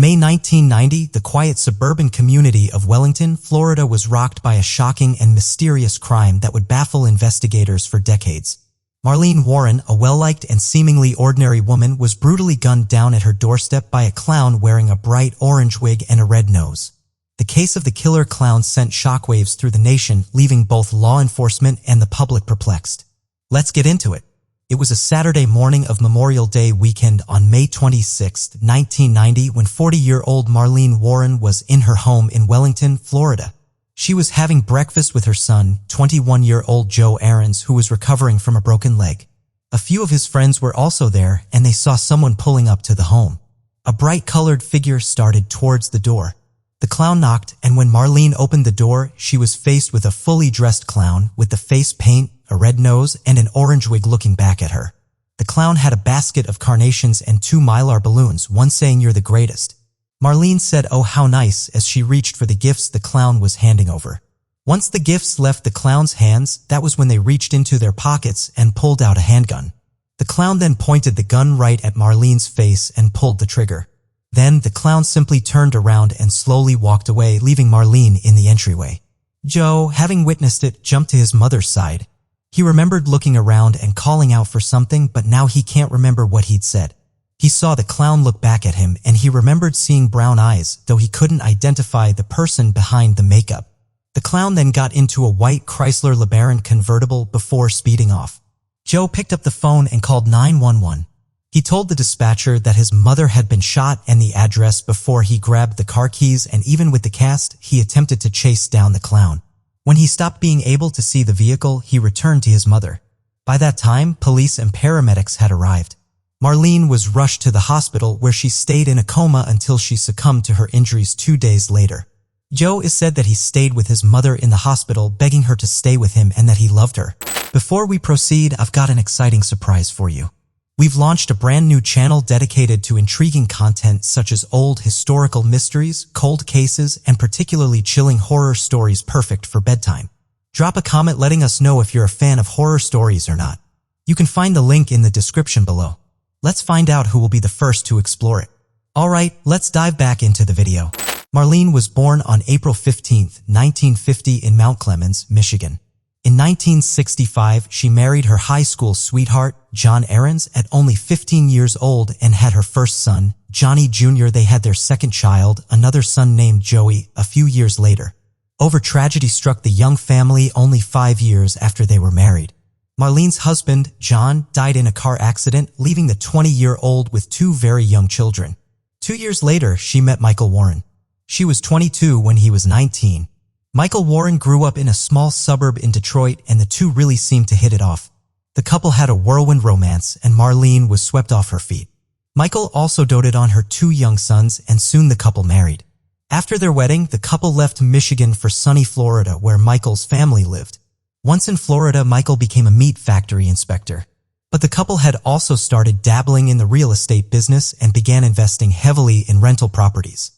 May 1990, the quiet suburban community of Wellington, Florida was rocked by a shocking and mysterious crime that would baffle investigators for decades. Marlene Warren, a well-liked and seemingly ordinary woman, was brutally gunned down at her doorstep by a clown wearing a bright orange wig and a red nose. The case of the killer clown sent shockwaves through the nation, leaving both law enforcement and the public perplexed. Let's get into it. It was a Saturday morning of Memorial Day weekend on May 26, 1990, when 40-year-old Marlene Warren was in her home in Wellington, Florida. She was having breakfast with her son, 21-year-old Joe Aarons, who was recovering from a broken leg. A few of his friends were also there, and they saw someone pulling up to the home. A bright-colored figure started towards the door. The clown knocked, and when Marlene opened the door, she was faced with a fully dressed clown with the face paint, a red nose, and an orange wig looking back at her. The clown had a basket of carnations and 2 Mylar balloons, one saying "You're the greatest." Marlene said, "Oh, how nice," as she reached for the gifts the clown was handing over. Once the gifts left the clown's hands, that was when they reached into their pockets and pulled out a handgun. The clown then pointed the gun right at Marlene's face and pulled the trigger. Then, the clown simply turned around and slowly walked away, leaving Marlene in the entryway. Joe, having witnessed it, jumped to his mother's side. He remembered looking around and calling out for something, but now he can't remember what he'd said. He saw the clown look back at him, and he remembered seeing brown eyes, though he couldn't identify the person behind the makeup. The clown then got into a white Chrysler LeBaron convertible before speeding off. Joe picked up the phone and called 911. He told the dispatcher that his mother had been shot and the address before he grabbed the car keys, and even with the cast, he attempted to chase down the clown. When he stopped being able to see the vehicle, he returned to his mother. By that time, police and paramedics had arrived. Marlene was rushed to the hospital, where she stayed in a coma until she succumbed to her injuries 2 days later. Joe is said that he stayed with his mother in the hospital, begging her to stay with him and that he loved her. Before we proceed, I've got an exciting surprise for you. We've launched a brand new channel dedicated to intriguing content such as old historical mysteries, cold cases, and particularly chilling horror stories perfect for bedtime. Drop a comment letting us know if you're a fan of horror stories or not. You can find the link in the description below. Let's find out who will be the first to explore it. Alright, let's dive back into the video. Marlene was born on April 15, 1950 in Mount Clemens, Michigan. In 1965, she married her high school sweetheart, John Aarons, at only 15 years old and had her first son, Johnny Jr. They had their second child, another son named Joey, a few years later. Tragedy struck the young family only 5 years after they were married. Marlene's husband, John, died in a car accident, leaving the 20-year-old with 2 very young children. 2 years later, she met Michael Warren. She was 22 when he was 19. Michael Warren grew up in a small suburb in Detroit, and the two really seemed to hit it off. The couple had a whirlwind romance, and Marlene was swept off her feet. Michael also doted on her 2 young sons, and soon the couple married. After their wedding, the couple left Michigan for sunny Florida, where Michael's family lived. Once in Florida, Michael became a meat factory inspector. But the couple had also started dabbling in the real estate business and began investing heavily in rental properties.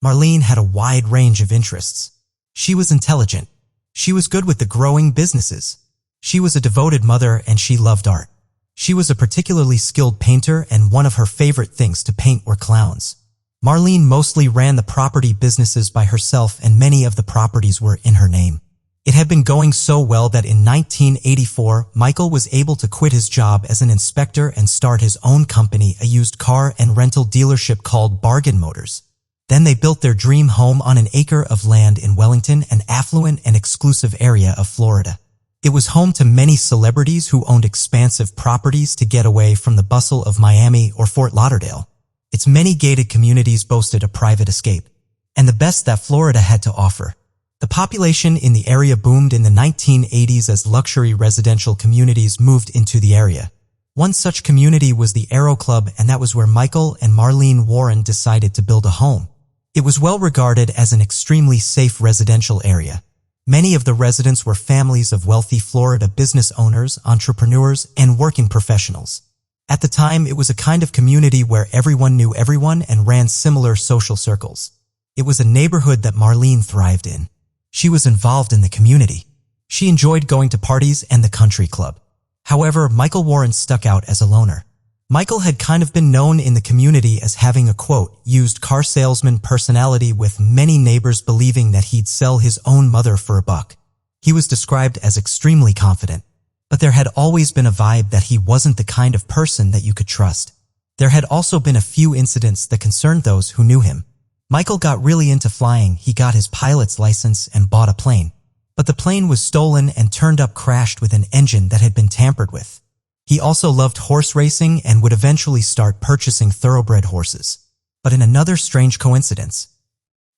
Marlene had a wide range of interests. She was intelligent. She was good with the growing businesses. She was a devoted mother, and she loved art. She was a particularly skilled painter, and one of her favorite things to paint were clowns. Marlene mostly ran the property businesses by herself, and many of the properties were in her name. It had been going so well that in 1984, Michael was able to quit his job as an inspector and start his own company, a used car and rental dealership called Bargain Motors. Then they built their dream home on an acre of land in Wellington, an affluent and exclusive area of Florida. It was home to many celebrities who owned expansive properties to get away from the bustle of Miami or Fort Lauderdale. Its many gated communities boasted a private escape, and the best that Florida had to offer. The population in the area boomed in the 1980s as luxury residential communities moved into the area. One such community was the Aero Club, and that was where Michael and Marlene Warren decided to build a home. It was well regarded as an extremely safe residential area. Many of the residents were families of wealthy Florida business owners, entrepreneurs, and working professionals. At the time, it was a kind of community where everyone knew everyone and ran similar social circles. It was a neighborhood that Marlene thrived in. She was involved in the community. She enjoyed going to parties and the country club. However, Michael Warren stuck out as a loner. Michael had kind of been known in the community as having a, quote, used car salesman personality, with many neighbors believing that he'd sell his own mother for a buck. He was described as extremely confident, but there had always been a vibe that he wasn't the kind of person that you could trust. There had also been a few incidents that concerned those who knew him. Michael got really into flying. He got his pilot's license and bought a plane. But the plane was stolen and turned up crashed with an engine that had been tampered with. He also loved horse racing and would eventually start purchasing thoroughbred horses. But in another strange coincidence,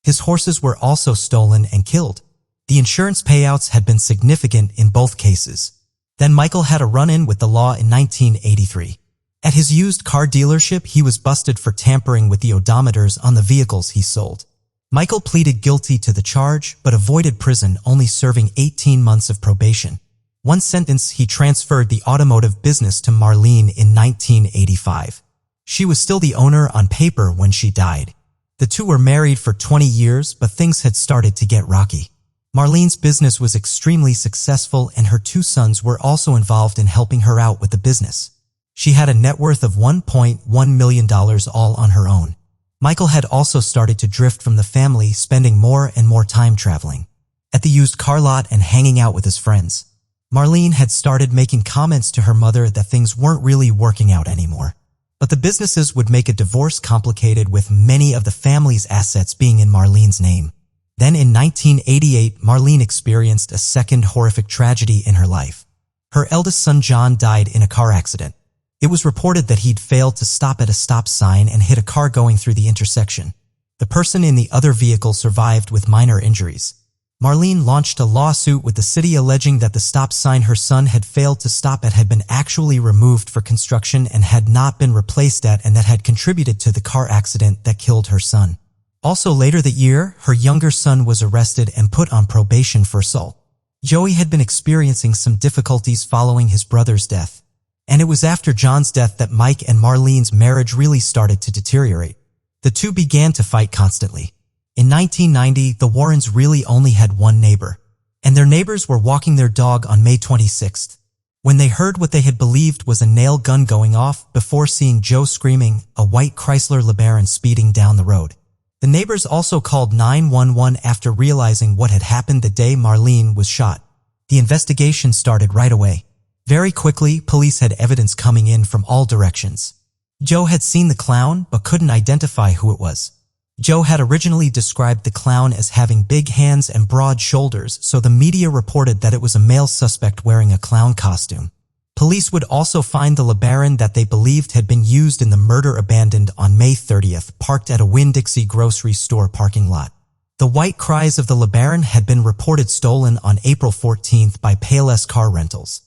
his horses were also stolen and killed. The insurance payouts had been significant in both cases. Then Michael had a run-in with the law in 1983. At his used car dealership, he was busted for tampering with the odometers on the vehicles he sold. Michael pleaded guilty to the charge, but avoided prison, only serving 18 months of probation. One sentence, he transferred the automotive business to Marlene in 1985. She was still the owner on paper when she died. The two were married for 20 years, but things had started to get rocky. Marlene's business was extremely successful, and her two sons were also involved in helping her out with the business. She had a net worth of $1.1 million all on her own. Michael had also started to drift from the family, spending more and more time traveling at the used car lot and hanging out with his friends. Marlene had started making comments to her mother that things weren't really working out anymore. But the businesses would make a divorce complicated, with many of the family's assets being in Marlene's name. Then in 1988, Marlene experienced a second horrific tragedy in her life. Her eldest son John died in a car accident. It was reported that he'd failed to stop at a stop sign and hit a car going through the intersection. The person in the other vehicle survived with minor injuries. Marlene launched a lawsuit with the city alleging that the stop sign her son had failed to stop at had been actually removed for construction and had not been replaced at, and that had contributed to the car accident that killed her son. Also later that year, her younger son was arrested and put on probation for assault. Joey had been experiencing some difficulties following his brother's death. And it was after John's death that Mike and Marlene's marriage really started to deteriorate. The two began to fight constantly. In 1990, the Warrens really only had one neighbor, and their neighbors were walking their dog on May 26th, when they heard what they had believed was a nail gun going off before seeing Joe screaming, a white Chrysler LeBaron speeding down the road. The neighbors also called 911 after realizing what had happened the day Marlene was shot. The investigation started right away. Very quickly, police had evidence coming in from all directions. Joe had seen the clown but couldn't identify who it was. Joe had originally described the clown as having big hands and broad shoulders, so the media reported that it was a male suspect wearing a clown costume. Police would also find the LeBaron that they believed had been used in the murder abandoned on May 30th, parked at a Winn-Dixie grocery store parking lot. The white cries of the LeBaron had been reported stolen on April 14th by Payless Car Rentals.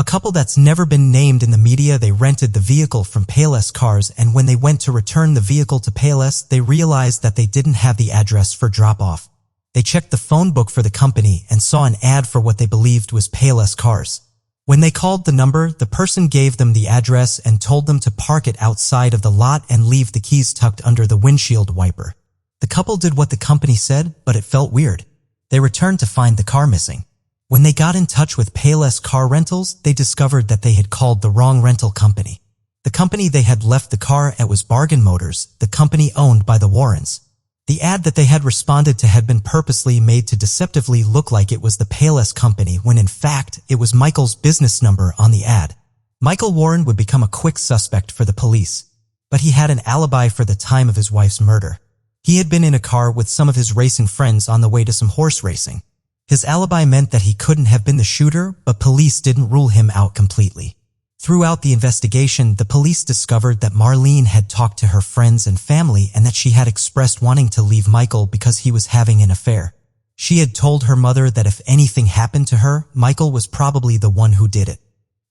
A couple that's never been named in the media. They rented the vehicle from Payless Cars, and when they went to return the vehicle to Payless, they realized that they didn't have the address for drop-off. They checked the phone book for the company and saw an ad for what they believed was Payless Cars. When they called the number, the person gave them the address and told them to park it outside of the lot and leave the keys tucked under the windshield wiper. The couple did what the company said, but it felt weird. They returned to find the car missing. When they got in touch with Payless Car Rentals, they discovered that they had called the wrong rental company. The company they had left the car at was Bargain Motors, the company owned by the Warrens. The ad that they had responded to had been purposely made to deceptively look like it was the Payless company, when in fact it was Michael's business number on the ad. Michael Warren would become a quick suspect for the police, but he had an alibi for the time of his wife's murder. He had been in a car with some of his racing friends on the way to some horse racing. His alibi meant that he couldn't have been the shooter, but police didn't rule him out completely. Throughout the investigation, the police discovered that Marlene had talked to her friends and family and that she had expressed wanting to leave Michael because he was having an affair. She had told her mother that if anything happened to her, Michael was probably the one who did it.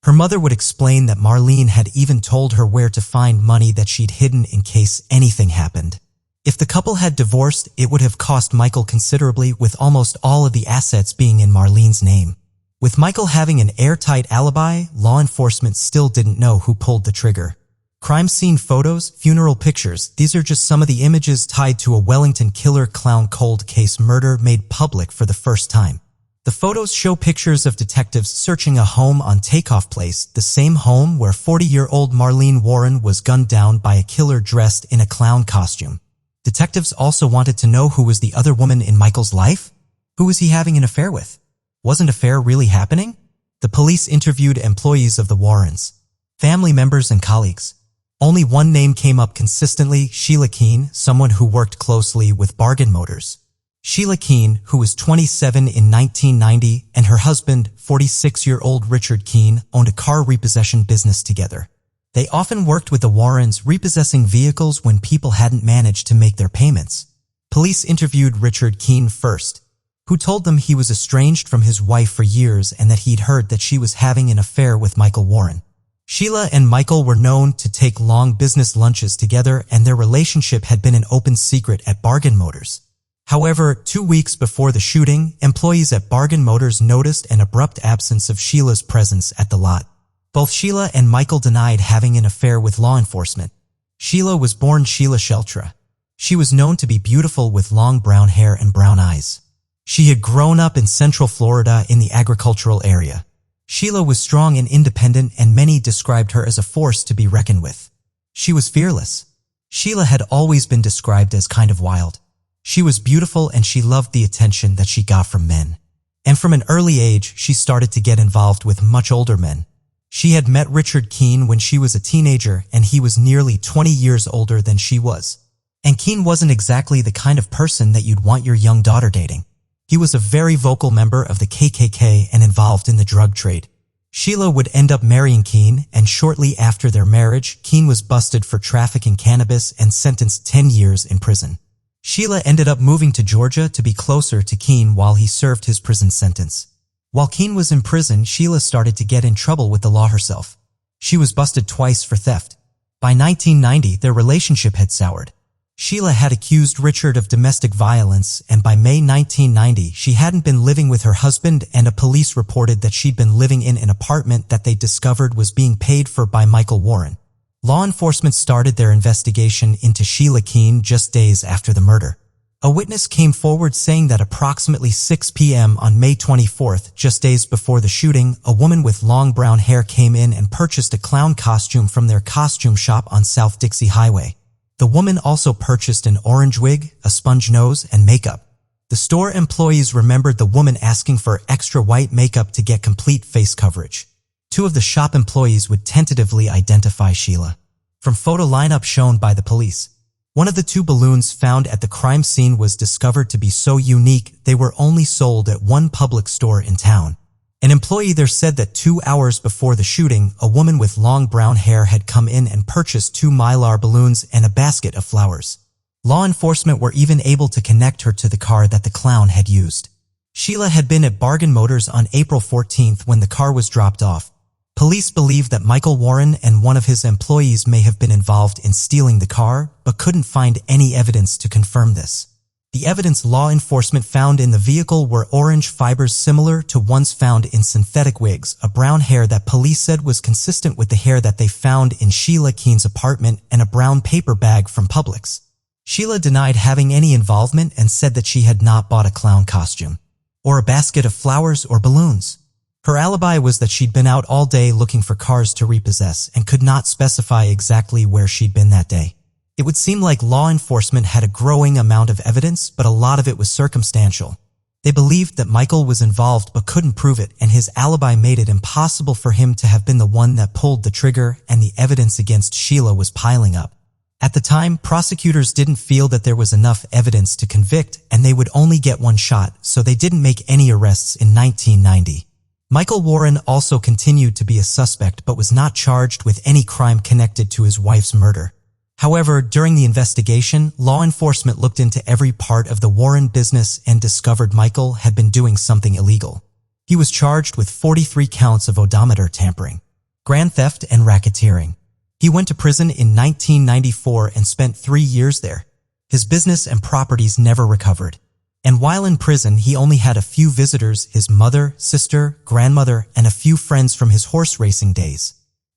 Her mother would explain that Marlene had even told her where to find money that she'd hidden in case anything happened. If the couple had divorced, it would have cost Michael considerably, with almost all of the assets being in Marlene's name. With Michael having an airtight alibi, law enforcement still didn't know who pulled the trigger. Crime scene photos, funeral pictures, these are just some of the images tied to a Wellington killer clown cold case murder made public for the first time. The photos show pictures of detectives searching a home on Takeoff Place, the same home where 40-year-old Marlene Warren was gunned down by a killer dressed in a clown costume. Detectives also wanted to know who was the other woman in Michael's life. Who was he having an affair with? Wasn't an affair really happening? The police interviewed employees of the Warrens, family members and colleagues. Only one name came up consistently: Sheila Keene, someone who worked closely with Bargain Motors. Sheila Keene, who was 27 in 1990, and her husband, 46-year-old Richard Keene, owned a car repossession business together. They often worked with the Warrens, repossessing vehicles when people hadn't managed to make their payments. Police interviewed Richard Keene first, who told them he was estranged from his wife for years and that he'd heard that she was having an affair with Michael Warren. Sheila and Michael were known to take long business lunches together, and their relationship had been an open secret at Bargain Motors. However, 2 weeks before the shooting, employees at Bargain Motors noticed an abrupt absence of Sheila's presence at the lot. Both Sheila and Michael denied having an affair with law enforcement. Sheila was born Sheila Sheltra. She was known to be beautiful with long brown hair and brown eyes. She had grown up in Central Florida in the agricultural area. Sheila was strong and independent, and many described her as a force to be reckoned with. She was fearless. Sheila had always been described as kind of wild. She was beautiful and she loved the attention that she got from men. And from an early age, she started to get involved with much older men. She had met Richard Keene when she was a teenager, and he was nearly 20 years older than she was. And Keene wasn't exactly the kind of person that you'd want your young daughter dating. He was a very vocal member of the KKK and involved in the drug trade. Sheila would end up marrying Keene, and shortly after their marriage, Keene was busted for trafficking cannabis and sentenced 10 years in prison. Sheila ended up moving to Georgia to be closer to Keene while he served his prison sentence. While Keene was in prison, Sheila started to get in trouble with the law herself. She was busted twice for theft. By 1990, their relationship had soured. Sheila had accused Richard of domestic violence, and by May 1990, she hadn't been living with her husband, and a police reported that she'd been living in an apartment that they discovered was being paid for by Michael Warren. Law enforcement started their investigation into Sheila Keene just days after the murder. A witness came forward saying that approximately 6 p.m. on May 24th, just days before the shooting, a woman with long brown hair came in and purchased a clown costume from their costume shop on South Dixie Highway. The woman also purchased an orange wig, a sponge nose, and makeup. The store employees remembered the woman asking for extra white makeup to get complete face coverage. 2 of the shop employees would tentatively identify Sheila from photo lineup shown by the police. One of the 2 balloons found at the crime scene was discovered to be so unique they were only sold at one public store in town. An employee there said that 2 hours before the shooting, a woman with long brown hair had come in and purchased 2 Mylar balloons and a basket of flowers. Law enforcement were even able to connect her to the car that the clown had used. Sheila had been at Bargain Motors on April 14th when the car was dropped off. Police believe that Michael Warren and one of his employees may have been involved in stealing the car, but couldn't find any evidence to confirm this. The evidence law enforcement found in the vehicle were orange fibers similar to ones found in synthetic wigs, a brown hair that police said was consistent with the hair that they found in Sheila Keene's apartment, and a brown paper bag from Publix. Sheila denied having any involvement and said that she had not bought a clown costume or a basket of flowers or balloons. Her alibi was that she'd been out all day looking for cars to repossess and could not specify exactly where she'd been that day. It would seem like law enforcement had a growing amount of evidence, but a lot of it was circumstantial. They believed that Michael was involved but couldn't prove it, and his alibi made it impossible for him to have been the one that pulled the trigger, and the evidence against Sheila was piling up. At the time, prosecutors didn't feel that there was enough evidence to convict, and they would only get one shot, so they didn't make any arrests in 1990. Michael Warren also continued to be a suspect but was not charged with any crime connected to his wife's murder. However, during the investigation, law enforcement looked into every part of the Warren business and discovered Michael had been doing something illegal. He was charged with 43 counts of odometer tampering, grand theft, and racketeering. He went to prison in 1994 and spent 3 years there. His business and properties never recovered. And while in prison, he only had a few visitors: his mother, sister, grandmother, and a few friends from his horse racing days.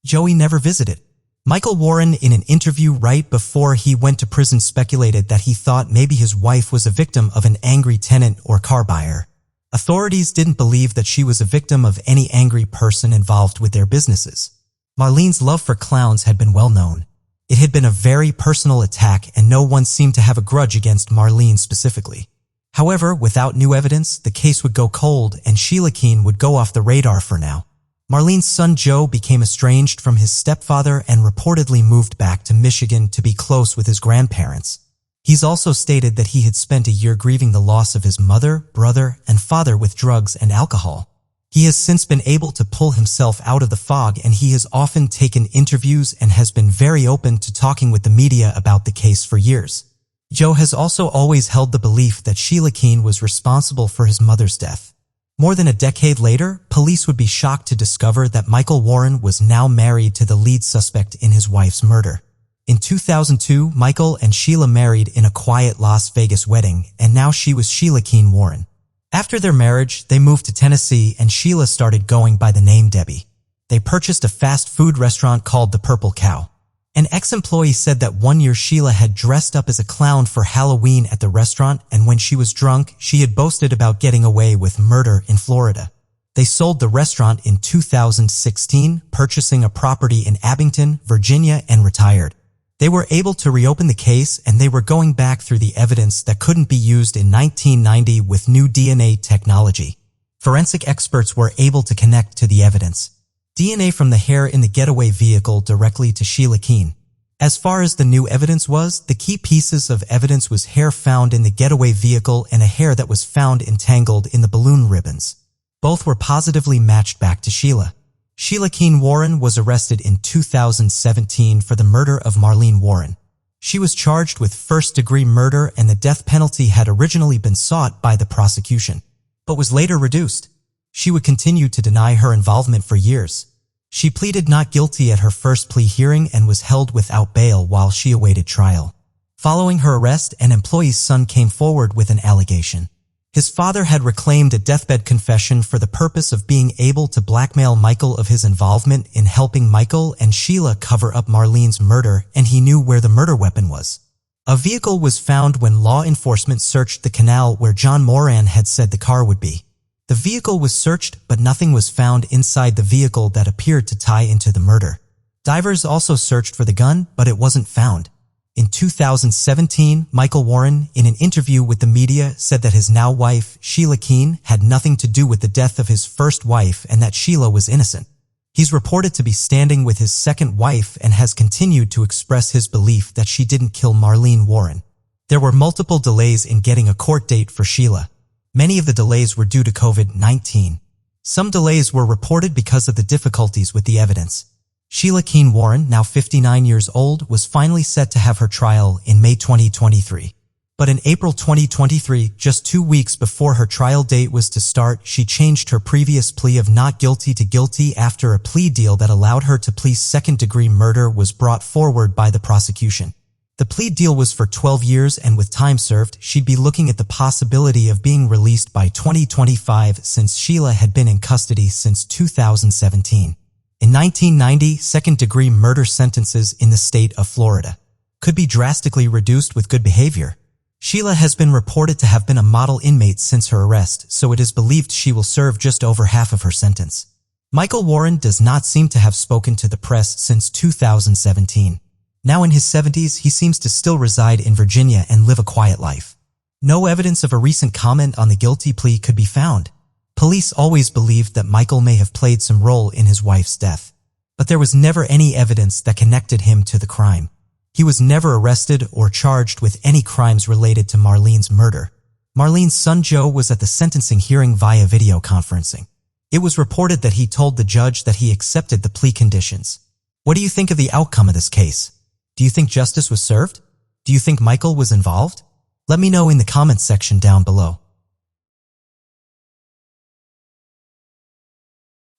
Joey never visited. Michael Warren, in an interview right before he went to prison, speculated that he thought maybe his wife was a victim of an angry tenant or car buyer. Authorities didn't believe that she was a victim of any angry person involved with their businesses. Marlene's love for clowns had been well known. It had been a very personal attack and no one seemed to have a grudge against Marlene specifically. However, without new evidence, the case would go cold and Sheila Keene would go off the radar for now. Marlene's son Joe became estranged from his stepfather and reportedly moved back to Michigan to be close with his grandparents. He's also stated that he had spent a year grieving the loss of his mother, brother, and father with drugs and alcohol. He has since been able to pull himself out of the fog and he has often taken interviews and has been very open to talking with the media about the case for years. Joe has also always held the belief that Sheila Keene was responsible for his mother's death. More than a decade later, police would be shocked to discover that Michael Warren was now married to the lead suspect in his wife's murder. In 2002, Michael and Sheila married in a quiet Las Vegas wedding, and now she was Sheila Keene Warren. After their marriage, they moved to Tennessee and Sheila started going by the name Debbie. They purchased a fast food restaurant called the Purple Cow. An ex-employee said that one year Sheila had dressed up as a clown for Halloween at the restaurant, and when she was drunk, she had boasted about getting away with murder in Florida. They sold the restaurant in 2016, purchasing a property in Abington, Virginia, and retired. They were able to reopen the case and they were going back through the evidence that couldn't be used in 1990 with new DNA technology. Forensic experts were able to connect to the evidence. DNA from the hair in the getaway vehicle directly to Sheila Keene. As far as the new evidence was, the key pieces of evidence was hair found in the getaway vehicle and a hair that was found entangled in the balloon ribbons. Both were positively matched back to Sheila. Sheila Keene Warren was arrested in 2017 for the murder of Marlene Warren. She was charged with first-degree murder and the death penalty had originally been sought by the prosecution, but was later reduced. She would continue to deny her involvement for years. She pleaded not guilty at her first plea hearing and was held without bail while she awaited trial. Following her arrest, an employee's son came forward with an allegation. His father had reclaimed a deathbed confession for the purpose of being able to blackmail Michael of his involvement in helping Michael and Sheila cover up Marlene's murder, and he knew where the murder weapon was. A vehicle was found when law enforcement searched the canal where John Moran had said the car would be. The vehicle was searched, but nothing was found inside the vehicle that appeared to tie into the murder. Divers also searched for the gun, but it wasn't found. In 2017, Michael Warren, in an interview with the media, said that his now wife, Sheila Keene, had nothing to do with the death of his first wife and that Sheila was innocent. He's reported to be standing with his second wife and has continued to express his belief that she didn't kill Marlene Warren. There were multiple delays in getting a court date for Sheila. Many of the delays were due to COVID-19. Some delays were reported because of the difficulties with the evidence. Sheila Keene Warren, now 59 years old, was finally set to have her trial in May 2023. But in April 2023, just 2 weeks before her trial date was to start, she changed her previous plea of not guilty to guilty after a plea deal that allowed her to plead second-degree murder was brought forward by the prosecution. The plea deal was for 12 years and with time served, she'd be looking at the possibility of being released by 2025 since Sheila had been in custody since 2017. In 1990, second-degree murder sentences in the state of Florida could be drastically reduced with good behavior. Sheila has been reported to have been a model inmate since her arrest, so it is believed she will serve just over half of her sentence. Michael Warren does not seem to have spoken to the press since 2017. Now in his 70s, he seems to still reside in Virginia and live a quiet life. No evidence of a recent comment on the guilty plea could be found. Police always believed that Michael may have played some role in his wife's death, but there was never any evidence that connected him to the crime. He was never arrested or charged with any crimes related to Marlene's murder. Marlene's son Joe was at the sentencing hearing via video conferencing. It was reported that he told the judge that he accepted the plea conditions. What do you think of the outcome of this case? Do you think justice was served? Do you think Michael was involved? Let me know in the comments section down below.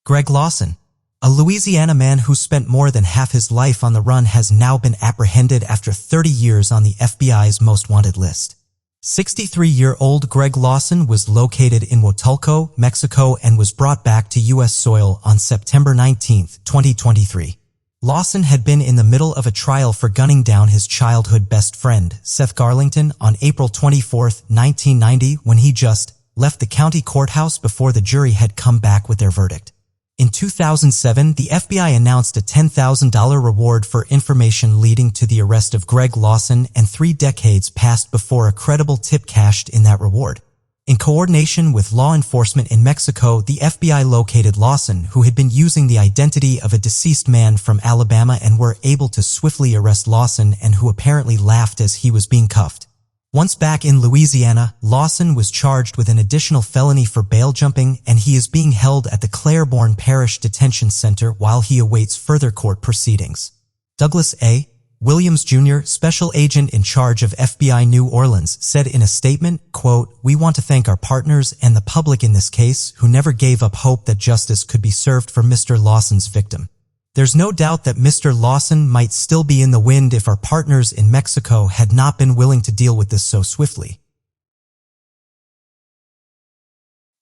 Greg Lawson, a Louisiana man who spent more than half his life on the run, has now been apprehended after 30 years on the FBI's most wanted list. 63-year-old Greg Lawson was located in Huatulco, Mexico, and was brought back to U.S. soil on September 19, 2023. Lawson had been in the middle of a trial for gunning down his childhood best friend, Seth Garlington, on April 24, 1990, when he just left the county courthouse before the jury had come back with their verdict. In 2007, the FBI announced a $10,000 reward for information leading to the arrest of Greg Lawson, and 3 decades passed before a credible tip cashed in that reward. In coordination with law enforcement in Mexico, the FBI located Lawson, who had been using the identity of a deceased man from Alabama, and were able to swiftly arrest Lawson, and who apparently laughed as he was being cuffed. Once back in Louisiana, Lawson was charged with an additional felony for bail jumping, and he is being held at the Claiborne Parish Detention Center while he awaits further court proceedings. Douglas A. Williams Jr., special agent in charge of FBI New Orleans, said in a statement, quote, "We want to thank our partners and the public in this case who never gave up hope that justice could be served for Mr. Lawson's victim. There's no doubt that Mr. Lawson might still be in the wind if our partners in Mexico had not been willing to deal with this so swiftly."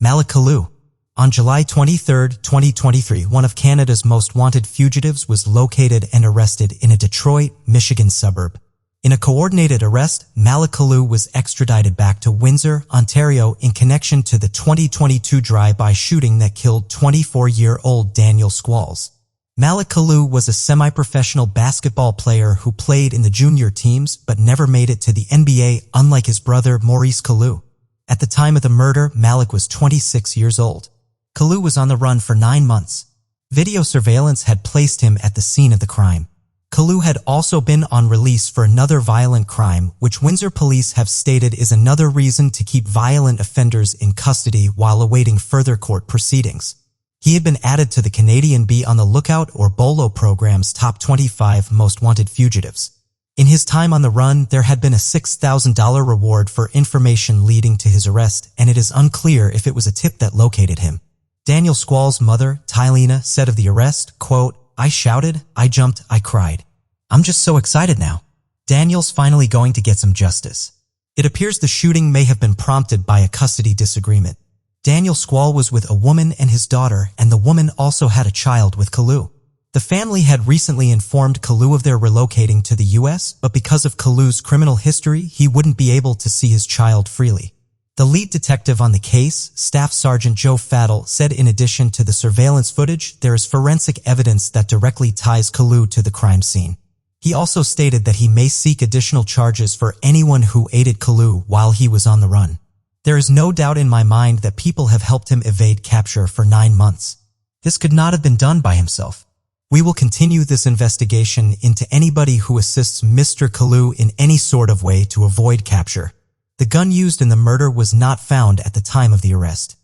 Malik Kalu. On July 23, 2023, one of Canada's most wanted fugitives was located and arrested in a Detroit, Michigan suburb. In a coordinated arrest, Malik Kalu was extradited back to Windsor, Ontario in connection to the 2022 drive-by shooting that killed 24-year-old Daniel Squalls. Malik Kalu was a semi-professional basketball player who played in the junior teams but never made it to the NBA, unlike his brother Maurice Kalu. At the time of the murder, Malik was 26 years old. Kalu was on the run for 9 months. Video surveillance had placed him at the scene of the crime. Kalu had also been on release for another violent crime, which Windsor police have stated is another reason to keep violent offenders in custody while awaiting further court proceedings. He had been added to the Canadian Be on the Lookout or BOLO program's top 25 most wanted fugitives. In his time on the run, there had been a $6,000 reward for information leading to his arrest, and it is unclear if it was a tip that located him. Daniel Squall's mother, Tylena, said of the arrest, quote, "I shouted, I jumped, I cried. I'm just so excited now. Daniel's finally going to get some justice." It appears the shooting may have been prompted by a custody disagreement. Daniel Squall was with a woman and his daughter, and the woman also had a child with Kalu. The family had recently informed Kalu of their relocating to the U.S., but because of Kalu's criminal history, he wouldn't be able to see his child freely. The lead detective on the case, Staff Sergeant Joe Faddle, said in addition to the surveillance footage, there is forensic evidence that directly ties Kalu to the crime scene. He also stated that he may seek additional charges for anyone who aided Kalu while he was on the run. "There is no doubt in my mind that people have helped him evade capture for 9 months. This could not have been done by himself. We will continue this investigation into anybody who assists Mr. Kalu in any sort of way to avoid capture." The gun used in the murder was not found at the time of the arrest.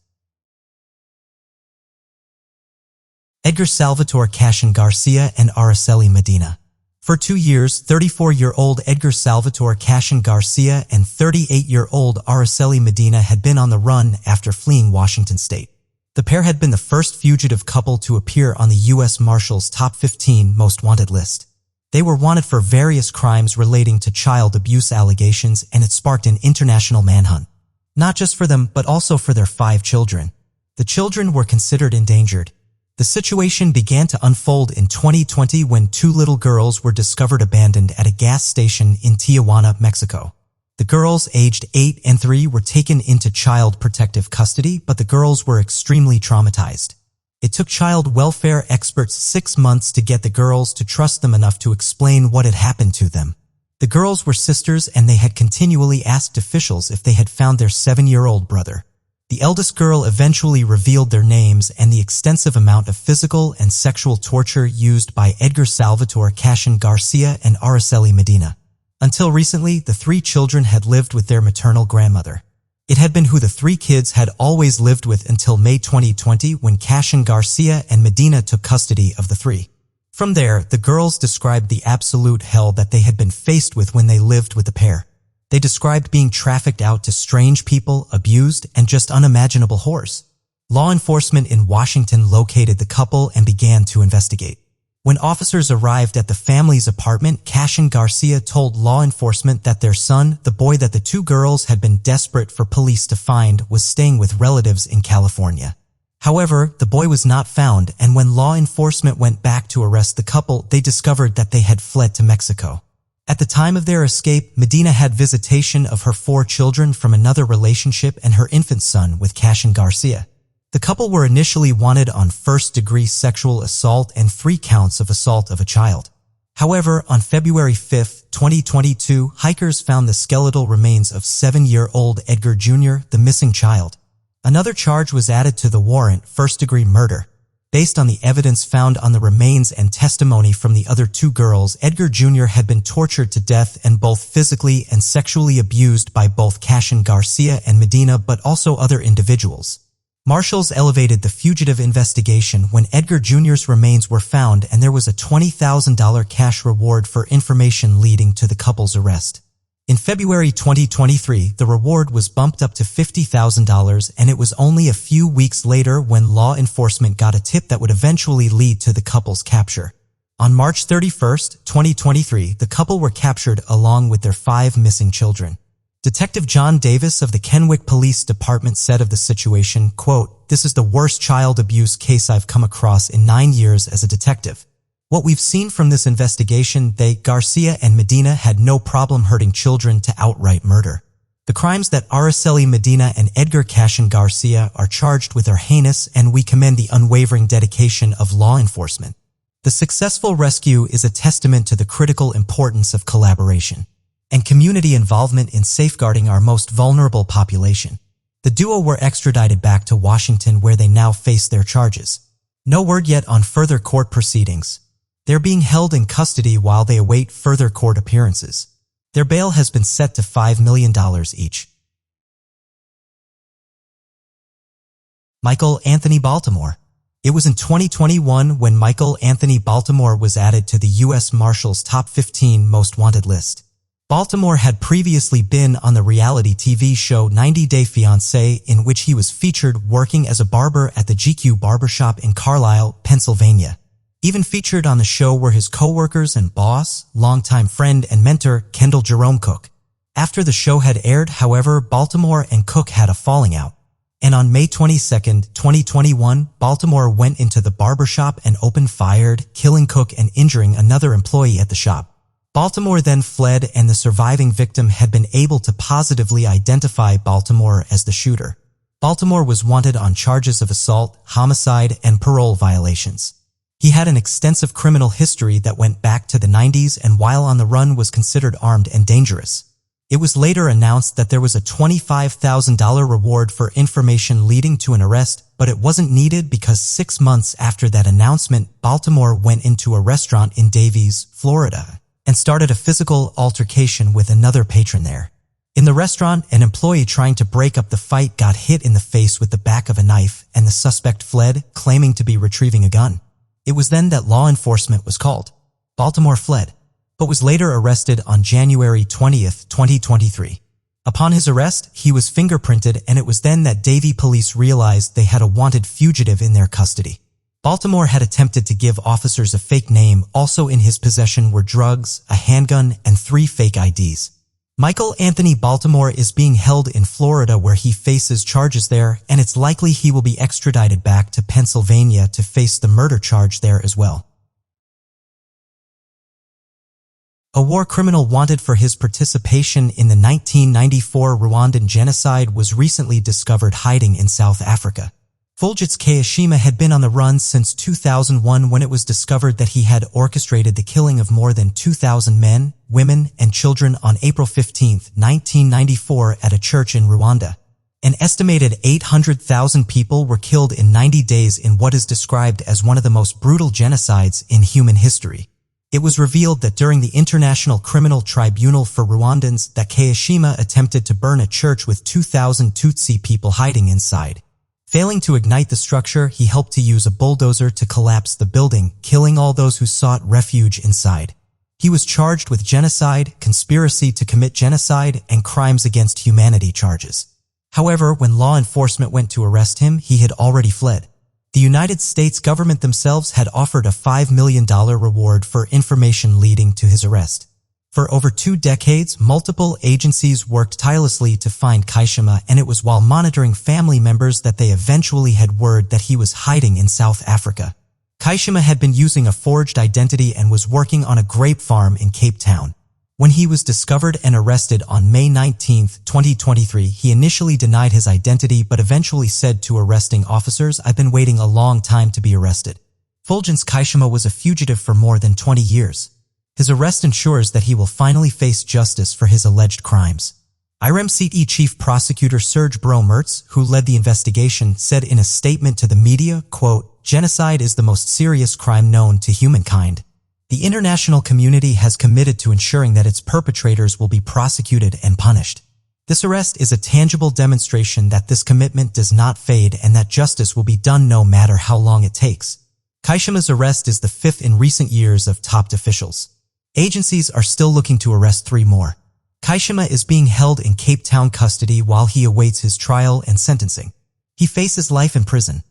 Edgar Salvatore Cashin Garcia and Araceli Medina. For 2 years, 34-year-old Edgar Salvatore Cashin Garcia and 38-year-old Araceli Medina had been on the run after fleeing Washington state. The pair had been the first fugitive couple to appear on the U.S. Marshals Top 15 Most Wanted list. They were wanted for various crimes relating to child abuse allegations, and it sparked an international manhunt. Not just for them, but also for their 5 children. The children were considered endangered. The situation began to unfold in 2020 when 2 little girls were discovered abandoned at a gas station in Tijuana, Mexico. The girls, aged 8 and 3, were taken into child protective custody, but the girls were extremely traumatized. It took child welfare experts 6 months to get the girls to trust them enough to explain what had happened to them. The girls were sisters, and they had continually asked officials if they had found their 7-year-old brother. The eldest girl eventually revealed their names and the extensive amount of physical and sexual torture used by Edgar Salvatore Cashin Garcia and Araceli Medina. Until recently, the 3 children had lived with their maternal grandmother. It had been who the 3 kids had always lived with until May 2020, when Cashin Garcia and Medina took custody of the 3. From there, the girls described the absolute hell that they had been faced with when they lived with the pair. They described being trafficked out to strange people, abused, and just unimaginable horrors. Law enforcement in Washington located the couple and began to investigate. When officers arrived at the family's apartment, Cashin Garcia told law enforcement that their son, the boy that the 2 girls had been desperate for police to find, was staying with relatives in California. However, the boy was not found, and when law enforcement went back to arrest the couple, they discovered that they had fled to Mexico. At the time of their escape, Medina had visitation of her 4 children from another relationship and her infant son with Cashin Garcia. The couple were initially wanted on first-degree sexual assault and 3 counts of assault of a child. However, on February 5, 2022, hikers found the skeletal remains of 7-year-old Edgar Jr., the missing child. Another charge was added to the warrant, first-degree murder. Based on the evidence found on the remains and testimony from the other 2 girls, Edgar Jr. had been tortured to death and both physically and sexually abused by both Cashin Garcia and Medina, but also other individuals. Marshals elevated the fugitive investigation when Edgar Jr.'s remains were found, and there was a $20,000 cash reward for information leading to the couple's arrest. In February 2023, the reward was bumped up to $50,000, and it was only a few weeks later when law enforcement got a tip that would eventually lead to the couple's capture. On March 31, 2023, the couple were captured along with their 5 missing children. Detective John Davis of the Kennewick Police Department said of the situation, quote, "This is the worst child abuse case I've come across in 9 years as a detective. What we've seen from this investigation, Garcia and Medina had no problem hurting children to outright murder. The crimes that Araceli Medina and Edgar Cashin Garcia are charged with are heinous, and we commend the unwavering dedication of law enforcement. The successful rescue is a testament to the critical importance of collaboration and community involvement in safeguarding our most vulnerable population." The duo were extradited back to Washington, where they now face their charges. No word yet on further court proceedings. They're being held in custody while they await further court appearances. Their bail has been set to $5 million each. Michael Anthony Baltimore. It was in 2021 when Michael Anthony Baltimore was added to the U.S. Marshals Top 15 Most Wanted list. Baltimore had previously been on the reality TV show 90 Day Fiancé, in which he was featured working as a barber at the GQ Barbershop in Carlisle, Pennsylvania. Even featured on the show were his co-workers and boss, longtime friend and mentor, Kendall Jerome Cook. After the show had aired, however, Baltimore and Cook had a falling out. And on May 22, 2021, Baltimore went into the barbershop and opened fire, killing Cook and injuring another employee at the shop. Baltimore then fled, and the surviving victim had been able to positively identify Baltimore as the shooter. Baltimore was wanted on charges of assault, homicide, and parole violations. He had an extensive criminal history that went back to the 90s, and while on the run was considered armed and dangerous. It was later announced that there was a $25,000 reward for information leading to an arrest, but it wasn't needed because 6 months after that announcement, Baltimore went into a restaurant in Davies, Florida, and started a physical altercation with another patron there. In the restaurant, an employee trying to break up the fight got hit in the face with the back of a knife, and the suspect fled, claiming to be retrieving a gun. It was then that law enforcement was called. Baltimore fled, but was later arrested on January 20, 2023. Upon his arrest, he was fingerprinted, and it was then that Davie police realized they had a wanted fugitive in their custody. Baltimore had attempted to give officers a fake name. Also in his possession were drugs, a handgun, and 3 fake IDs. Michael Anthony Baltimore is being held in Florida, where he faces charges there, and it's likely he will be extradited back to Pennsylvania to face the murder charge there as well. A war criminal wanted for his participation in the 1994 Rwandan genocide was recently discovered hiding in South Africa. Fulgence Kayishema had been on the run since 2001 when it was discovered that he had orchestrated the killing of more than 2,000 men, women, and children on April 15, 1994 at a church in Rwanda. An estimated 800,000 people were killed in 90 days in what is described as one of the most brutal genocides in human history. It was revealed that during the International Criminal Tribunal for Rwandans that Kayishema attempted to burn a church with 2,000 Tutsi people hiding inside. Failing to ignite the structure, he helped to use a bulldozer to collapse the building, killing all those who sought refuge inside. He was charged with genocide, conspiracy to commit genocide, and crimes against humanity charges. However, when law enforcement went to arrest him, he had already fled. The United States government themselves had offered a $5 million reward for information leading to his arrest. For over 2 decades, multiple agencies worked tirelessly to find Kayishema, and it was while monitoring family members that they eventually had word that he was hiding in South Africa. Kayishema had been using a forged identity and was working on a grape farm in Cape Town. When he was discovered and arrested on May 19, 2023, he initially denied his identity but eventually said to arresting officers, "I've been waiting a long time to be arrested." Fulgence Kaishima was a fugitive for more than 20 years. His arrest ensures that he will finally face justice for his alleged crimes. IREMCE Chief Prosecutor Serge Bro-Mertz, who led the investigation, said in a statement to the media, quote, "Genocide is the most serious crime known to humankind. The international community has committed to ensuring that its perpetrators will be prosecuted and punished. This arrest is a tangible demonstration that this commitment does not fade and that justice will be done no matter how long it takes." Kaishima's arrest is the fifth in recent years of top officials. Agencies are still looking to arrest 3 more. Kaishima is being held in Cape Town custody while he awaits his trial and sentencing. He faces life in prison.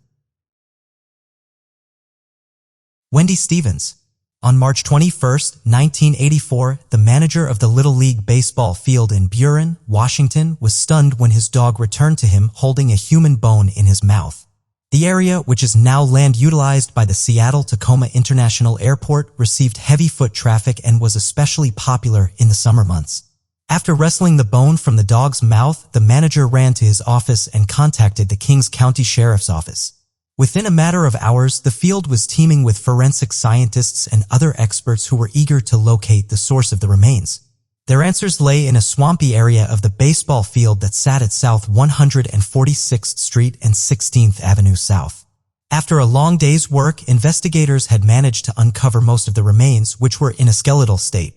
Wendy Stevens. On March 21, 1984, the manager of the Little League baseball field in Buren, Washington, was stunned when his dog returned to him holding a human bone in his mouth. The area, which is now land utilized by the Seattle-Tacoma International Airport, received heavy foot traffic and was especially popular in the summer months. After wresting the bone from the dog's mouth, the manager ran to his office and contacted the Kings County Sheriff's Office. Within a matter of hours, the field was teeming with forensic scientists and other experts who were eager to locate the source of the remains. Their answers lay in a swampy area of the baseball field that sat at South 146th Street and 16th Avenue South. After a long day's work, investigators had managed to uncover most of the remains, which were in a skeletal state.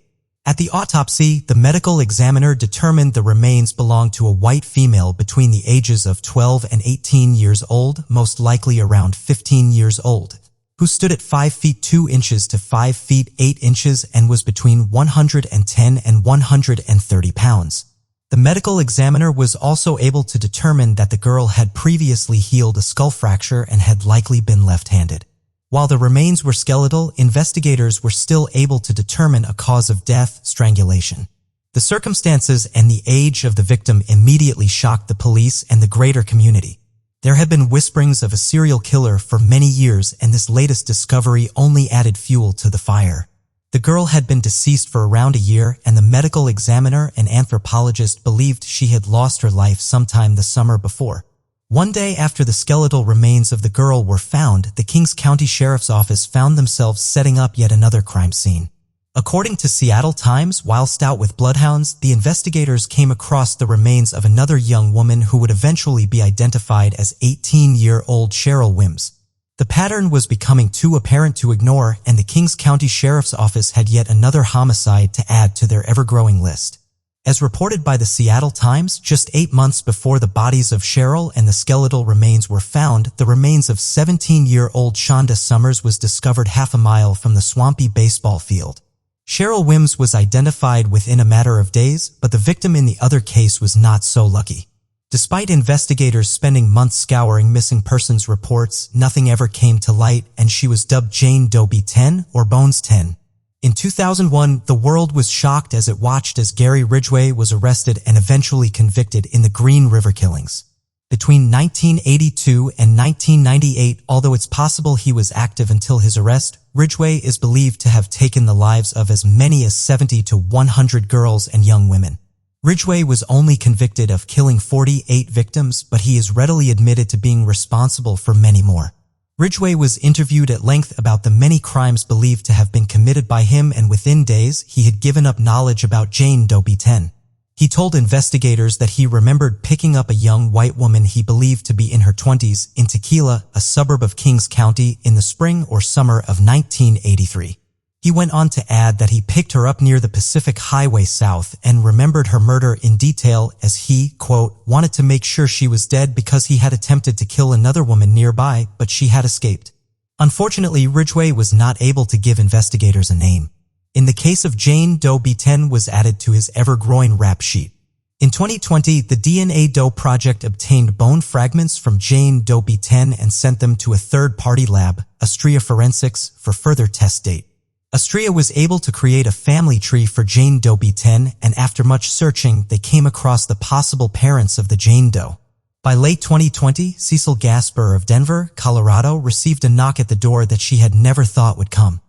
At the autopsy, the medical examiner determined the remains belonged to a white female between the ages of 12 and 18 years old, most likely around 15 years old, who stood at 5 feet 2 inches to 5 feet 8 inches and was between 110 and 130 pounds. The medical examiner was also able to determine that the girl had previously healed a skull fracture and had likely been left-handed. While the remains were skeletal, investigators were still able to determine a cause of death: strangulation. The circumstances and the age of the victim immediately shocked the police and the greater community. There had been whisperings of a serial killer for many years, and this latest discovery only added fuel to the fire. The girl had been deceased for around a year, and the medical examiner and anthropologist believed she had lost her life sometime the summer before. One day after the skeletal remains of the girl were found, the Kings County Sheriff's Office found themselves setting up yet another crime scene. According to Seattle Times, whilst out with bloodhounds, the investigators came across the remains of another young woman who would eventually be identified as 18-year-old Cheryl Wims. The pattern was becoming too apparent to ignore, and the Kings County Sheriff's Office had yet another homicide to add to their ever-growing list. As reported by the Seattle Times, just 8 months before the bodies of Cheryl and the skeletal remains were found, the remains of 17-year-old Shonda Summers was discovered half a mile from the swampy baseball field. Cheryl Wims was identified within a matter of days, but the victim in the other case was not so lucky. Despite investigators spending months scouring missing persons reports, nothing ever came to light, and she was dubbed Jane Doe B10 or Bones 10. In 2001, the world was shocked as it watched as Gary Ridgway was arrested and eventually convicted in the Green River killings. Between 1982 and 1998, although it's possible he was active until his arrest, Ridgway is believed to have taken the lives of as many as 70 to 100 girls and young women. Ridgway was only convicted of killing 48 victims, but he is readily admitted to being responsible for many more. Ridgway was interviewed at length about the many crimes believed to have been committed by him, and within days, he had given up knowledge about Jane Doe B10. He told investigators that he remembered picking up a young white woman he believed to be in her 20s in Tequila, a suburb of Kings County, in the spring or summer of 1983. He went on to add that he picked her up near the Pacific Highway South and remembered her murder in detail as he, quote, wanted to make sure she was dead because he had attempted to kill another woman nearby, but she had escaped. Unfortunately, Ridgway was not able to give investigators a name. In the case of Jane Doe B10 was added to his ever-growing rap sheet. In 2020, the DNA Doe Project obtained bone fragments from Jane Doe B10 and sent them to a third-party lab, Astrea Forensics, for further test date. Astrea was able to create a family tree for Jane Doe B10, and after much searching, they came across the possible parents of the Jane Doe. By late 2020, Cecil Gasper of Denver, Colorado, received a knock at the door that she had never thought would come.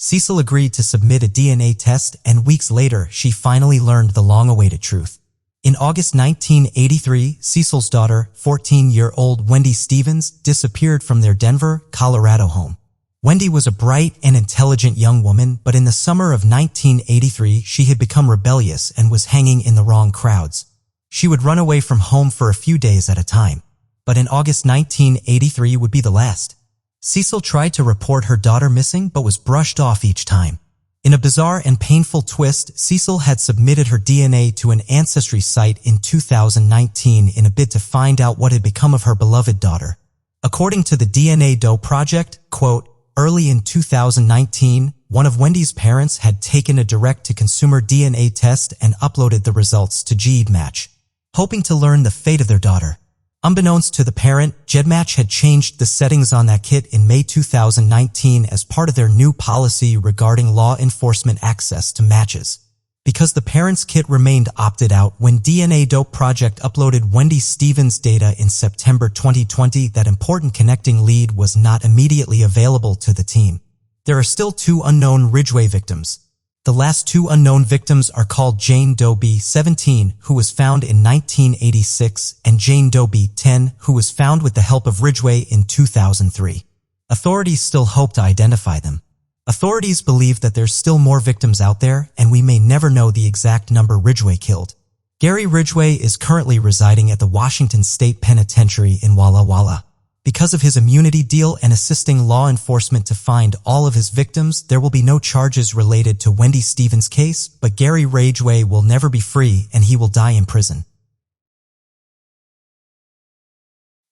Cecil agreed to submit a DNA test, and weeks later, she finally learned the long-awaited truth. In August 1983, Cecil's daughter, 14-year-old Wendy Stevens, disappeared from their Denver, Colorado home. Wendy was a bright and intelligent young woman, but in the summer of 1983, she had become rebellious and was hanging in the wrong crowds. She would run away from home for a few days at a time. But in August 1983 would be the last. Cecil tried to report her daughter missing but was brushed off each time. In a bizarre and painful twist, Cecil had submitted her DNA to an ancestry site in 2019 in a bid to find out what had become of her beloved daughter. According to the DNA Doe Project, quote, early in 2019, one of Wendy's parents had taken a direct-to-consumer DNA test and uploaded the results to GEDmatch, hoping to learn the fate of their daughter. Unbeknownst to the parent, GEDmatch had changed the settings on that kit in May 2019 as part of their new policy regarding law enforcement access to matches. Because the parent's kit remained opted out when DNA Dope Project uploaded Wendy Stevens' data in September 2020, that important connecting lead was not immediately available to the team. There are still 2 unknown Ridgway victims. The last 2 unknown victims are called Jane Doe B. 17, who was found in 1986, and Jane Doe B. 10, who was found with the help of Ridgway in 2003. Authorities still hope to identify them. Authorities believe that there's still more victims out there, and we may never know the exact number Ridgway killed. Gary Ridgway is currently residing at the Washington State Penitentiary in Walla Walla. Because of his immunity deal and assisting law enforcement to find all of his victims, there will be no charges related to Wendy Stevens' case, but Gary Ridgway will never be free and he will die in prison.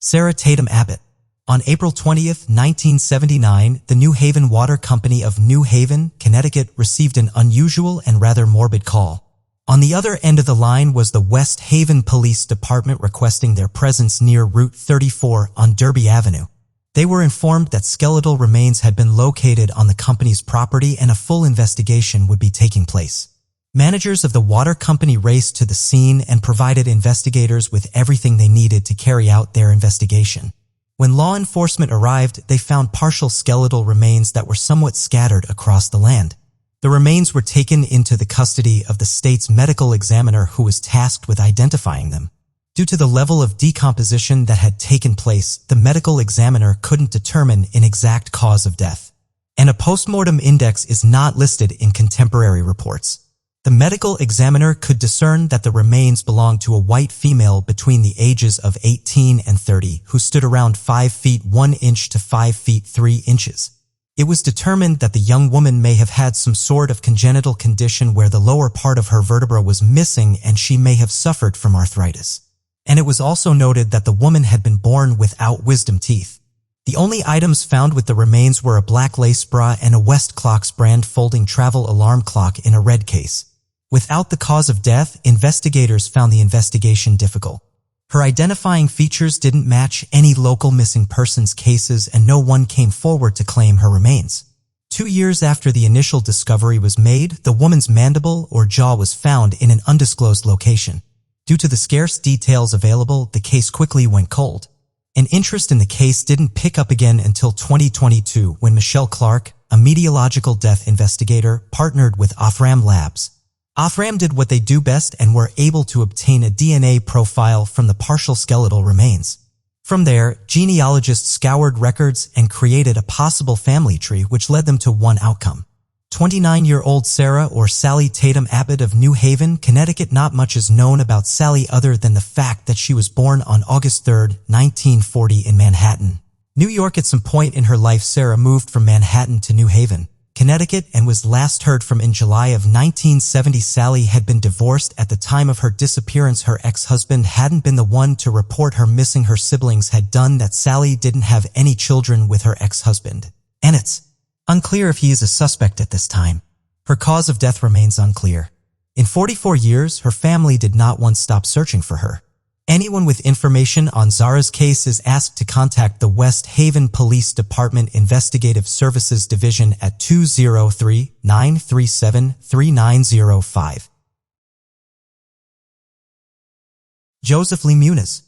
Sarah Tatum Abbott. On April 20, 1979, the New Haven Water Company of New Haven, Connecticut, received an unusual and rather morbid call. On the other end of the line was the West Haven Police Department requesting their presence near Route 34 on Derby Avenue. They were informed that skeletal remains had been located on the company's property and a full investigation would be taking place. Managers of the water company raced to the scene and provided investigators with everything they needed to carry out their investigation. When law enforcement arrived, they found partial skeletal remains that were somewhat scattered across the land. The remains were taken into the custody of the state's medical examiner, who was tasked with identifying them. Due to the level of decomposition that had taken place, the medical examiner couldn't determine an exact cause of death, and a postmortem index is not listed in contemporary reports. The medical examiner could discern that the remains belonged to a white female between the ages of 18 and 30 who stood around 5 feet 1 inch to 5 feet 3 inches. It was determined that the young woman may have had some sort of congenital condition where the lower part of her vertebra was missing and she may have suffered from arthritis. And it was also noted that the woman had been born without wisdom teeth. The only items found with the remains were a black lace bra and a Westclox brand folding travel alarm clock in a red case. Without the cause of death, investigators found the investigation difficult. Her identifying features didn't match any local missing persons cases and no one came forward to claim her remains. 2 years after the initial discovery was made, the woman's mandible or jaw was found in an undisclosed location. Due to the scarce details available, the case quickly went cold. An interest in the case didn't pick up again until 2022 when Michelle Clark, a meteorological death investigator, partnered with Ofram Labs. Ofram did what they do best and were able to obtain a DNA profile from the partial skeletal remains. From there, genealogists scoured records and created a possible family tree which led them to one outcome. 29-year-old Sarah or Sally Tatum Abbott of New Haven, Connecticut. Not much is known about Sally other than the fact that she was born on August 3, 1940 in Manhattan, New York. At some point in her life, Sarah moved from Manhattan to New Haven, Connecticut, and was last heard from in July of 1970. Sally had been divorced at the time of her disappearance. Her ex-husband hadn't been the one to report her missing. Her siblings had done that. Sally didn't have any children with her ex-husband, and it's unclear if he is a suspect at this time. Her cause of death remains unclear. In 44 years, her family did not once stop searching for her. Anyone with information on Zara's case is asked to contact the West Haven Police Department Investigative Services Division at 203-937-3905. Joseph Lee Muniz.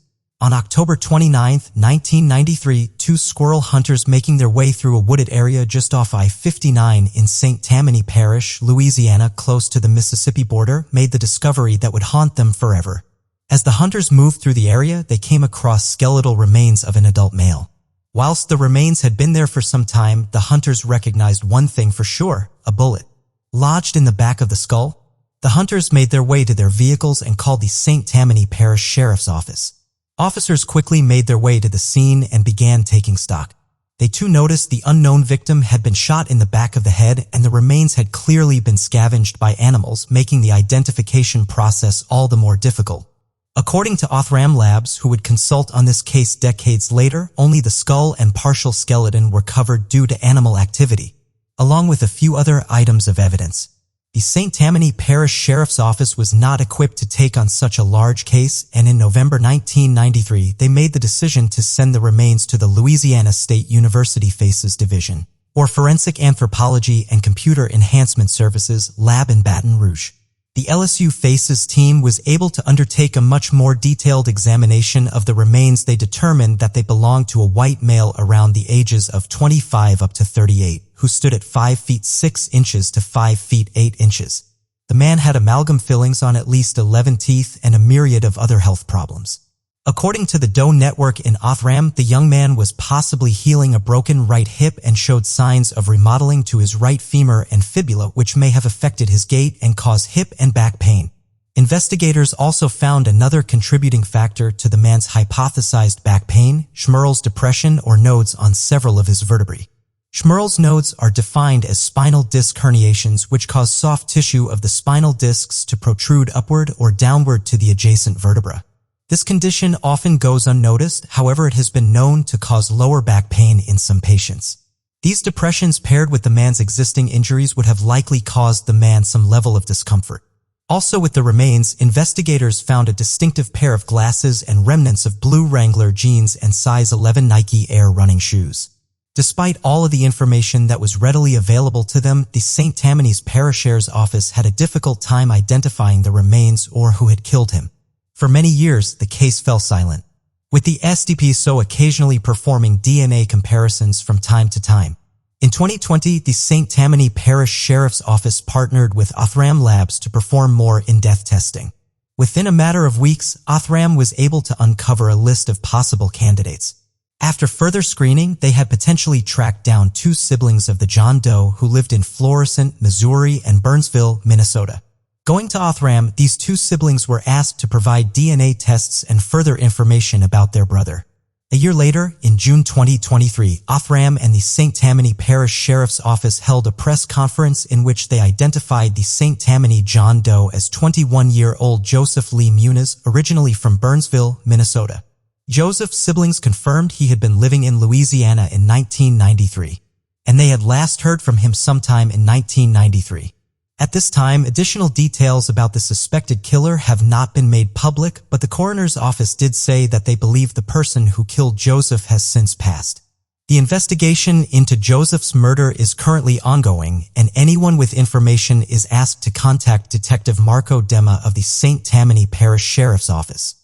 On October 29, 1993, two squirrel hunters making their way through a wooded area just off I-59 in St. Tammany Parish, Louisiana, close to the Mississippi border, made the discovery that would haunt them forever. As the hunters moved through the area, they came across skeletal remains of an adult male. Whilst the remains had been there for some time, the hunters recognized one thing for sure: a bullet. Lodged in the back of the skull, the hunters made their way to their vehicles and called the St. Tammany Parish Sheriff's Office. Officers quickly made their way to the scene and began taking stock. They too noticed the unknown victim had been shot in the back of the head, and the remains had clearly been scavenged by animals, making the identification process all the more difficult. According to Othram Labs, who would consult on this case decades later, only the skull and partial skeleton were covered due to animal activity, along with a few other items of evidence. The St. Tammany Parish Sheriff's Office was not equipped to take on such a large case, and in November 1993, they made the decision to send the remains to the Louisiana State University FACES Division, or Forensic Anthropology and Computer Enhancement Services, lab in Baton Rouge. The LSU FACES team was able to undertake a much more detailed examination of the remains. They determined that they belonged to a white male around the ages of 25 up to 38, who stood at 5 feet 6 inches to 5 feet 8 inches. The man had amalgam fillings on at least 11 teeth and a myriad of other health problems. According to the Doe Network in Othram, the young man was possibly healing a broken right hip and showed signs of remodeling to his right femur and fibula, which may have affected his gait and caused hip and back pain. Investigators also found another contributing factor to the man's hypothesized back pain: Schmerl's depression or nodes on several of his vertebrae. Schmerl's nodes are defined as spinal disc herniations, which cause soft tissue of the spinal discs to protrude upward or downward to the adjacent vertebra. This condition often goes unnoticed, however it has been known to cause lower back pain in some patients. These depressions paired with the man's existing injuries would have likely caused the man some level of discomfort. Also with the remains, investigators found a distinctive pair of glasses and remnants of blue Wrangler jeans and size 11 Nike Air running shoes. Despite all of the information that was readily available to them, the St. Tammany's Parish Sheriff's Office had a difficult time identifying the remains or who had killed him. For many years, the case fell silent, with the SDPSO occasionally performing DNA comparisons from time to time. In 2020, the St. Tammany Parish Sheriff's Office partnered with Othram Labs to perform more in-depth testing. Within a matter of weeks, Othram was able to uncover a list of possible candidates. After further screening, they had potentially tracked down two siblings of the John Doe who lived in Florissant, Missouri and Burnsville, Minnesota. Going to Othram, these two siblings were asked to provide DNA tests and further information about their brother. A year later, in June 2023, Othram and the St. Tammany Parish Sheriff's Office held a press conference in which they identified the St. Tammany John Doe as 21-year-old Joseph Lee Muniz, originally from Burnsville, Minnesota. Joseph's siblings confirmed he had been living in Louisiana in 1993, and they had last heard from him sometime in 1993. At this time, additional details about the suspected killer have not been made public, but the coroner's office did say that they believe the person who killed Joseph has since passed. The investigation into Joseph's murder is currently ongoing, and anyone with information is asked to contact Detective Marco Dema of the St. Tammany Parish Sheriff's Office.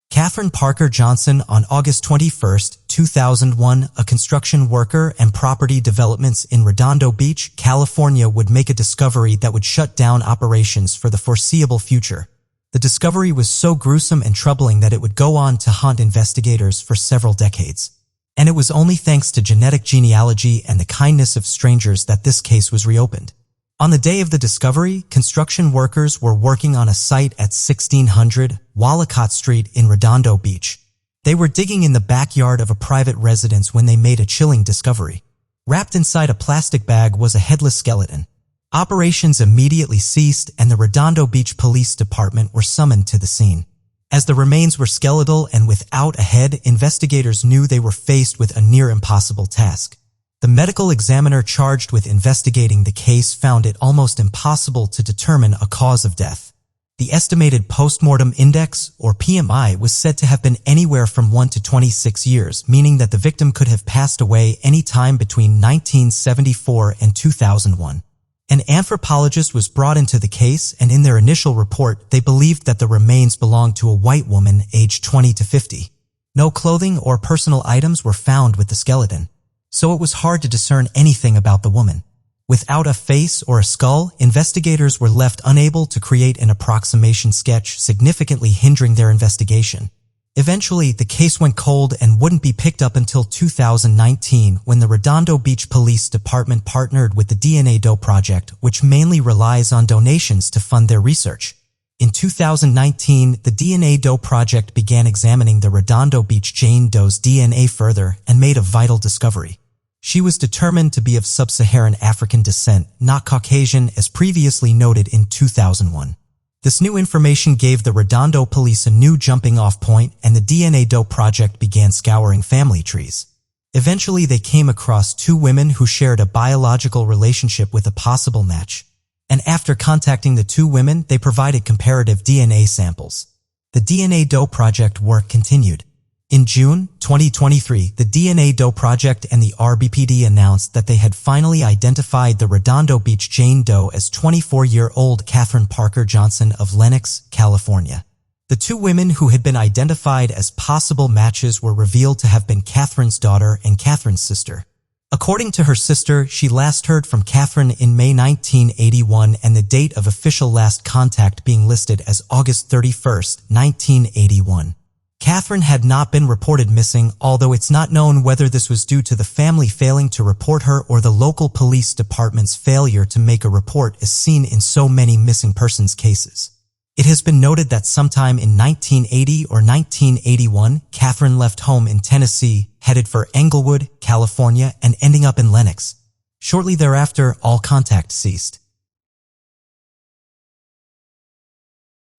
Catherine Parker Johnson on August 21, 2001, a construction worker and property developments in Redondo Beach, California would make a discovery that would shut down operations for the foreseeable future. The discovery was so gruesome and troubling that it would go on to haunt investigators for several decades. And it was only thanks to genetic genealogy and the kindness of strangers that this case was reopened. On the day of the discovery, construction workers were working on a site at 1600 Wallacott Street in Redondo Beach. They were digging in the backyard of a private residence when they made a chilling discovery. Wrapped inside a plastic bag was a headless skeleton. Operations immediately ceased and the Redondo Beach Police Department were summoned to the scene. As the remains were skeletal and without a head, investigators knew they were faced with a near impossible task. The medical examiner charged with investigating the case found it almost impossible to determine a cause of death. The estimated postmortem index, or PMI, was said to have been anywhere from 1 to 26 years, meaning that the victim could have passed away any time between 1974 and 2001. An anthropologist was brought into the case, and in their initial report, they believed that the remains belonged to a white woman aged 20 to 50. No clothing or personal items were found with the skeleton, so it was hard to discern anything about the woman. Without a face or a skull, investigators were left unable to create an approximation sketch, significantly hindering their investigation. Eventually, the case went cold and wouldn't be picked up until 2019 when the Redondo Beach Police Department partnered with the DNA Doe Project, which mainly relies on donations to fund their research. In 2019, the DNA Doe Project began examining the Redondo Beach Jane Doe's DNA further and made a vital discovery. She was determined to be of sub-Saharan African descent, not Caucasian, as previously noted in 2001. This new information gave the Redondo police a new jumping-off point, and the DNA Doe Project began scouring family trees. Eventually, they came across two women who shared a biological relationship with a possible match. And after contacting the two women, they provided comparative DNA samples. The DNA Doe Project work continued. In June 2023, the DNA Doe Project and the RBPD announced that they had finally identified the Redondo Beach Jane Doe as 24-year-old Catherine Parker Johnson of Lenox, California. The two women who had been identified as possible matches were revealed to have been Catherine's daughter and Catherine's sister. According to her sister, she last heard from Catherine in May 1981, and the date of official last contact being listed as August 31, 1981. Catherine had not been reported missing, although it's not known whether this was due to the family failing to report her or the local police department's failure to make a report, as seen in so many missing persons cases. It has been noted that sometime in 1980 or 1981, Catherine left home in Tennessee, headed for Englewood, California, and ending up in Lenox. Shortly thereafter, all contact ceased.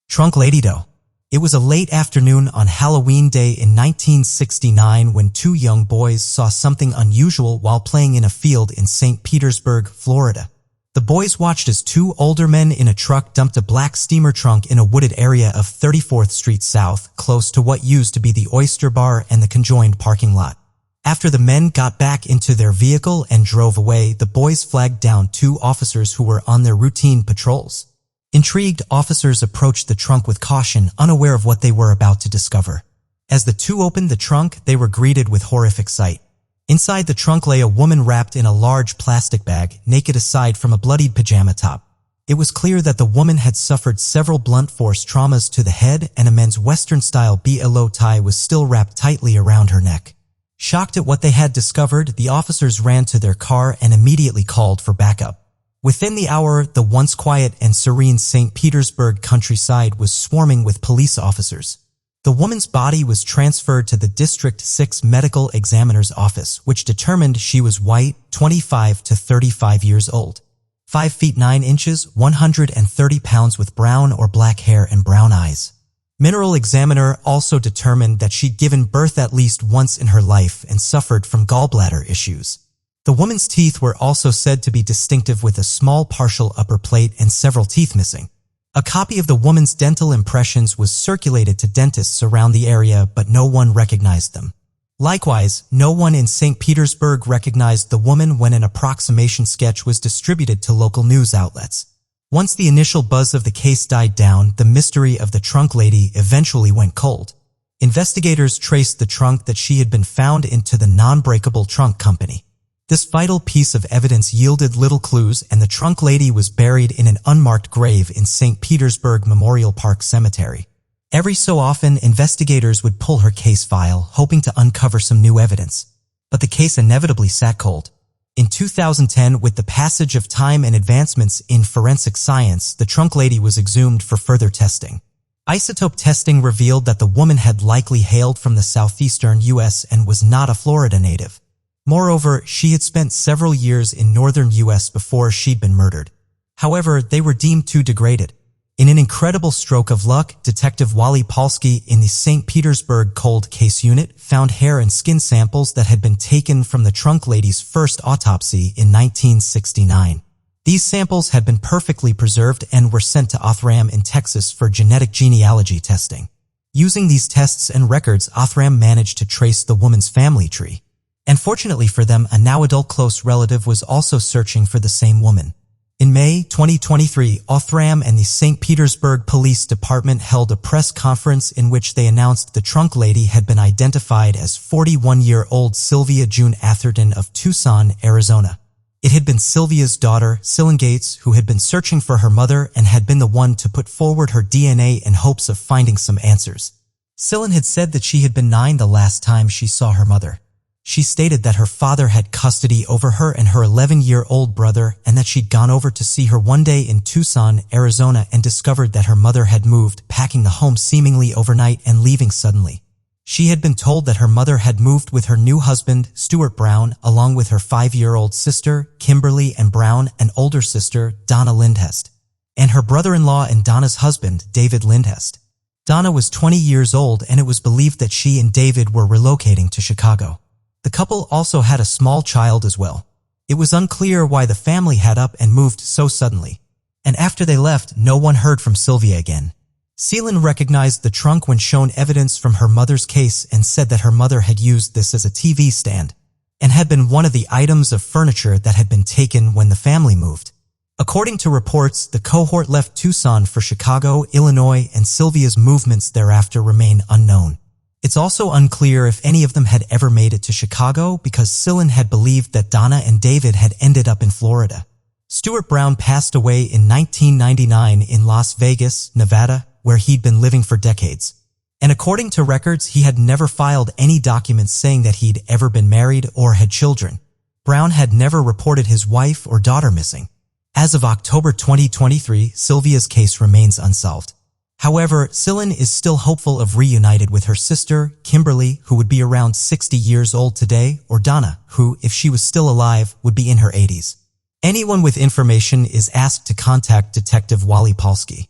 Trunk Lady Doe. It was a late afternoon on Halloween Day in 1969 when two young boys saw something unusual while playing in a field in St. Petersburg, Florida. The boys watched as two older men in a truck dumped a black steamer trunk in a wooded area of 34th Street South, close to what used to be the Oyster Bar and the conjoined parking lot. After the men got back into their vehicle and drove away, the boys flagged down two officers who were on their routine patrols. Intrigued, officers approached the trunk with caution, unaware of what they were about to discover. As the two opened the trunk, they were greeted with horrific sight. Inside the trunk lay a woman wrapped in a large plastic bag, naked aside from a bloodied pajama top. It was clear that the woman had suffered several blunt force traumas to the head, and a men's Western-style BLO tie was still wrapped tightly around her neck. Shocked at what they had discovered, the officers ran to their car and immediately called for backup. Within the hour, the once quiet and serene St. Petersburg countryside was swarming with police officers. The woman's body was transferred to the District 6 Medical Examiner's office, which determined she was white, 25 to 35 years old. 5 feet 9 inches, 130 pounds with brown or black hair and brown eyes. Mineral examiner also determined that she'd given birth at least once in her life and suffered from gallbladder issues. The woman's teeth were also said to be distinctive, with a small partial upper plate and several teeth missing. A copy of the woman's dental impressions was circulated to dentists around the area, but no one recognized them. Likewise, no one in St. Petersburg recognized the woman when an approximation sketch was distributed to local news outlets. Once the initial buzz of the case died down, the mystery of the trunk lady eventually went cold. Investigators traced the trunk that she had been found into the non-breakable trunk company. This vital piece of evidence yielded little clues, and the trunk lady was buried in an unmarked grave in St. Petersburg Memorial Park Cemetery. Every so often, investigators would pull her case file, hoping to uncover some new evidence. But the case inevitably sat cold. In 2010, with the passage of time and advancements in forensic science, the trunk lady was exhumed for further testing. Isotope testing revealed that the woman had likely hailed from the southeastern U.S. and was not a Florida native. Moreover, she had spent several years in northern U.S. before she'd been murdered. However, they were deemed too degraded. In an incredible stroke of luck, Detective Wally Polsky in the St. Petersburg Cold Case Unit found hair and skin samples that had been taken from the trunk lady's first autopsy in 1969. These samples had been perfectly preserved and were sent to Othram in Texas for genetic genealogy testing. Using these tests and records, Othram managed to trace the woman's family tree. And fortunately for them, a now-adult close relative was also searching for the same woman. In May 2023, Othram and the St. Petersburg Police Department held a press conference in which they announced the trunk lady had been identified as 41-year-old Sylvia June Atherton of Tucson, Arizona. It had been Sylvia's daughter, Cylin Gates, who had been searching for her mother and had been the one to put forward her DNA in hopes of finding some answers. Cylin had said that she had been 9 the last time she saw her mother. She stated that her father had custody over her and her 11-year-old brother and that she'd gone over to see her one day in Tucson, Arizona and discovered that her mother had moved, packing the home seemingly overnight and leaving suddenly. She had been told that her mother had moved with her new husband, Stuart Brown, along with her 5-year-old sister, Kimberly and Brown, and older sister, Donna Lindhest, and her brother-in-law and Donna's husband, David Lindhest. Donna was 20 years old and it was believed that she and David were relocating to Chicago. The couple also had a small child as well. It was unclear why the family had up and moved so suddenly. And after they left, no one heard from Sylvia again. Cylin recognized the trunk when shown evidence from her mother's case and said that her mother had used this as a TV stand and had been one of the items of furniture that had been taken when the family moved. According to reports, the cohort left Tucson for Chicago, Illinois, and Sylvia's movements thereafter remain unknown. It's also unclear if any of them had ever made it to Chicago because Cylin had believed that Donna and David had ended up in Florida. Stuart Brown passed away in 1999 in Las Vegas, Nevada, where he'd been living for decades. And according to records, he had never filed any documents saying that he'd ever been married or had children. Brown had never reported his wife or daughter missing. As of October 2023, Sylvia's case remains unsolved. However, Cylin is still hopeful of reunited with her sister, Kimberly, who would be around 60 years old today, or Donna, who, if she was still alive, would be in her 80s. Anyone with information is asked to contact Detective Wally Polsky.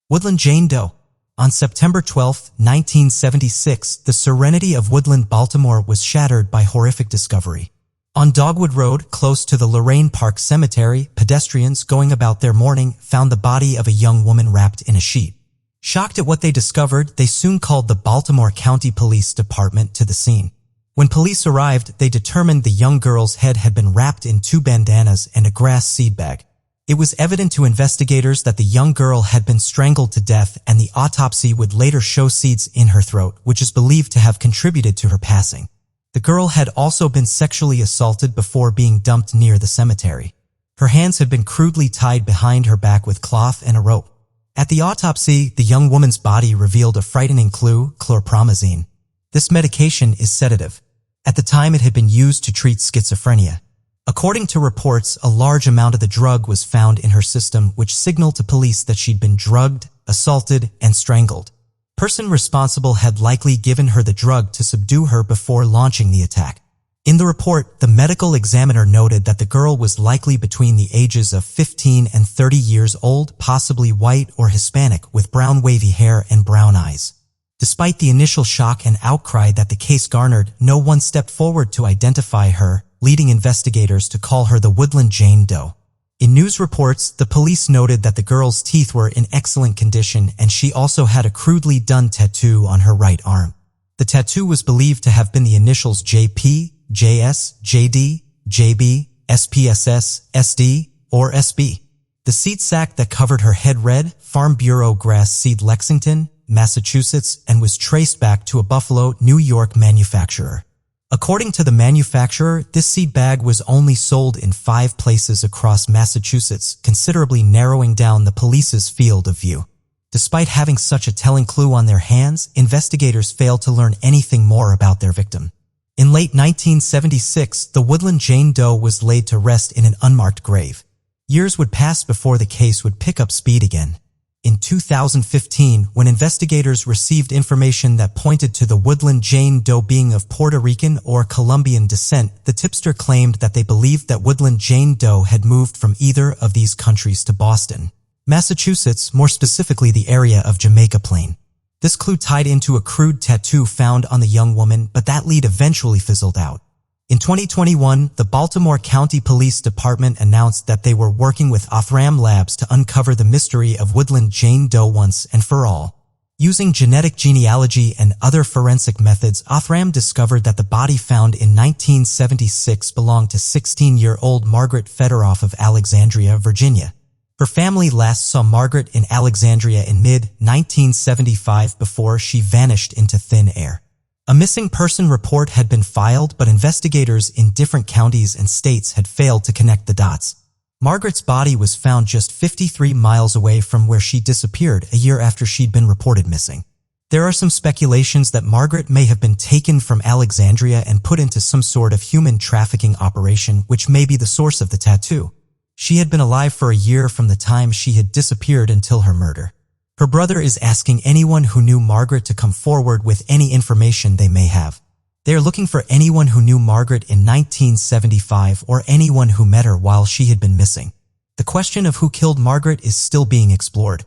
Woodland Jane Doe. On September 12, 1976, the serenity of Woodland, Baltimore was shattered by horrific discovery. On Dogwood Road, close to the Lorraine Park Cemetery, pedestrians going about their morning found the body of a young woman wrapped in a sheet. Shocked at what they discovered, they soon called the Baltimore County Police Department to the scene. When police arrived, they determined the young girl's head had been wrapped in 2 bandanas and a grass seed bag. It was evident to investigators that the young girl had been strangled to death, and the autopsy would later show seeds in her throat, which is believed to have contributed to her passing. The girl had also been sexually assaulted before being dumped near the cemetery. Her hands had been crudely tied behind her back with cloth and a rope. At the autopsy, the young woman's body revealed a frightening clue: chlorpromazine. This medication is sedative. At the time, it had been used to treat schizophrenia. According to reports, a large amount of the drug was found in her system, which signaled to police that she'd been drugged, assaulted, and strangled. Person responsible had likely given her the drug to subdue her before launching the attack. In the report, the medical examiner noted that the girl was likely between the ages of 15 and 30 years old, possibly white or Hispanic, with brown wavy hair and brown eyes. Despite the initial shock and outcry that the case garnered, no one stepped forward to identify her, leading investigators to call her the Woodland Jane Doe. In news reports, the police noted that the girl's teeth were in excellent condition and she also had a crudely done tattoo on her right arm. The tattoo was believed to have been the initials JP, JS, JD, JB, SPSS, SD, or SB. The seed sack that covered her head read Farm Bureau Grass Seed, Lexington, Massachusetts, and was traced back to a Buffalo, New York manufacturer. According to the manufacturer, this seed bag was only sold in 5 places across Massachusetts, considerably narrowing down the police's field of view. Despite having such a telling clue on their hands, investigators failed to learn anything more about their victim. In late 1976, the Woodland Jane Doe was laid to rest in an unmarked grave. Years would pass before the case would pick up speed again. In 2015, when investigators received information that pointed to the Woodland Jane Doe being of Puerto Rican or Colombian descent, the tipster claimed that they believed that Woodland Jane Doe had moved from either of these countries to Boston, Massachusetts, more specifically the area of Jamaica Plain. This clue tied into a crude tattoo found on the young woman, but that lead eventually fizzled out. In 2021, the Baltimore County Police Department announced that they were working with Othram Labs to uncover the mystery of Woodland Jane Doe once and for all. Using genetic genealogy and other forensic methods, Othram discovered that the body found in 1976 belonged to 16-year-old Margaret Fedoroff of Alexandria, Virginia. Her family last saw Margaret in Alexandria in mid-1975 before she vanished into thin air. A missing person report had been filed, but investigators in different counties and states had failed to connect the dots. Margaret's body was found just 53 miles away from where she disappeared a year after she'd been reported missing. There are some speculations that Margaret may have been taken from Alexandria and put into some sort of human trafficking operation, which may be the source of the tattoo. She had been alive for a year from the time she had disappeared until her murder. Her brother is asking anyone who knew Margaret to come forward with any information they may have. They are looking for anyone who knew Margaret in 1975 or anyone who met her while she had been missing. The question of who killed Margaret is still being explored.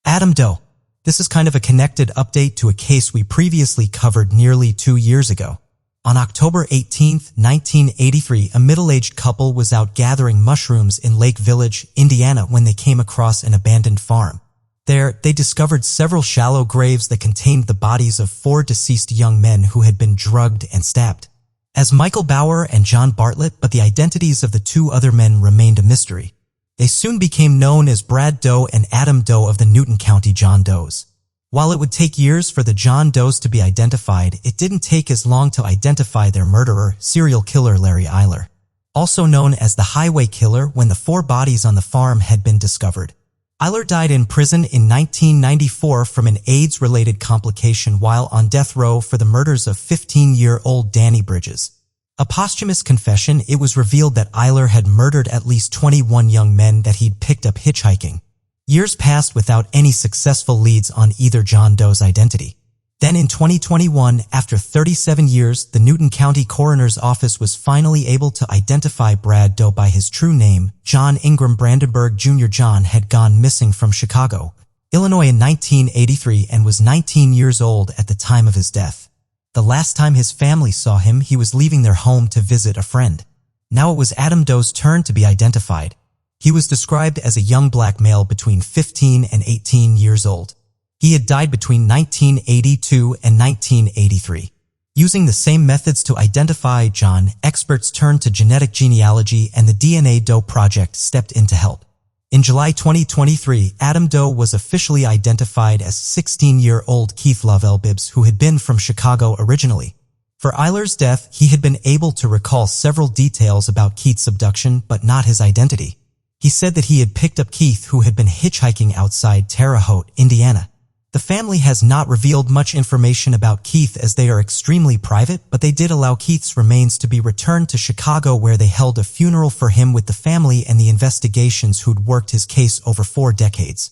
Adam Doe. This is kind of a connected update to a case we previously covered nearly 2 years ago. On October 18, 1983, a middle-aged couple was out gathering mushrooms in Lake Village, Indiana, when they came across an abandoned farm. There, they discovered several shallow graves that contained the bodies of 4 deceased young men who had been drugged and stabbed. As Michael Bauer and John Bartlett, but the identities of the 2 other men remained a mystery. They soon became known as Brad Doe and Adam Doe of the Newton County John Does. While it would take years for the John Does to be identified, it didn't take as long to identify their murderer, serial killer Larry Eiler, also known as the Highway Killer, when the 4 bodies on the farm had been discovered. Eiler died in prison in 1994 from an AIDS-related complication while on death row for the murders of 15-year-old Danny Bridges. A posthumous confession, it was revealed that Eiler had murdered at least 21 young men that he'd picked up hitchhiking. Years passed without any successful leads on either John Doe's identity. Then in 2021, after 37 years, the Newton County Coroner's Office was finally able to identify Brad Doe by his true name. John Ingram Brandenburg Jr. John had gone missing from Chicago, Illinois in 1983 and was 19 years old at the time of his death. The last time his family saw him, he was leaving their home to visit a friend. Now it was Adam Doe's turn to be identified. He was described as a young black male between 15 and 18 years old. He had died between 1982 and 1983. Using the same methods to identify John, experts turned to genetic genealogy and the DNA Doe Project stepped in to help. In July 2023, Adam Doe was officially identified as 16-year-old Keith Lovell Bibbs, who had been from Chicago originally. For Eiler's death, he had been able to recall several details about Keith's abduction, but not his identity. He said that he had picked up Keith, who had been hitchhiking outside Terre Haute, Indiana. The family has not revealed much information about Keith as they are extremely private, but they did allow Keith's remains to be returned to Chicago, where they held a funeral for him with the family and the investigations who'd worked his case over 4 decades.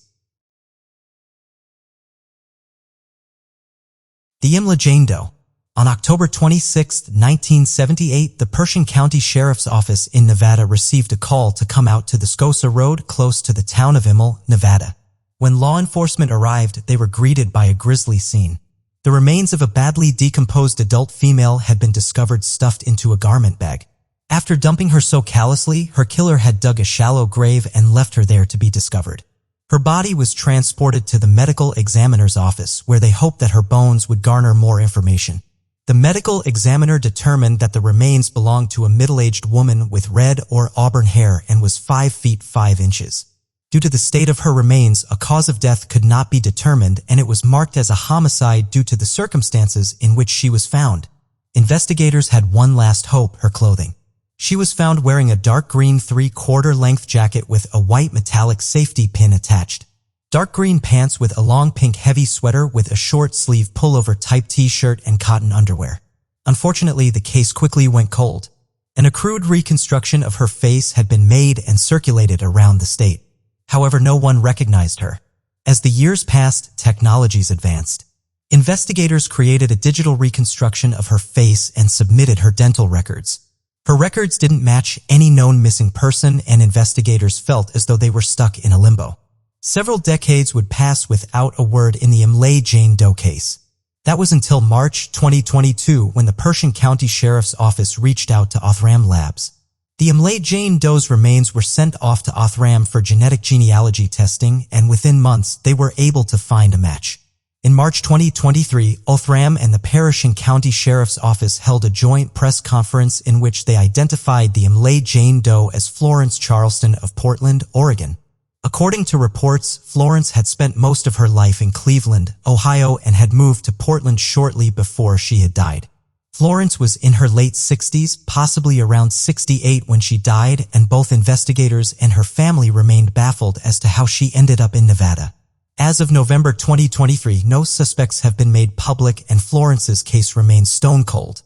The Imla Jane Doe. On October 26, 1978, the Pershing County Sheriff's Office in Nevada received a call to come out to the Scosa Road close to the town of Immel, Nevada. When law enforcement arrived, they were greeted by a grisly scene. The remains of a badly decomposed adult female had been discovered stuffed into a garment bag. After dumping her so callously, her killer had dug a shallow grave and left her there to be discovered. Her body was transported to the medical examiner's office, where they hoped that her bones would garner more information. The medical examiner determined that the remains belonged to a middle-aged woman with red or auburn hair and was 5 feet 5 inches. Due to the state of her remains, a cause of death could not be determined, and it was marked as a homicide due to the circumstances in which she was found. Investigators had one last hope: her clothing. She was found wearing a dark green 3/4 length jacket with a white metallic safety pin attached, dark green pants with a long pink heavy sweater with a short sleeve pullover type t-shirt, and cotton underwear. Unfortunately, the case quickly went cold. An accrued reconstruction of her face had been made and circulated around the state. However, no one recognized her. As the years passed, technologies advanced. Investigators created a digital reconstruction of her face and submitted her dental records. Her records didn't match any known missing person, and investigators felt as though they were stuck in a limbo. Several decades would pass without a word in the Imla Jane Doe case. That was until March 2022, when the Pershing County Sheriff's Office reached out to Othram Labs. The Imlay Jane Doe's remains were sent off to Othram for genetic genealogy testing, and within months they were able to find a match. In March 2023, Othram and the Parish and County Sheriff's Office held a joint press conference in which they identified the Imlay Jane Doe as Florence Charleston of Portland, Oregon. According to reports, Florence had spent most of her life in Cleveland, Ohio, and had moved to Portland shortly before she had died. Florence was in her late 60s, possibly around 68 when she died, and both investigators and her family remained baffled as to how she ended up in Nevada. As of November 2023, no suspects have been made public and Florence's case remains stone cold.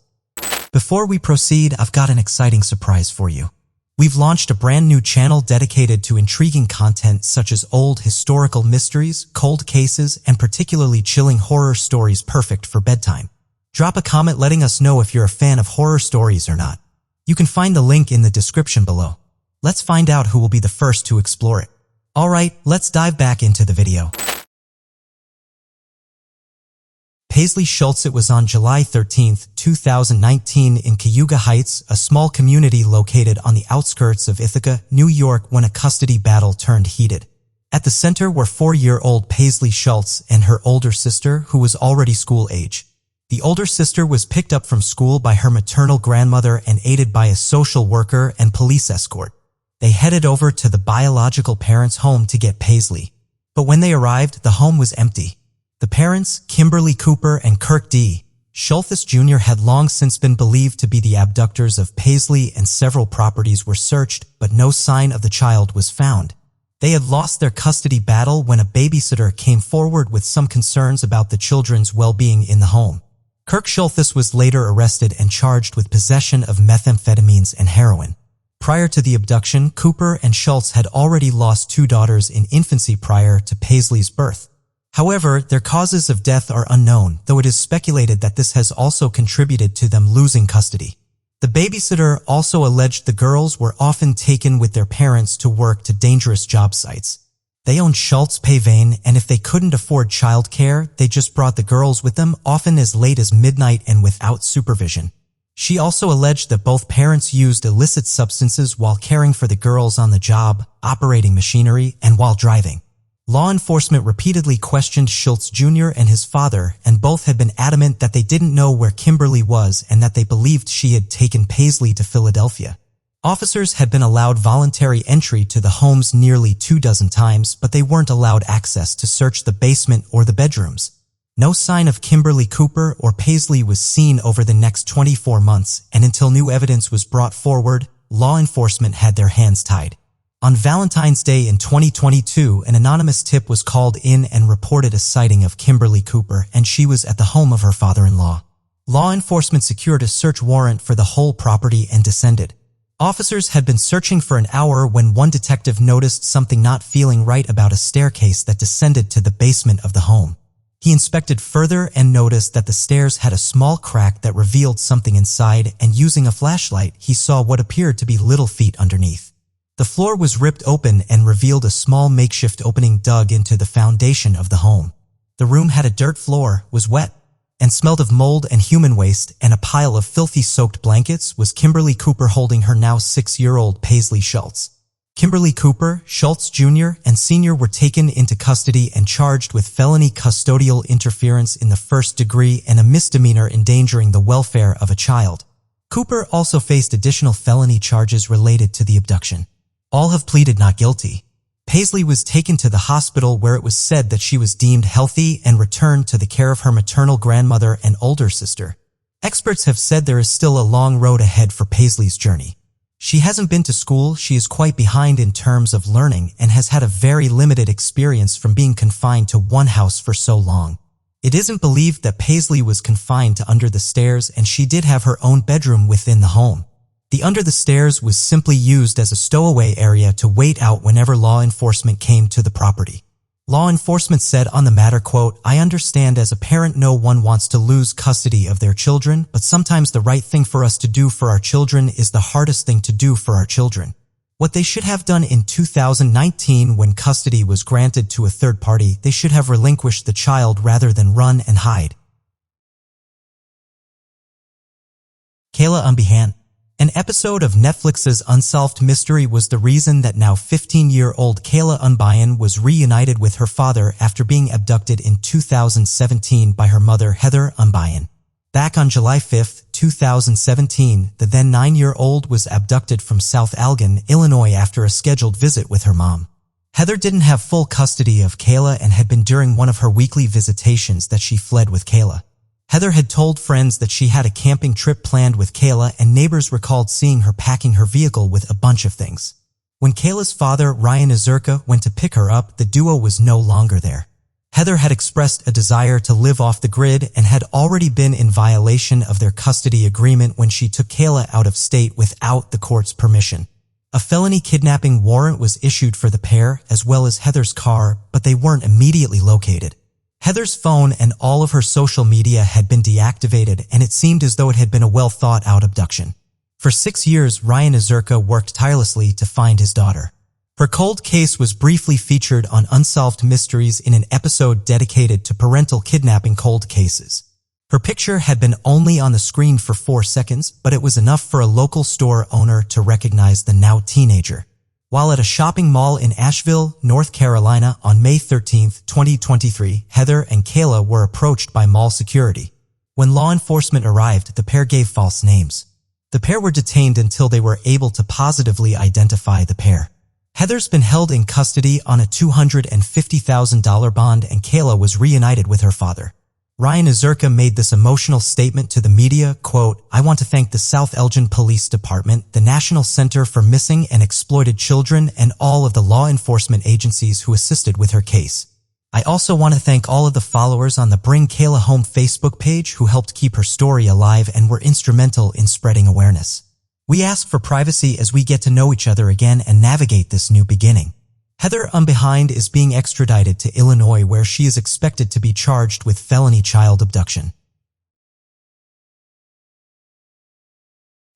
Before we proceed, I've got an exciting surprise for you. We've launched a brand new channel dedicated to intriguing content such as old historical mysteries, cold cases, and particularly chilling horror stories perfect for bedtime. Drop a comment letting us know if you're a fan of horror stories or not. You can find the link in the description below. Let's find out who will be the first to explore it. Alright, let's dive back into the video. Paisley Schultz. It was on July 13, 2019 in Cayuga Heights, a small community located on the outskirts of Ithaca, New York, when a custody battle turned heated. At the center were 4-year-old Paisley Schultz and her older sister, who was already school age. The older sister was picked up from school by her maternal grandmother and aided by a social worker and police escort. They headed over to the biological parents' home to get Paisley. But when they arrived, the home was empty. The parents, Kimberly Cooper and Kirk D. Schultz Jr., had long since been believed to be the abductors of Paisley, and several properties were searched, but no sign of the child was found. They had lost their custody battle when a babysitter came forward with some concerns about the children's well-being in the home. Kirk Schultz was later arrested and charged with possession of methamphetamines and heroin. Prior to the abduction, Cooper and Schultz had already lost 2 daughters in infancy prior to Paisley's birth. However, their causes of death are unknown, though it is speculated that this has also contributed to them losing custody. The babysitter also alleged the girls were often taken with their parents to work to dangerous job sites. They owned Schultz Pavane, and if they couldn't afford childcare, they just brought the girls with them, often as late as midnight and without supervision. She also alleged that both parents used illicit substances while caring for the girls on the job, operating machinery, and while driving. Law enforcement repeatedly questioned Schultz Jr. and his father, and both had been adamant that they didn't know where Kimberly was and that they believed she had taken Paisley to Philadelphia. Officers had been allowed voluntary entry to the homes nearly 24 times, but they weren't allowed access to search the basement or the bedrooms. No sign of Kimberly Cooper or Paisley was seen over the next 24 months, and until new evidence was brought forward, law enforcement had their hands tied. On Valentine's Day in 2022, an anonymous tip was called in and reported a sighting of Kimberly Cooper, and she was at the home of her father-in-law. Law enforcement secured a search warrant for the whole property and descended. Officers had been searching for an hour when one detective noticed something not feeling right about a staircase that descended to the basement of the home. He inspected further and noticed that the stairs had a small crack that revealed something inside, and using a flashlight, he saw what appeared to be little feet underneath. The floor was ripped open and revealed a small makeshift opening dug into the foundation of the home. The room had a dirt floor, was wet, and smelled of mold and human waste, and a pile of filthy soaked blankets was Kimberly Cooper holding her now 6-year-old Paisley Schultz. Kimberly Cooper, Schultz Jr. and Sr. were taken into custody and charged with felony custodial interference in the first degree and a misdemeanor endangering the welfare of a child. Cooper also faced additional felony charges related to the abduction. All have pleaded not guilty. Paisley was taken to the hospital where it was said that she was deemed healthy and returned to the care of her maternal grandmother and older sister. Experts have said there is still a long road ahead for Paisley's journey. She hasn't been to school, she is quite behind in terms of learning, and has had a very limited experience from being confined to one house for so long. It isn't believed that Paisley was confined to under the stairs, and she did have her own bedroom within the home. The under the stairs was simply used as a stowaway area to wait out whenever law enforcement came to the property. Law enforcement said on the matter, quote, "I understand as a parent no one wants to lose custody of their children, but sometimes the right thing for us to do for our children is the hardest thing to do for our children. What they should have done in 2019 when custody was granted to a third party, they should have relinquished the child rather than run and hide." Kayla Umbihan. An episode of Netflix's Unsolved Mystery was the reason that now 15-year-old Kayla Unbian was reunited with her father after being abducted in 2017 by her mother, Heather Unbian. Back on July 5, 2017, the then 9-year-old was abducted from South Allegan, Illinois after a scheduled visit with her mom. Heather didn't have full custody of Kayla and had been during one of her weekly visitations that she fled with Kayla. Heather had told friends that she had a camping trip planned with Kayla, and neighbors recalled seeing her packing her vehicle with a bunch of things. When Kayla's father, Ryan Azurka, went to pick her up, the duo was no longer there. Heather had expressed a desire to live off the grid and had already been in violation of their custody agreement when she took Kayla out of state without the court's permission. A felony kidnapping warrant was issued for the pair, as well as Heather's car, but they weren't immediately located. Heather's phone and all of her social media had been deactivated, and it seemed as though it had been a well-thought-out abduction. For 6 years, Ryan Azurka worked tirelessly to find his daughter. Her cold case was briefly featured on Unsolved Mysteries in an episode dedicated to parental kidnapping cold cases. Her picture had been only on the screen for 4 seconds, but it was enough for a local store owner to recognize the now teenager. While at a shopping mall in Asheville, North Carolina on May 13, 2023, Heather and Kayla were approached by mall security. When law enforcement arrived, the pair gave false names. The pair were detained until they were able to positively identify the pair. Heather's been held in custody on a $250,000 bond, and Kayla was reunited with her father. Ryan Azurka made this emotional statement to the media, quote, "I want to thank the South Elgin Police Department, the National Center for Missing and Exploited Children, and all of the law enforcement agencies who assisted with her case. I also want to thank all of the followers on the Bring Kayla Home Facebook page who helped keep her story alive and were instrumental in spreading awareness. We ask for privacy as we get to know each other again and navigate this new beginning." Heather Unbian is being extradited to Illinois, where she is expected to be charged with felony child abduction.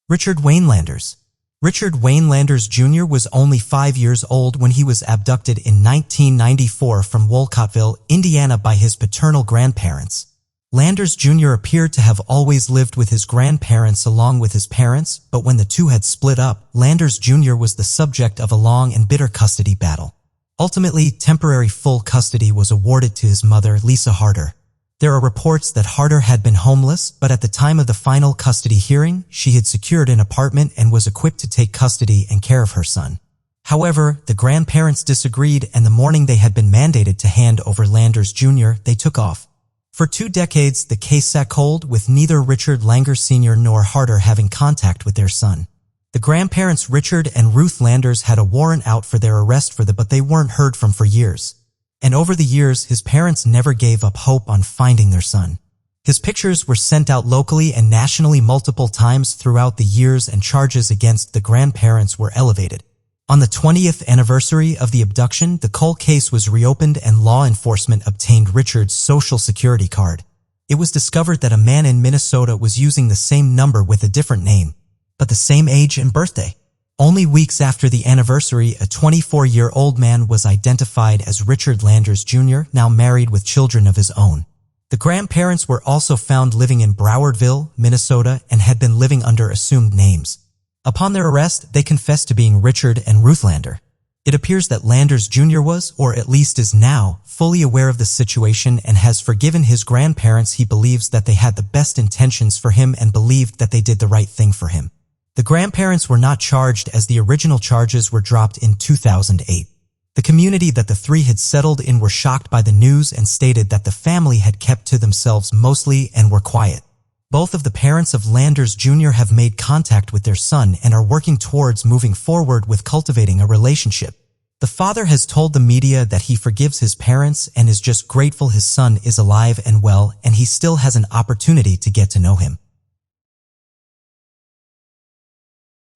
Richard Wayne Landers. Richard Wayne Landers Jr. was only 5 years old when he was abducted in 1994 from Wolcottville, Indiana by his paternal grandparents. Landers Jr. appeared to have always lived with his grandparents along with his parents, but when the two had split up, Landers Jr. was the subject of a long and bitter custody battle. Ultimately, temporary full custody was awarded to his mother, Lisa Harder. There are reports that Harder had been homeless, but at the time of the final custody hearing, she had secured an apartment and was equipped to take custody and care of her son. However, the grandparents disagreed, and the morning they had been mandated to hand over Landers Jr., they took off. For 2 decades, the case sat cold, with neither Richard Landers Sr. nor Harder having contact with their son. The grandparents Richard and Ruth Landers had a warrant out for their arrest but they weren't heard from for years. And over the years, his parents never gave up hope on finding their son. His pictures were sent out locally and nationally multiple times throughout the years, and charges against the grandparents were elevated. On the 20th anniversary of the abduction, the cold case was reopened and law enforcement obtained Richard's social security card. It was discovered that a man in Minnesota was using the same number with a different name, but the same age and birthday. Only weeks after the anniversary, a 24-year-old man was identified as Richard Landers Jr., now married with children of his own. The grandparents were also found living in Browardville, Minnesota, and had been living under assumed names. Upon their arrest, they confessed to being Richard and Ruth Lander. It appears that Landers Jr. was, or at least is now, fully aware of the situation and has forgiven his grandparents. He believes that they had the best intentions for him and believed that they did the right thing for him. The grandparents were not charged, as the original charges were dropped in 2008. The community that the three had settled in were shocked by the news and stated that the family had kept to themselves mostly and were quiet. Both of the parents of Landers Jr. have made contact with their son and are working towards moving forward with cultivating a relationship. The father has told the media that he forgives his parents and is just grateful his son is alive and well, and he still has an opportunity to get to know him.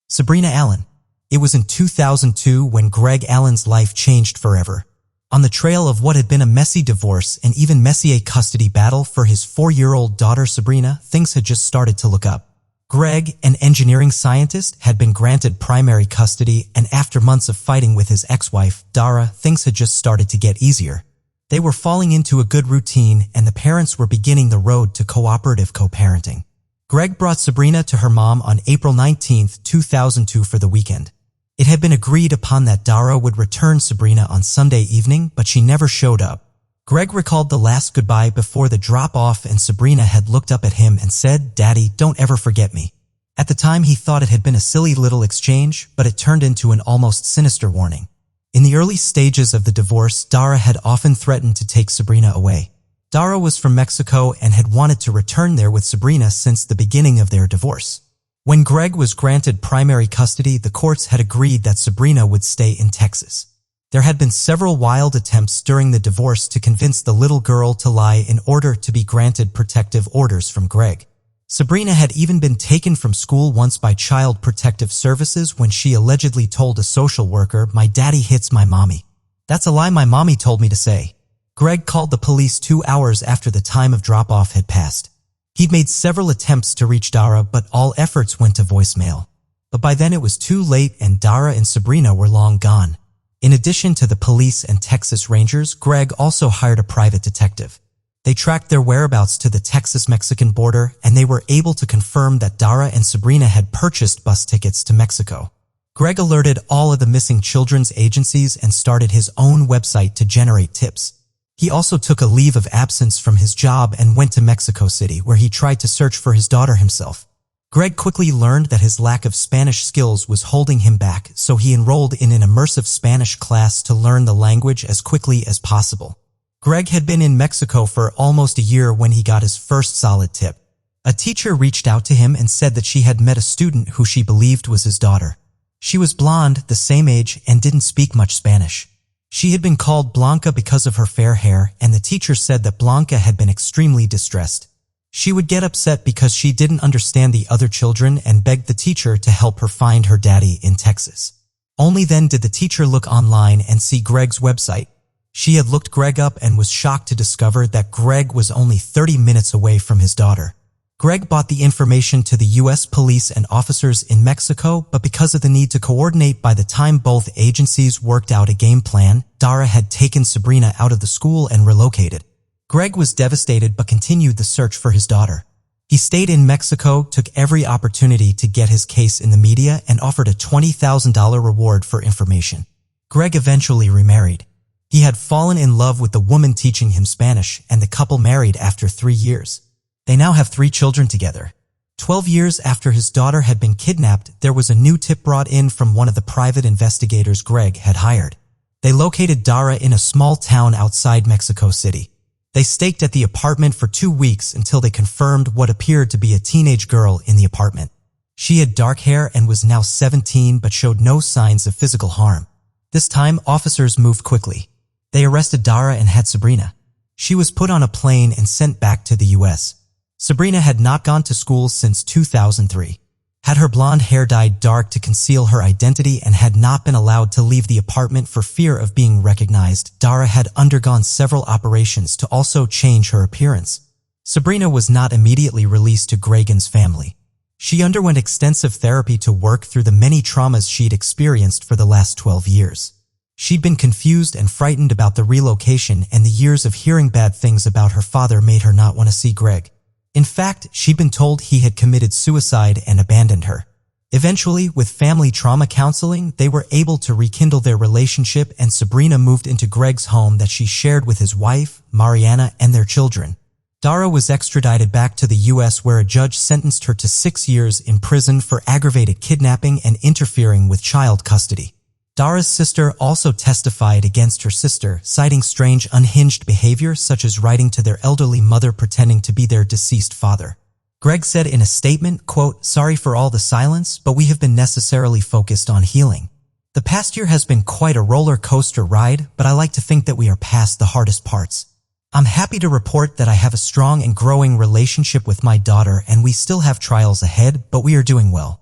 Sabrina Allen. It was in 2002 when Greg Allen's life changed forever. On the trail of what had been a messy divorce and even messier custody battle for his 4-year-old daughter Sabrina, things had just started to look up. Greg, an engineering scientist, had been granted primary custody, and after months of fighting with his ex-wife, Dara, things had just started to get easier. They were falling into a good routine, and the parents were beginning the road to cooperative co-parenting. Greg brought Sabrina to her mom on April 19, 2002 for the weekend. It had been agreed upon that Dara would return Sabrina on Sunday evening, but she never showed up. Greg recalled the last goodbye before the drop-off, and Sabrina had looked up at him and said, "Daddy, don't ever forget me." At the time, he thought it had been a silly little exchange, but it turned into an almost sinister warning. In the early stages of the divorce, Dara had often threatened to take Sabrina away. Dara was from Mexico and had wanted to return there with Sabrina since the beginning of their divorce. When Greg was granted primary custody, the courts had agreed that Sabrina would stay in Texas. There had been several wild attempts during the divorce to convince the little girl to lie in order to be granted protective orders from Greg. Sabrina had even been taken from school once by Child Protective Services when she allegedly told a social worker, "My daddy hits my mommy." "That's a lie my mommy told me to say." Greg called the police 2 hours after the time of drop-off had passed. He'd made several attempts to reach Dara, but all efforts went to voicemail. But by then it was too late, and Dara and Sabrina were long gone. In addition to the police and Texas Rangers, Greg also hired a private detective. They tracked their whereabouts to the Texas-Mexican border, and they were able to confirm that Dara and Sabrina had purchased bus tickets to Mexico. Greg alerted all of the missing children's agencies and started his own website to generate tips. He also took a leave of absence from his job and went to Mexico City, where he tried to search for his daughter himself. Greg quickly learned that his lack of Spanish skills was holding him back, so he enrolled in an immersive Spanish class to learn the language as quickly as possible. Greg had been in Mexico for almost a year when he got his first solid tip. A teacher reached out to him and said that she had met a student who she believed was his daughter. She was blonde, the same age, and didn't speak much Spanish. She had been called Blanca because of her fair hair, and the teacher said that Blanca had been extremely distressed. She would get upset because she didn't understand the other children and begged the teacher to help her find her daddy in Texas. Only then did the teacher look online and see Greg's website. She had looked Greg up and was shocked to discover that Greg was only 30 minutes away from his daughter. Greg brought the information to the U.S. police and officers in Mexico, but because of the need to coordinate, by the time both agencies worked out a game plan, Dara had taken Sabrina out of the school and relocated. Greg was devastated but continued the search for his daughter. He stayed in Mexico, took every opportunity to get his case in the media, and offered a $20,000 reward for information. Greg eventually remarried. He had fallen in love with the woman teaching him Spanish, and the couple married after 3 years. They now have 3 children together. 12 years after his daughter had been kidnapped, there was a new tip brought in from one of the private investigators Greg had hired. They located Dara in a small town outside Mexico City. They staked at the apartment for 2 weeks until they confirmed what appeared to be a teenage girl in the apartment. She had dark hair and was now 17 but showed no signs of physical harm. This time, officers moved quickly. They arrested Dara and had Sabrina. She was put on a plane and sent back to the U.S. Sabrina had not gone to school since 2003, had her blonde hair dyed dark to conceal her identity, and had not been allowed to leave the apartment for fear of being recognized. Dara had undergone several operations to also change her appearance. Sabrina was not immediately released to Gregan's family. She underwent extensive therapy to work through the many traumas she'd experienced for the last 12 years. She'd been confused and frightened about the relocation, and the years of hearing bad things about her father made her not want to see Greg. In fact, she'd been told he had committed suicide and abandoned her. Eventually, with family trauma counseling, they were able to rekindle their relationship, and Sabrina moved into Greg's home that she shared with his wife, Mariana, and their children. Dara was extradited back to the U.S., where a judge sentenced her to 6 years in prison for aggravated kidnapping and interfering with child custody. Dara's sister also testified against her sister, citing strange, unhinged behavior such as writing to their elderly mother pretending to be their deceased father. Greg said in a statement, quote, "Sorry for all the silence, but we have been necessarily focused on healing. The past year has been quite a roller coaster ride, but I like to think that we are past the hardest parts. I'm happy to report that I have a strong and growing relationship with my daughter, and we still have trials ahead, but we are doing well."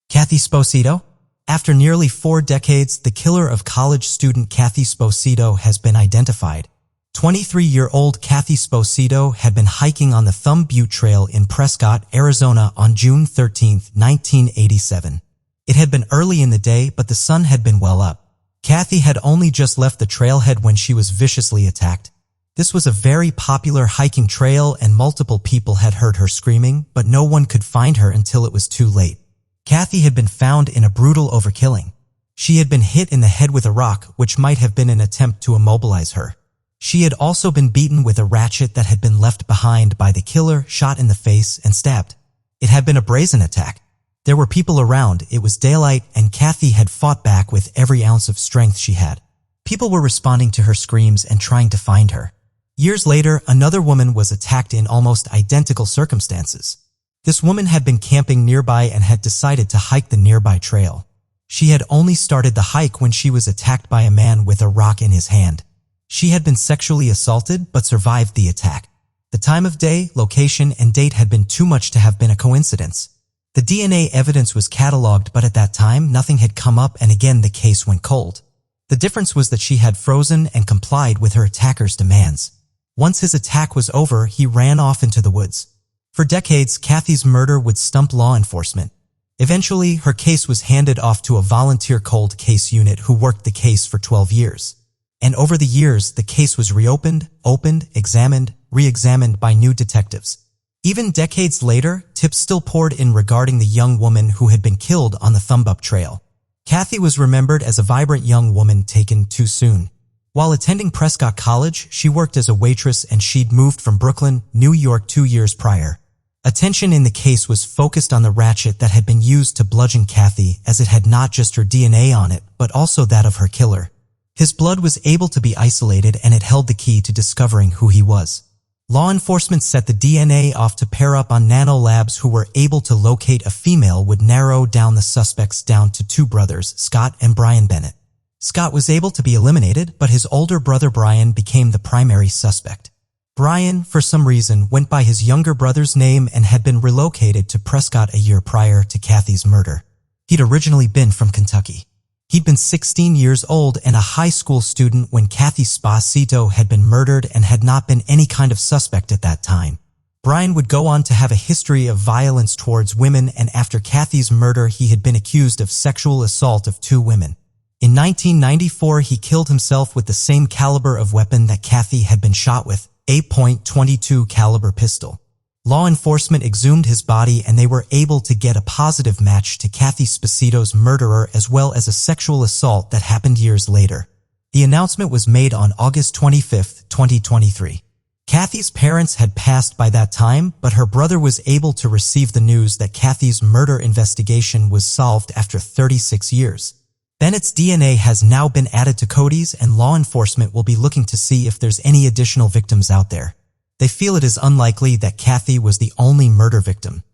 Kathy Sposito? After nearly 4 decades, the killer of college student Kathy Sposito has been identified. 23-year-old Kathy Sposito had been hiking on the Thumb Butte Trail in Prescott, Arizona on June 13, 1987. It had been early in the day, but the sun had been well up. Kathy had only just left the trailhead when she was viciously attacked. This was a very popular hiking trail and multiple people had heard her screaming, but no one could find her until it was too late. Kathy had been found in a brutal overkilling. She had been hit in the head with a rock, which might have been an attempt to immobilize her. She had also been beaten with a ratchet that had been left behind by the killer, shot in the face, and stabbed. It had been a brazen attack. There were people around, it was daylight, and Kathy had fought back with every ounce of strength she had. People were responding to her screams and trying to find her. Years later, another woman was attacked in almost identical circumstances. This woman had been camping nearby and had decided to hike the nearby trail. She had only started the hike when she was attacked by a man with a rock in his hand. She had been sexually assaulted but survived the attack. The time of day, location, and date had been too much to have been a coincidence. The DNA evidence was catalogued, but at that time, nothing had come up and again the case went cold. The difference was that she had frozen and complied with her attacker's demands. Once his attack was over, he ran off into the woods. For decades, Kathy's murder would stump law enforcement. Eventually, her case was handed off to a volunteer cold case unit who worked the case for 12 years. And over the years, the case was reopened, opened, examined, re-examined by new detectives. Even decades later, tips still poured in regarding the young woman who had been killed on the Thumb Up Trail. Kathy was remembered as a vibrant young woman taken too soon. While attending Prescott College, she worked as a waitress and she'd moved from Brooklyn, New York 2 years prior. Attention in the case was focused on the ratchet that had been used to bludgeon Kathy, as it had not just her DNA on it, but also that of her killer. His blood was able to be isolated and it held the key to discovering who he was. Law enforcement set the DNA off to pair up on nanolabs who were able to locate a female would narrow down the suspects down to 2 brothers, Scott and Brian Bennett. Scott was able to be eliminated, but his older brother Brian became the primary suspect. Brian, for some reason, went by his younger brother's name and had been relocated to Prescott a year prior to Kathy's murder. He'd originally been from Kentucky. He'd been 16 years old and a high school student when Kathy Sposito had been murdered and had not been any kind of suspect at that time. Brian would go on to have a history of violence towards women, and after Kathy's murder he had been accused of sexual assault of 2 women. In 1994 he killed himself with the same caliber of weapon that Kathy had been shot with, .22 caliber pistol. Law enforcement exhumed his body and they were able to get a positive match to Kathy Sposito's murderer as well as a sexual assault that happened years later. The announcement was made on August 25, 2023. Kathy's parents had passed by that time, but her brother was able to receive the news that Kathy's murder investigation was solved after 36 years. Bennett's DNA has now been added to Cody's, and law enforcement will be looking to see if there's any additional victims out there. They feel it is unlikely that Kathy was the only murder victim.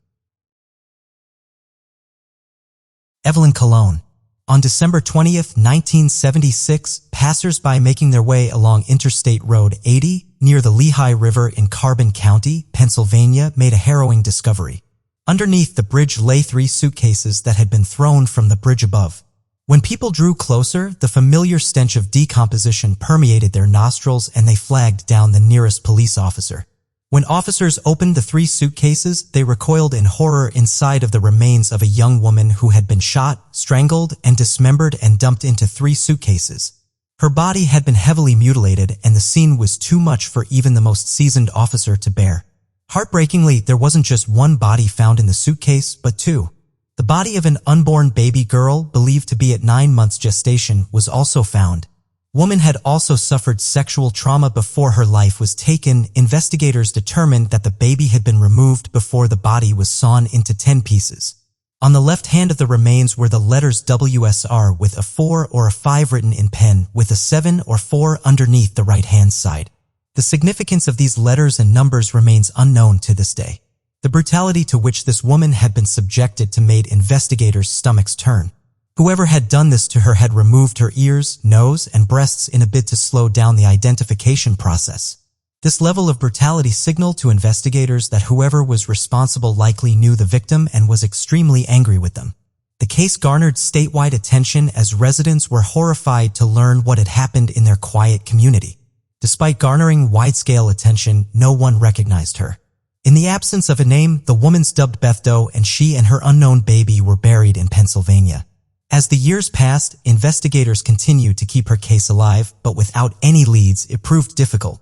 Evelyn Cologne. On December 20, 1976, passers-by making their way along Interstate Road 80 near the Lehigh River in Carbon County, Pennsylvania, made a harrowing discovery. Underneath the bridge lay 3 suitcases that had been thrown from the bridge above. When people drew closer, the familiar stench of decomposition permeated their nostrils and they flagged down the nearest police officer. When officers opened the 3 suitcases, they recoiled in horror inside of the remains of a young woman who had been shot, strangled, and dismembered and dumped into 3 suitcases. Her body had been heavily mutilated and the scene was too much for even the most seasoned officer to bear. Heartbreakingly, there wasn't just 1 body found in the suitcase, but 2. The body of an unborn baby girl, believed to be at 9 months gestation, was also found. Woman had also suffered sexual trauma before her life was taken. Investigators determined that the baby had been removed before the body was sawn into 10 pieces. On the left hand of the remains were the letters WSR with a 4 or a 5 written in pen, with a 7 or 4 underneath the right-hand side. The significance of these letters and numbers remains unknown to this day. The brutality to which this woman had been subjected to made investigators' stomachs turn. Whoever had done this to her had removed her ears, nose, and breasts in a bid to slow down the identification process. This level of brutality signaled to investigators that whoever was responsible likely knew the victim and was extremely angry with them. The case garnered statewide attention as residents were horrified to learn what had happened in their quiet community. Despite garnering wide-scale attention, no one recognized her. In the absence of a name, the woman's dubbed Beth Doe, and she and her unknown baby were buried in Pennsylvania. As the years passed, investigators continued to keep her case alive, but without any leads, it proved difficult.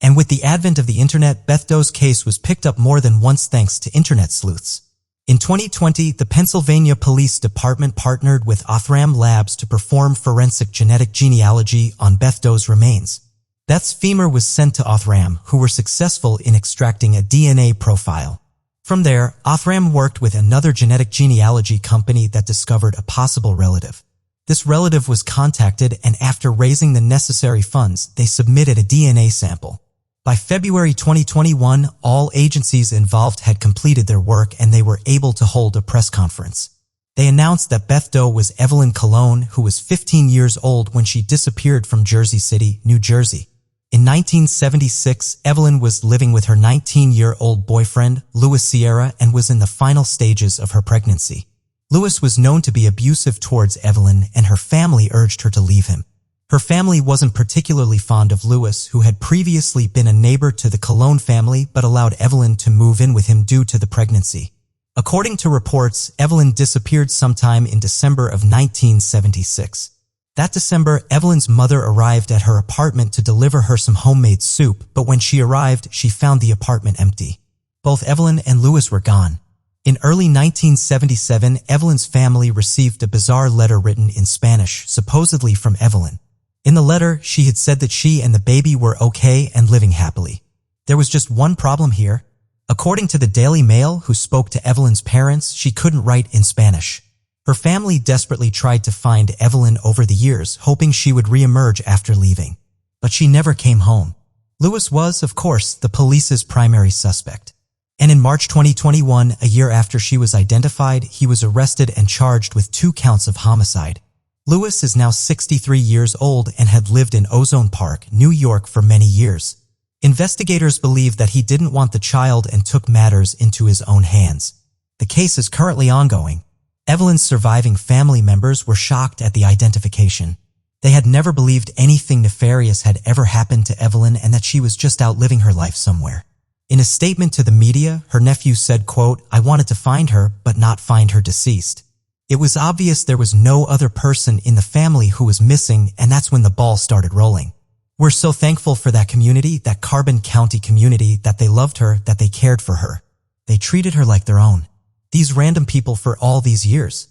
And with the advent of the internet, Beth Doe's case was picked up more than once thanks to internet sleuths. In 2020, the Pennsylvania Police Department partnered with Othram Labs to perform forensic genetic genealogy on Beth Doe's remains. Beth's femur was sent to Othram, who were successful in extracting a DNA profile. From there, Othram worked with another genetic genealogy company that discovered a possible relative. This relative was contacted, and after raising the necessary funds, they submitted a DNA sample. By February 2021, all agencies involved had completed their work and they were able to hold a press conference. They announced that Beth Doe was Evelyn Cologne, who was 15 years old when she disappeared from Jersey City, New Jersey. In 1976, Evelyn was living with her 19-year-old boyfriend, Louis Sierra, and was in the final stages of her pregnancy. Louis was known to be abusive towards Evelyn, and her family urged her to leave him. Her family wasn't particularly fond of Louis, who had previously been a neighbor to the Cologne family but allowed Evelyn to move in with him due to the pregnancy. According to reports, Evelyn disappeared sometime in December of 1976. That December, Evelyn's mother arrived at her apartment to deliver her some homemade soup, but when she arrived, she found the apartment empty. Both Evelyn and Louis were gone. In early 1977, Evelyn's family received a bizarre letter written in Spanish, supposedly from Evelyn. In the letter, she had said that she and the baby were okay and living happily. There was just one problem here. According to the Daily Mail, who spoke to Evelyn's parents, she couldn't write in Spanish. Her family desperately tried to find Evelyn over the years, hoping she would reemerge after leaving. But she never came home. Louis was, of course, the police's primary suspect. And in March 2021, a year after she was identified, he was arrested and charged with 2 counts of homicide. Louis is now 63 years old and had lived in Ozone Park, New York for many years. Investigators believe that he didn't want the child and took matters into his own hands. The case is currently ongoing. Evelyn's surviving family members were shocked at the identification. They had never believed anything nefarious had ever happened to Evelyn and that she was just out living her life somewhere. In a statement to the media, her nephew said, quote, "I wanted to find her, but not find her deceased. It was obvious there was no other person in the family who was missing, and that's when the ball started rolling. We're so thankful for that community, that Carbon County community, that they loved her, that they cared for her. They treated her like their own. These random people for all these years."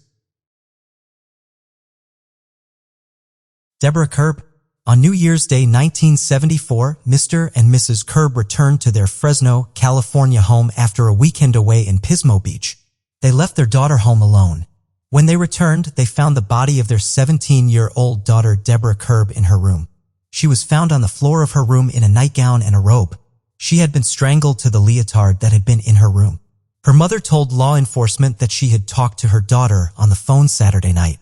Deborah Kerb. On New Year's Day 1974, Mr. and Mrs. Kerb returned to their Fresno, California home after a weekend away in Pismo Beach. They left their daughter home alone. When they returned, they found the body of their 17-year-old daughter, Deborah Kerb, in her room. She was found on the floor of her room in a nightgown and a robe. She had been strangled to the leotard that had been in her room. Her mother told law enforcement that she had talked to her daughter on the phone Saturday night,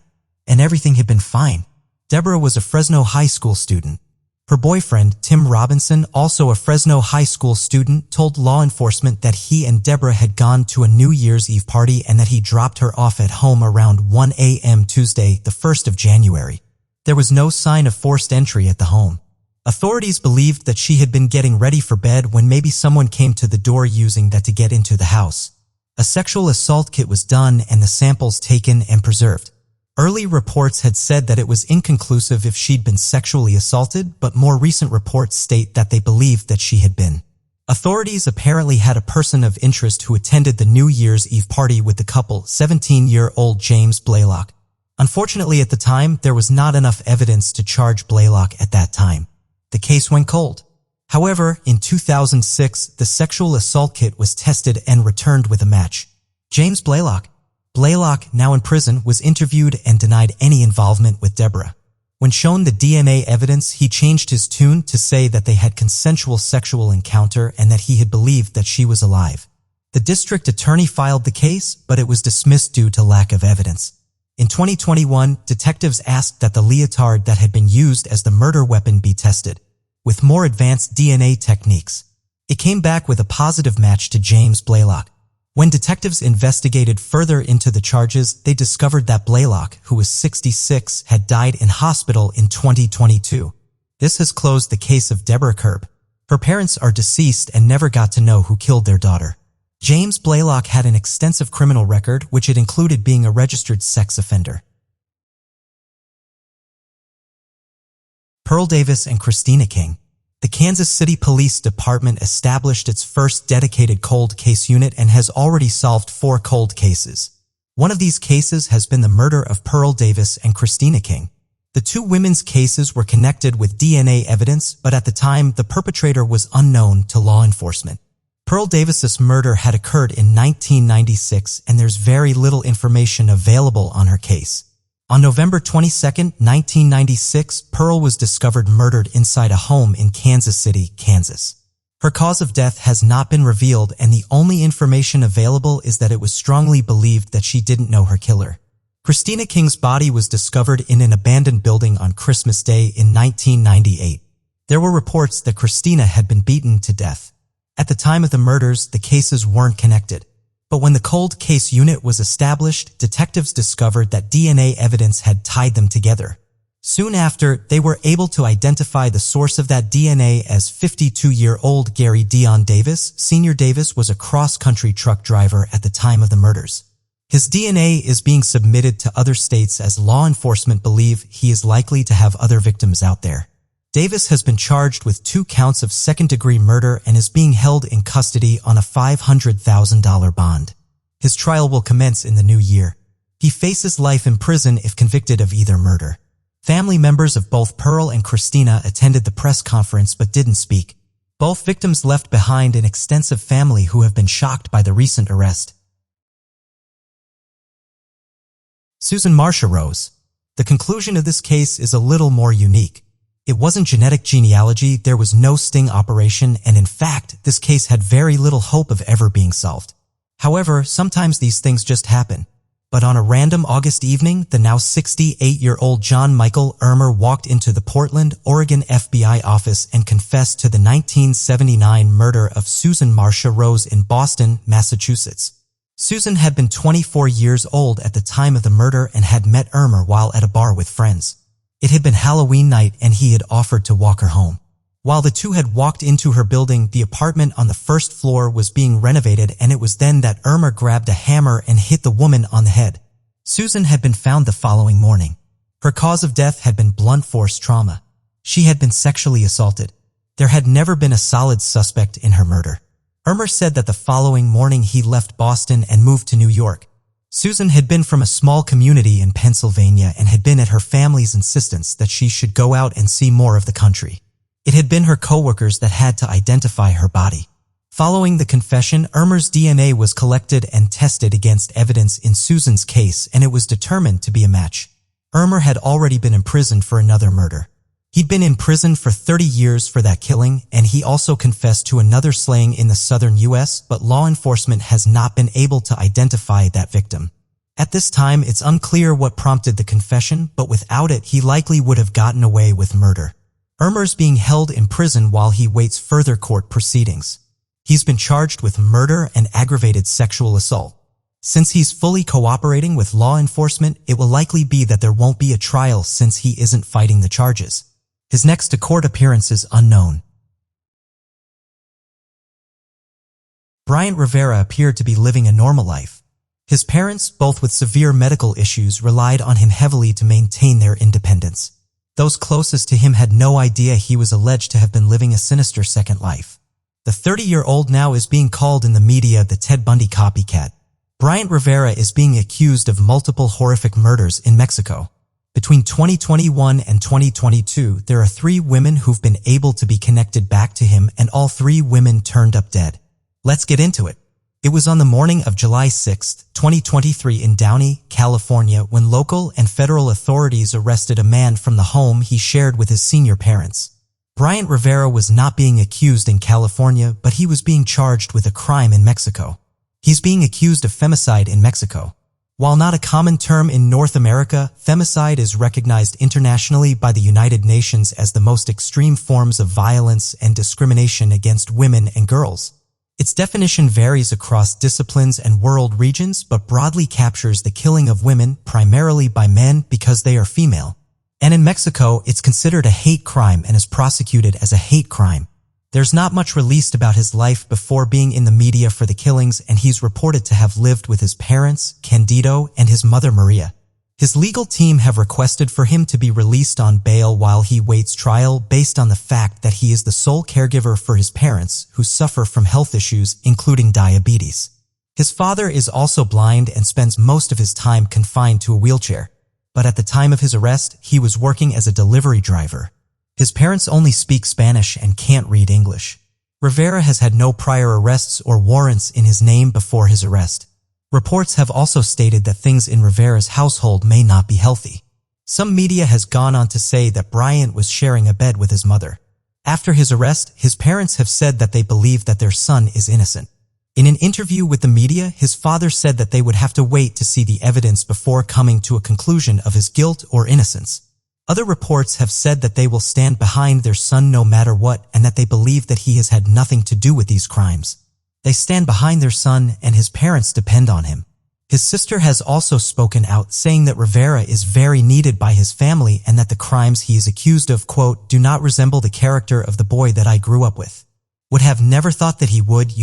and everything had been fine. Deborah was a Fresno High School student. Her boyfriend, Tim Robinson, also a Fresno High School student, told law enforcement that he and Deborah had gone to a New Year's Eve party and that he dropped her off at home around 1 a.m. Tuesday, the 1st of January. There was no sign of forced entry at the home. Authorities believed that she had been getting ready for bed when maybe someone came to the door using that to get into the house. A sexual assault kit was done and the samples taken and preserved. Early reports had said that it was inconclusive if she'd been sexually assaulted, but more recent reports state that they believed that she had been. Authorities apparently had a person of interest who attended the New Year's Eve party with the couple, 17-year-old James Blaylock. Unfortunately, at the time, there was not enough evidence to charge Blaylock at that time. The case went cold. However, in 2006, the sexual assault kit was tested and returned with a match. James Blaylock, now in prison, was interviewed and denied any involvement with Deborah. When shown the DNA evidence, he changed his tune to say that they had consensual sexual encounter and that he had believed that she was alive. The district attorney filed the case, but it was dismissed due to lack of evidence. In 2021, detectives asked that the leotard that had been used as the murder weapon be tested, with more advanced DNA techniques. It came back with a positive match to James Blaylock. When detectives investigated further into the charges, they discovered that Blaylock, who was 66, had died in hospital in 2022. This has closed the case of Deborah Kerb. Her parents are deceased and never got to know who killed their daughter. James Blaylock had an extensive criminal record, which had included being a registered sex offender. Pearl Davis and Christina King. The Kansas City Police Department established its first dedicated cold case unit and has already solved 4 cold cases. One of these cases has been the murder of Pearl Davis and Christina King. The 2 women's cases were connected with DNA evidence, but at the time, the perpetrator was unknown to law enforcement. Pearl Davis's murder had occurred in 1996, and there's very little information available on her case. On November 22, 1996, Pearl was discovered murdered inside a home in Kansas City, Kansas. Her cause of death has not been revealed, and the only information available is that it was strongly believed that she didn't know her killer. Christina King's body was discovered in an abandoned building on Christmas Day in 1998. There were reports that Christina had been beaten to death. At the time of the murders, the cases weren't connected. But when the cold case unit was established, detectives discovered that DNA evidence had tied them together. Soon after, they were able to identify the source of that DNA as 52-year-old Gary Dion Davis. Senior Davis was a cross-country truck driver at the time of the murders. His DNA is being submitted to other states as law enforcement believe he is likely to have other victims out there. Davis has been charged with 2 counts of second-degree murder and is being held in custody on a $500,000 bond. His trial will commence in the new year. He faces life in prison if convicted of either murder. Family members of both Pearl and Christina attended the press conference but didn't speak. Both victims left behind an extensive family who have been shocked by the recent arrest. Susan Marcia Rose. The conclusion of this case is a little more unique. It wasn't genetic genealogy, there was no sting operation, and in fact, this case had very little hope of ever being solved. However, sometimes these things just happen. But on a random August evening, the now 68-year-old John Michael Ermer walked into the Portland, Oregon FBI office and confessed to the 1979 murder of Susan Marcia Rose in Boston, Massachusetts. Susan had been 24 years old at the time of the murder and had met Ermer while at a bar with friends. It had been Halloween night and he had offered to walk her home. While the two had walked into her building, the apartment on the first floor was being renovated, and it was then that Ermer grabbed a hammer and hit the woman on the head. Susan had been found the following morning. Her cause of death had been blunt force trauma. She had been sexually assaulted. There had never been a solid suspect in her murder. Ermer said that the following morning he left Boston and moved to New York. Susan had been from a small community in Pennsylvania and had been at her family's insistence that she should go out and see more of the country. It had been her coworkers that had to identify her body. Following the confession, Ermer's DNA was collected and tested against evidence in Susan's case, and it was determined to be a match. Ermer had already been imprisoned for another murder. He'd been in prison for 30 years for that killing, and he also confessed to another slaying in the southern U.S., but law enforcement has not been able to identify that victim. At this time, it's unclear what prompted the confession, but without it, he likely would have gotten away with murder. Ermer's being held in prison while he waits further court proceedings. He's been charged with murder and aggravated sexual assault. Since he's fully cooperating with law enforcement, it will likely be that there won't be a trial since he isn't fighting the charges. His next court appearance is unknown. Bryant Rivera appeared to be living a normal life. His parents, both with severe medical issues, relied on him heavily to maintain their independence. Those closest to him had no idea he was alleged to have been living a sinister second life. The 30-year-old now is being called in the media the Ted Bundy copycat. Bryant Rivera is being accused of multiple horrific murders in Mexico. Between 2021 and 2022, there are 3 women who've been able to be connected back to him, and all 3 women turned up dead. Let's get into it. It was on the morning of July 6, 2023 in Downey, California, when local and federal authorities arrested a man from the home he shared with his senior parents. Bryant Rivera was not being accused in California, but he was being charged with a crime in Mexico. He's being accused of femicide in Mexico. While not a common term in North America, femicide is recognized internationally by the United Nations as the most extreme forms of violence and discrimination against women and girls. Its definition varies across disciplines and world regions, but broadly captures the killing of women primarily by men because they are female. And in Mexico, it's considered a hate crime and is prosecuted as a hate crime. There's not much released about his life before being in the media for the killings, and he's reported to have lived with his parents, Candido, and his mother, Maria. His legal team have requested for him to be released on bail while he waits trial based on the fact that he is the sole caregiver for his parents who suffer from health issues including diabetes. His father is also blind and spends most of his time confined to a wheelchair, but at the time of his arrest, he was working as a delivery driver. His parents only speak Spanish and can't read English. Rivera has had no prior arrests or warrants in his name before his arrest. Reports have also stated that things in Rivera's household may not be healthy. Some media has gone on to say that Bryant was sharing a bed with his mother. After his arrest, his parents have said that they believe that their son is innocent. In an interview with the media, his father said that they would have to wait to see the evidence before coming to a conclusion of his guilt or innocence. Other reports have said that they will stand behind their son no matter what and that they believe that he has had nothing to do with these crimes. They stand behind their son and his parents depend on him. His sister has also spoken out saying that Rivera is very needed by his family and that the crimes he is accused of, quote, do not resemble the character of the boy that I grew up with. Would have never thought that he would,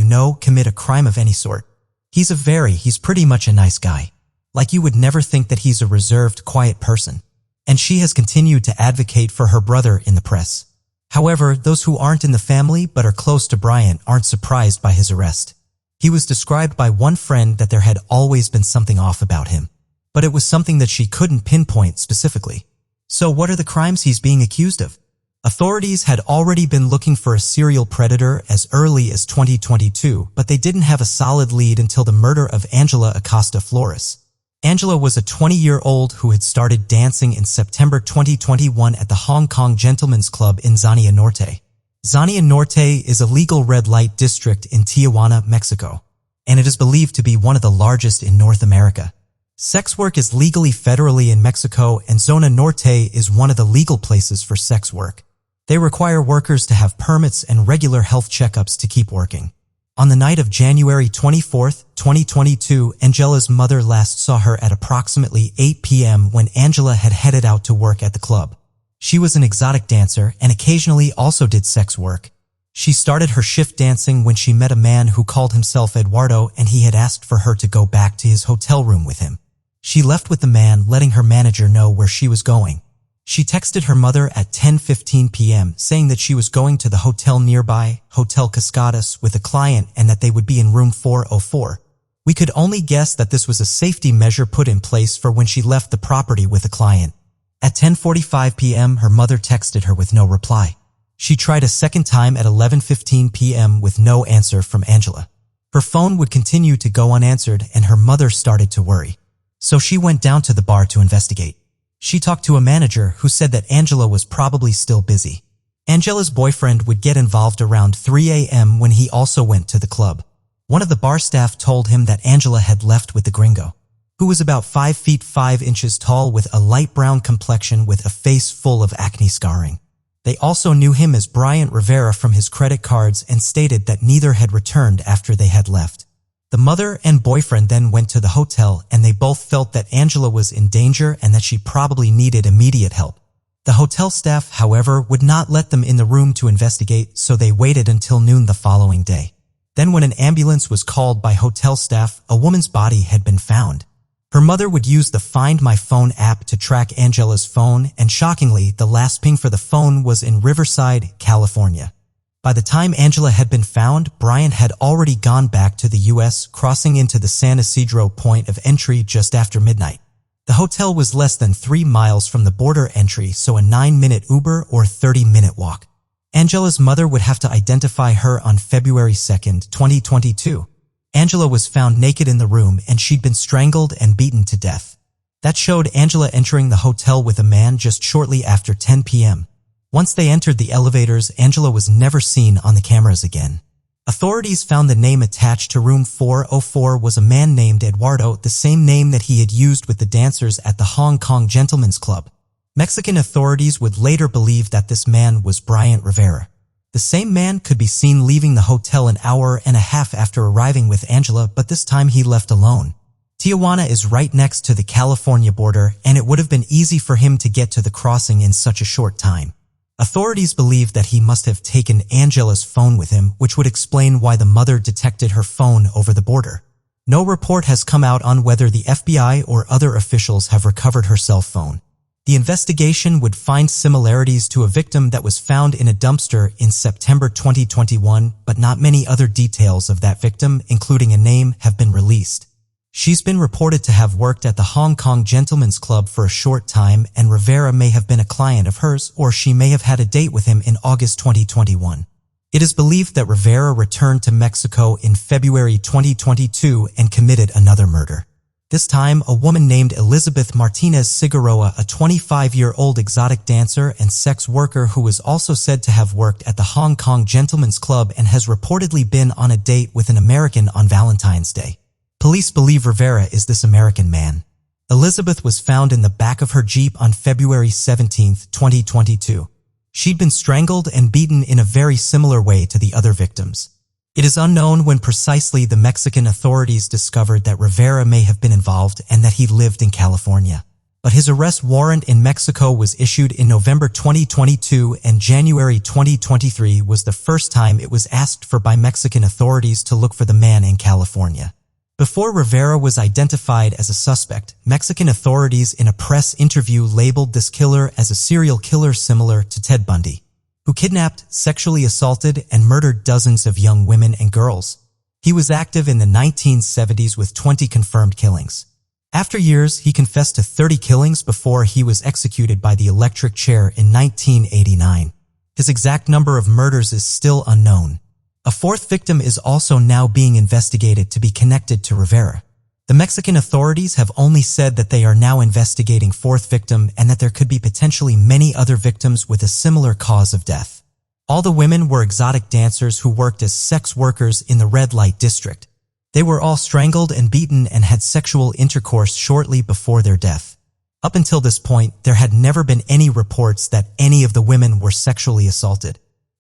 commit a crime of any sort. He's pretty much a nice guy. Like you would never think that he's a reserved, quiet person. And she has continued to advocate for her brother in the press. However, those who aren't in the family but are close to Bryant aren't surprised by his arrest. He was described by one friend that there had always been something off about him, but it was something that she couldn't pinpoint specifically. So what are the crimes he's being accused of? Authorities had already been looking for a serial predator as early as 2022, but they didn't have a solid lead until the murder of Angela Acosta Flores. Angela was a 20-year-old who had started dancing in September 2021 at the Hong Kong Gentlemen's Club in Zania Norte. Zania Norte is a legal red light district in Tijuana, Mexico, and it is believed to be one of the largest in North America. Sex work is legally federally in Mexico, and Zona Norte is one of the legal places for sex work. They require workers to have permits and regular health checkups to keep working. On the night of January 24, 2022, Angela's mother last saw her at approximately 8 p.m. when Angela had headed out to work at the club. She was an exotic dancer and occasionally also did sex work. She started her shift dancing when she met a man who called himself Eduardo, and he had asked for her to go back to his hotel room with him. She left with the man, letting her manager know where she was going. She texted her mother at 10:15 p.m. saying that she was going to the hotel nearby, Hotel Cascadas, with a client and that they would be in room 404. We could only guess that this was a safety measure put in place for when she left the property with a client. At 10:45 p.m., her mother texted her with no reply. She tried a second time at 11:15 p.m. with no answer from Angela. Her phone would continue to go unanswered and her mother started to worry. So she went down to the bar to investigate. She talked to a manager who said that Angela was probably still busy. Angela's boyfriend would get involved around 3 a.m. when he also went to the club. One of the bar staff told him that Angela had left with the gringo, who was about 5 feet 5 inches tall with a light brown complexion with a face full of acne scarring. They also knew him as Bryant Rivera from his credit cards and stated that neither had returned after they had left. The mother and boyfriend then went to the hotel and they both felt that Angela was in danger and that she probably needed immediate help. The hotel staff, however, would not let them in the room to investigate, so they waited until noon the following day. Then when an ambulance was called by hotel staff, a woman's body had been found. Her mother would use the Find My Phone app to track Angela's phone, and shockingly, the last ping for the phone was in Riverside, California. By the time Angela had been found, Bryant had already gone back to the U.S., crossing into the San Isidro point of entry just after midnight. The hotel was less than 3 miles from the border entry, so a 9-minute Uber or 30-minute walk. Angela's mother would have to identify her on February 2, 2022. Angela was found naked in the room and she'd been strangled and beaten to death. That showed Angela entering the hotel with a man just shortly after 10 p.m. Once they entered the elevators, Angela was never seen on the cameras again. Authorities found the name attached to room 404 was a man named Eduardo, the same name that he had used with the dancers at the Hong Kong Gentlemen's Club. Mexican authorities would later believe that this man was Bryant Rivera. The same man could be seen leaving the hotel an hour and a half after arriving with Angela, but this time he left alone. Tijuana is right next to the California border, and it would have been easy for him to get to the crossing in such a short time. Authorities believe that he must have taken Angela's phone with him, which would explain why the mother detected her phone over the border. No report has come out on whether the FBI or other officials have recovered her cell phone. The investigation would find similarities to a victim that was found in a dumpster in September 2021, but not many other details of that victim, including a name, have been released. She's been reported to have worked at the Hong Kong Gentlemen's Club for a short time, and Rivera may have been a client of hers, or she may have had a date with him in August 2021. It is believed that Rivera returned to Mexico in February 2022 and committed another murder. This time, a woman named Elizabeth Martinez Figueroa, a 25-year-old exotic dancer and sex worker who was also said to have worked at the Hong Kong Gentlemen's Club and has reportedly been on a date with an American on Valentine's Day. Police believe Rivera is this American man. Elizabeth was found in the back of her Jeep on February 17, 2022. She'd been strangled and beaten in a very similar way to the other victims. It is unknown when precisely the Mexican authorities discovered that Rivera may have been involved and that he lived in California. But his arrest warrant in Mexico was issued in November 2022, and January 2023 was the first time it was asked for by Mexican authorities to look for the man in California. Before Rivera was identified as a suspect, Mexican authorities in a press interview labeled this killer as a serial killer similar to Ted Bundy, who kidnapped, sexually assaulted, and murdered dozens of young women and girls. He was active in the 1970s with 20 confirmed killings. After years, he confessed to 30 killings before he was executed by the electric chair in 1989. His exact number of murders is still unknown. A fourth victim is also now being investigated to be connected to Rivera. The Mexican authorities have only said that they are now investigating fourth victim and that there could be potentially many other victims with a similar cause of death. All the women were exotic dancers who worked as sex workers in the red light district. They were all strangled and beaten and had sexual intercourse shortly before their death. Up until this point, there had never been any reports that any of the women were sexually assaulted.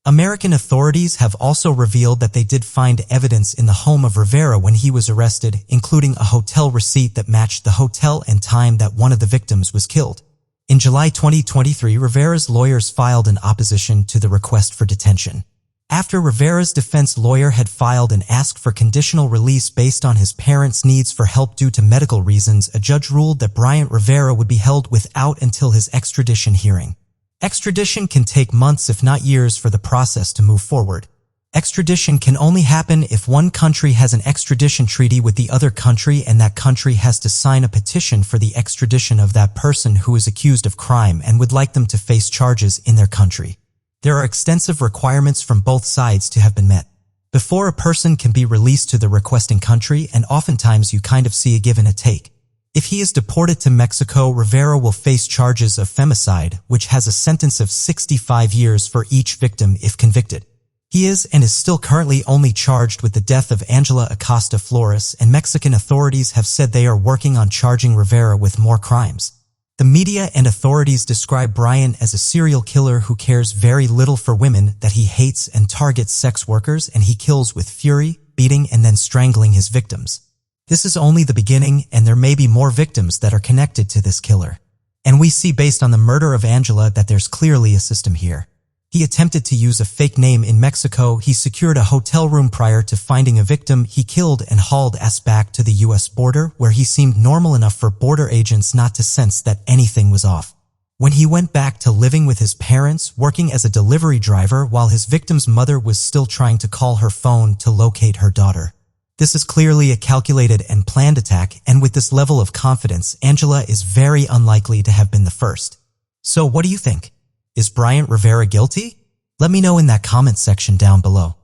American authorities have also revealed that they did find evidence in the home of Rivera when he was arrested, including a hotel receipt that matched the hotel and time that one of the victims was killed. In July 2023, Rivera's lawyers filed an opposition to the request for detention. After Rivera's defense lawyer had filed and asked for conditional release based on his parents' needs for help due to medical reasons, a judge ruled that Bryant Rivera would be held without until his extradition hearing. Extradition can take months if not years for the process to move forward. Extradition can only happen if one country has an extradition treaty with the other country and that country has to sign a petition for the extradition of that person who is accused of crime and would like them to face charges in their country. There are extensive requirements from both sides to have been met before a person can be released to the requesting country, and oftentimes you kind of see a give and a take. If he is deported to Mexico, Rivera will face charges of femicide, which has a sentence of 65 years for each victim if convicted. He is and is still currently only charged with the death of Angela Acosta Flores, and Mexican authorities have said they are working on charging Rivera with more crimes. The media and authorities describe Bryant as a serial killer who cares very little for women, that he hates and targets sex workers, and he kills with fury, beating and then strangling his victims. This is only the beginning, and there may be more victims that are connected to this killer. And we see based on the murder of Angela that there's clearly a system here. He attempted to use a fake name in Mexico. He secured a hotel room prior to finding a victim. He killed and hauled ass back to the U.S. border, where he seemed normal enough for border agents not to sense that anything was off. When he went back to living with his parents, working as a delivery driver while his victim's mother was still trying to call her phone to locate her daughter. This is clearly a calculated and planned attack, and with this level of confidence, Angela is very unlikely to have been the first. So what do you think? Is Bryant Rivera guilty? Let me know in that comment section down below.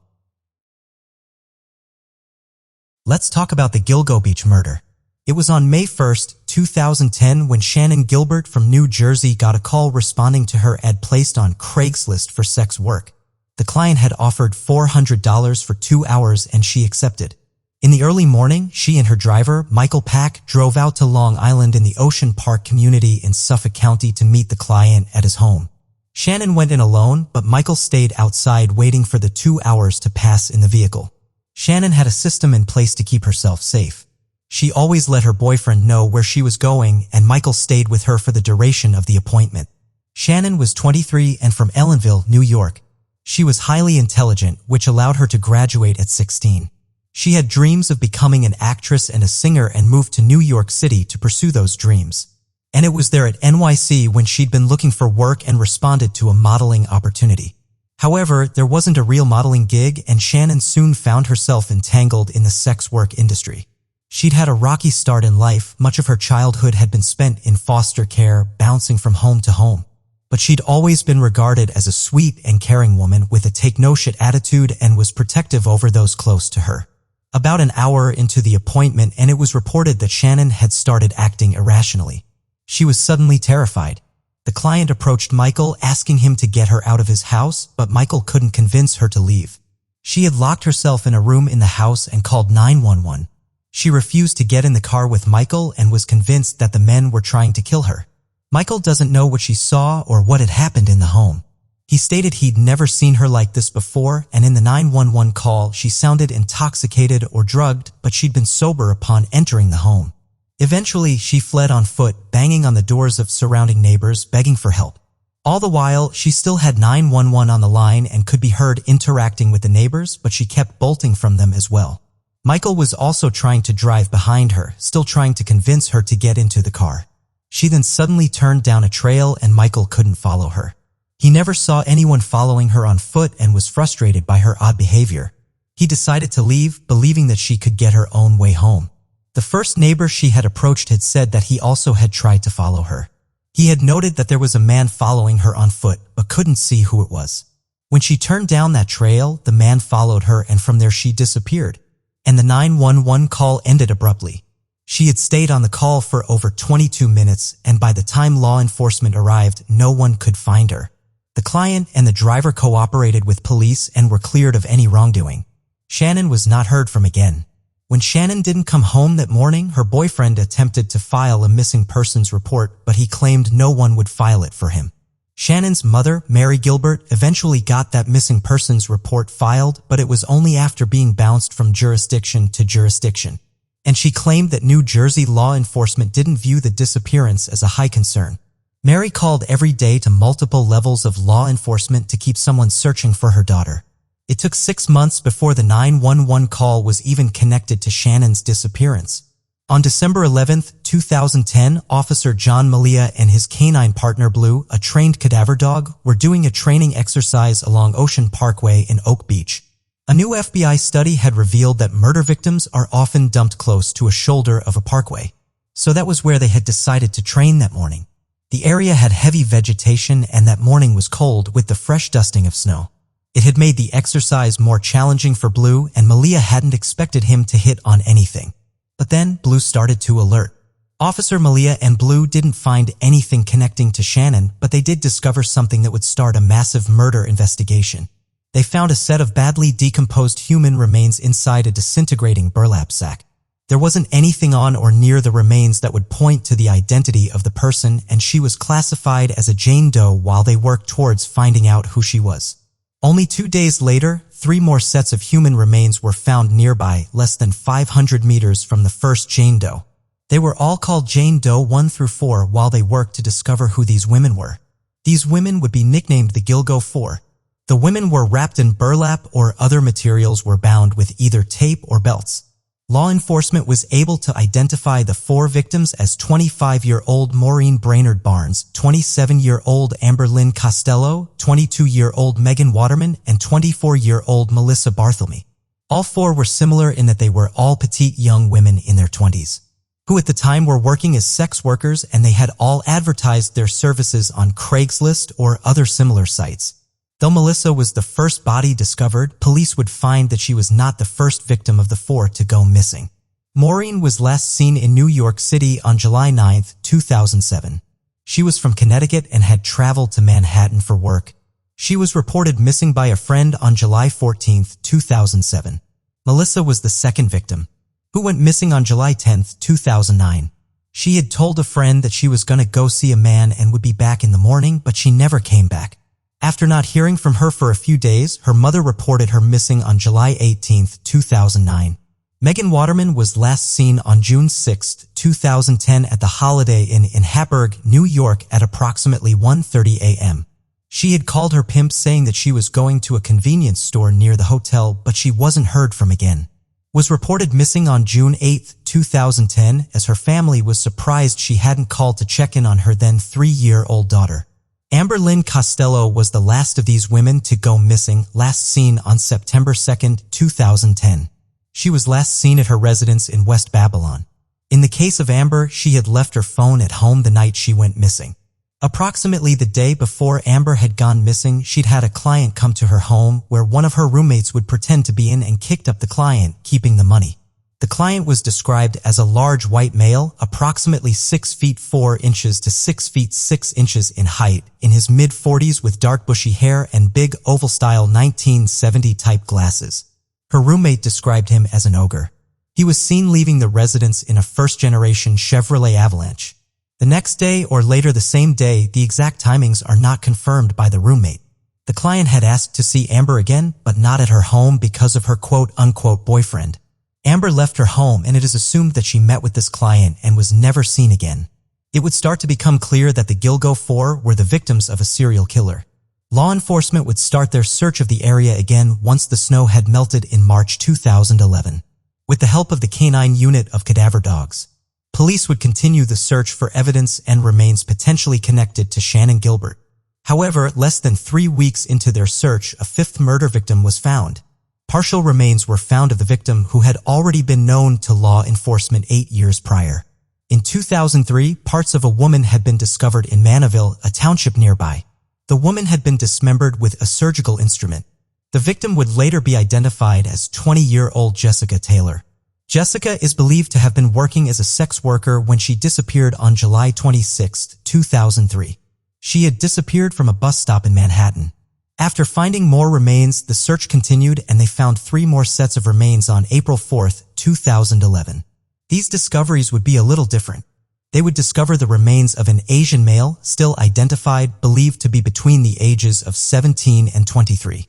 Let's talk about the Gilgo Beach murder. It was on May 1, 2010 when Shannon Gilbert from New Jersey got a call responding to her ad placed on Craigslist for sex work. The client had offered $400 for 2 hours and she accepted. In the early morning, she and her driver, Michael Pack, drove out to Long Island in the Ocean Park community in Suffolk County to meet the client at his home. Shannon went in alone, but Michael stayed outside waiting for the 2 hours to pass in the vehicle. Shannon had a system in place to keep herself safe. She always let her boyfriend know where she was going, and Michael stayed with her for the duration of the appointment. Shannon was 23 and from Ellenville, New York. She was highly intelligent, which allowed her to graduate at 16. She had dreams of becoming an actress and a singer and moved to New York City to pursue those dreams. And it was there at NYC when she'd been looking for work and responded to a modeling opportunity. However, there wasn't a real modeling gig, and Shannon soon found herself entangled in the sex work industry. She'd had a rocky start in life. Much of her childhood had been spent in foster care, bouncing from home to home. But she'd always been regarded as a sweet and caring woman with a take-no-shit attitude and was protective over those close to her. About an hour into the appointment, and it was reported that Shannon had started acting irrationally. She was suddenly terrified. The client approached Michael, asking him to get her out of his house, but Michael couldn't convince her to leave. She had locked herself in a room in the house and called 911. She refused to get in the car with Michael and was convinced that the men were trying to kill her. Michael doesn't know what she saw or what had happened in the home. He stated he'd never seen her like this before, and in the 911 call, she sounded intoxicated or drugged, but she'd been sober upon entering the home. Eventually, she fled on foot, banging on the doors of surrounding neighbors, begging for help. All the while, she still had 911 on the line and could be heard interacting with the neighbors, but she kept bolting from them as well. Michael was also trying to drive behind her, still trying to convince her to get into the car. She then suddenly turned down a trail and Michael couldn't follow her. He never saw anyone following her on foot and was frustrated by her odd behavior. He decided to leave, believing that she could get her own way home. The first neighbor she had approached had said that he also had tried to follow her. He had noted that there was a man following her on foot, but couldn't see who it was. When she turned down that trail, the man followed her, and from there she disappeared. And the 911 call ended abruptly. She had stayed on the call for over 22 minutes, and by the time law enforcement arrived, no one could find her. The client and the driver cooperated with police and were cleared of any wrongdoing. Shannon was not heard from again. When Shannon didn't come home that morning, her boyfriend attempted to file a missing persons report, but he claimed no one would file it for him. Shannon's mother, Mary Gilbert, eventually got that missing persons report filed, but it was only after being bounced from jurisdiction to jurisdiction. And she claimed that New Jersey law enforcement didn't view the disappearance as a high concern. Mary called every day to multiple levels of law enforcement to keep someone searching for her daughter. It took 6 months before the 911 call was even connected to Shannon's disappearance. On December 11, 2010, Officer John Malia and his canine partner Blue, a trained cadaver dog, were doing a training exercise along Ocean Parkway in Oak Beach. A new FBI study had revealed that murder victims are often dumped close to a shoulder of a parkway. So that was where they had decided to train that morning. The area had heavy vegetation, and that morning was cold with the fresh dusting of snow. It had made the exercise more challenging for Blue, and Malia hadn't expected him to hit on anything. But then Blue started to alert. Officer Malia and Blue didn't find anything connecting to Shannon, but they did discover something that would start a massive murder investigation. They found a set of badly decomposed human remains inside a disintegrating burlap sack. There wasn't anything on or near the remains that would point to the identity of the person, and she was classified as a Jane Doe while they worked towards finding out who she was. Only 2 days later, 3 more sets of human remains were found nearby, less than 500 meters from the first Jane Doe. They were all called Jane Doe 1 through 4 while they worked to discover who these women were. These women would be nicknamed the Gilgo 4. The women were wrapped in burlap or other materials were bound with either tape or belts. Law enforcement was able to identify the 4 victims as 25-year-old Maureen Brainerd Barnes, 27-year-old Amber Lynn Costello, 22-year-old Megan Waterman, and 24-year-old Melissa Barthelme. All 4 were similar in that they were all petite young women in their 20s, who at the time were working as sex workers, and they had all advertised their services on Craigslist or other similar sites. Though Melissa was the first body discovered, police would find that she was not the first victim of the 4 to go missing. Maureen was last seen in New York City on July 9, 2007. She was from Connecticut and had traveled to Manhattan for work. She was reported missing by a friend on July 14, 2007. Melissa was the second victim, who went missing on July 10, 2009. She had told a friend that she was going to go see a man and would be back in the morning, but she never came back. After not hearing from her for a few days, her mother reported her missing on July 18, 2009. Megan Waterman was last seen on June 6, 2010 at the Holiday Inn in Hatburg, New York at approximately 1:30 a.m. She had called her pimp saying that she was going to a convenience store near the hotel, but she wasn't heard from again. was reported missing on June 8, 2010, as her family was surprised she hadn't called to check in on her then 3-year-old daughter. Amber Lynn Costello was the last of these women to go missing, last seen on September 2, 2010. She was last seen at her residence in West Babylon. In the case of Amber, she had left her phone at home the night she went missing. Approximately the day before Amber had gone missing, she'd had a client come to her home where one of her roommates would pretend to be in and kicked up the client, keeping the money. The client was described as a large white male, approximately 6 feet 4 inches to 6 feet 6 inches in height, in his mid-40s with dark bushy hair and big oval-style 1970-type glasses. Her roommate described him as an ogre. He was seen leaving the residence in a first-generation Chevrolet Avalanche. The next day or later the same day, the exact timings are not confirmed by the roommate. The client had asked to see Amber again, but not at her home because of her quote-unquote boyfriend. Amber left her home, and it is assumed that she met with this client and was never seen again. It would start to become clear that the Gilgo Four were the victims of a serial killer. Law enforcement would start their search of the area again once the snow had melted in March 2011. With the help of the Canine Unit of Cadaver Dogs, police would continue the search for evidence and remains potentially connected to Shannon Gilbert. However, less than 3 weeks into their search, a 5th murder victim was found. Partial remains were found of the victim, who had already been known to law enforcement 8 years prior. In 2003, parts of a woman had been discovered in Manaville, a township nearby. The woman had been dismembered with a surgical instrument. The victim would later be identified as 20-year-old Jessica Taylor. Jessica is believed to have been working as a sex worker when she disappeared on July 26, 2003. She had disappeared from a bus stop in Manhattan. After finding more remains, the search continued and they found 3 more sets of remains on April 4, 2011. These discoveries would be a little different. They would discover the remains of an Asian male, still identified, believed to be between the ages of 17 and 23.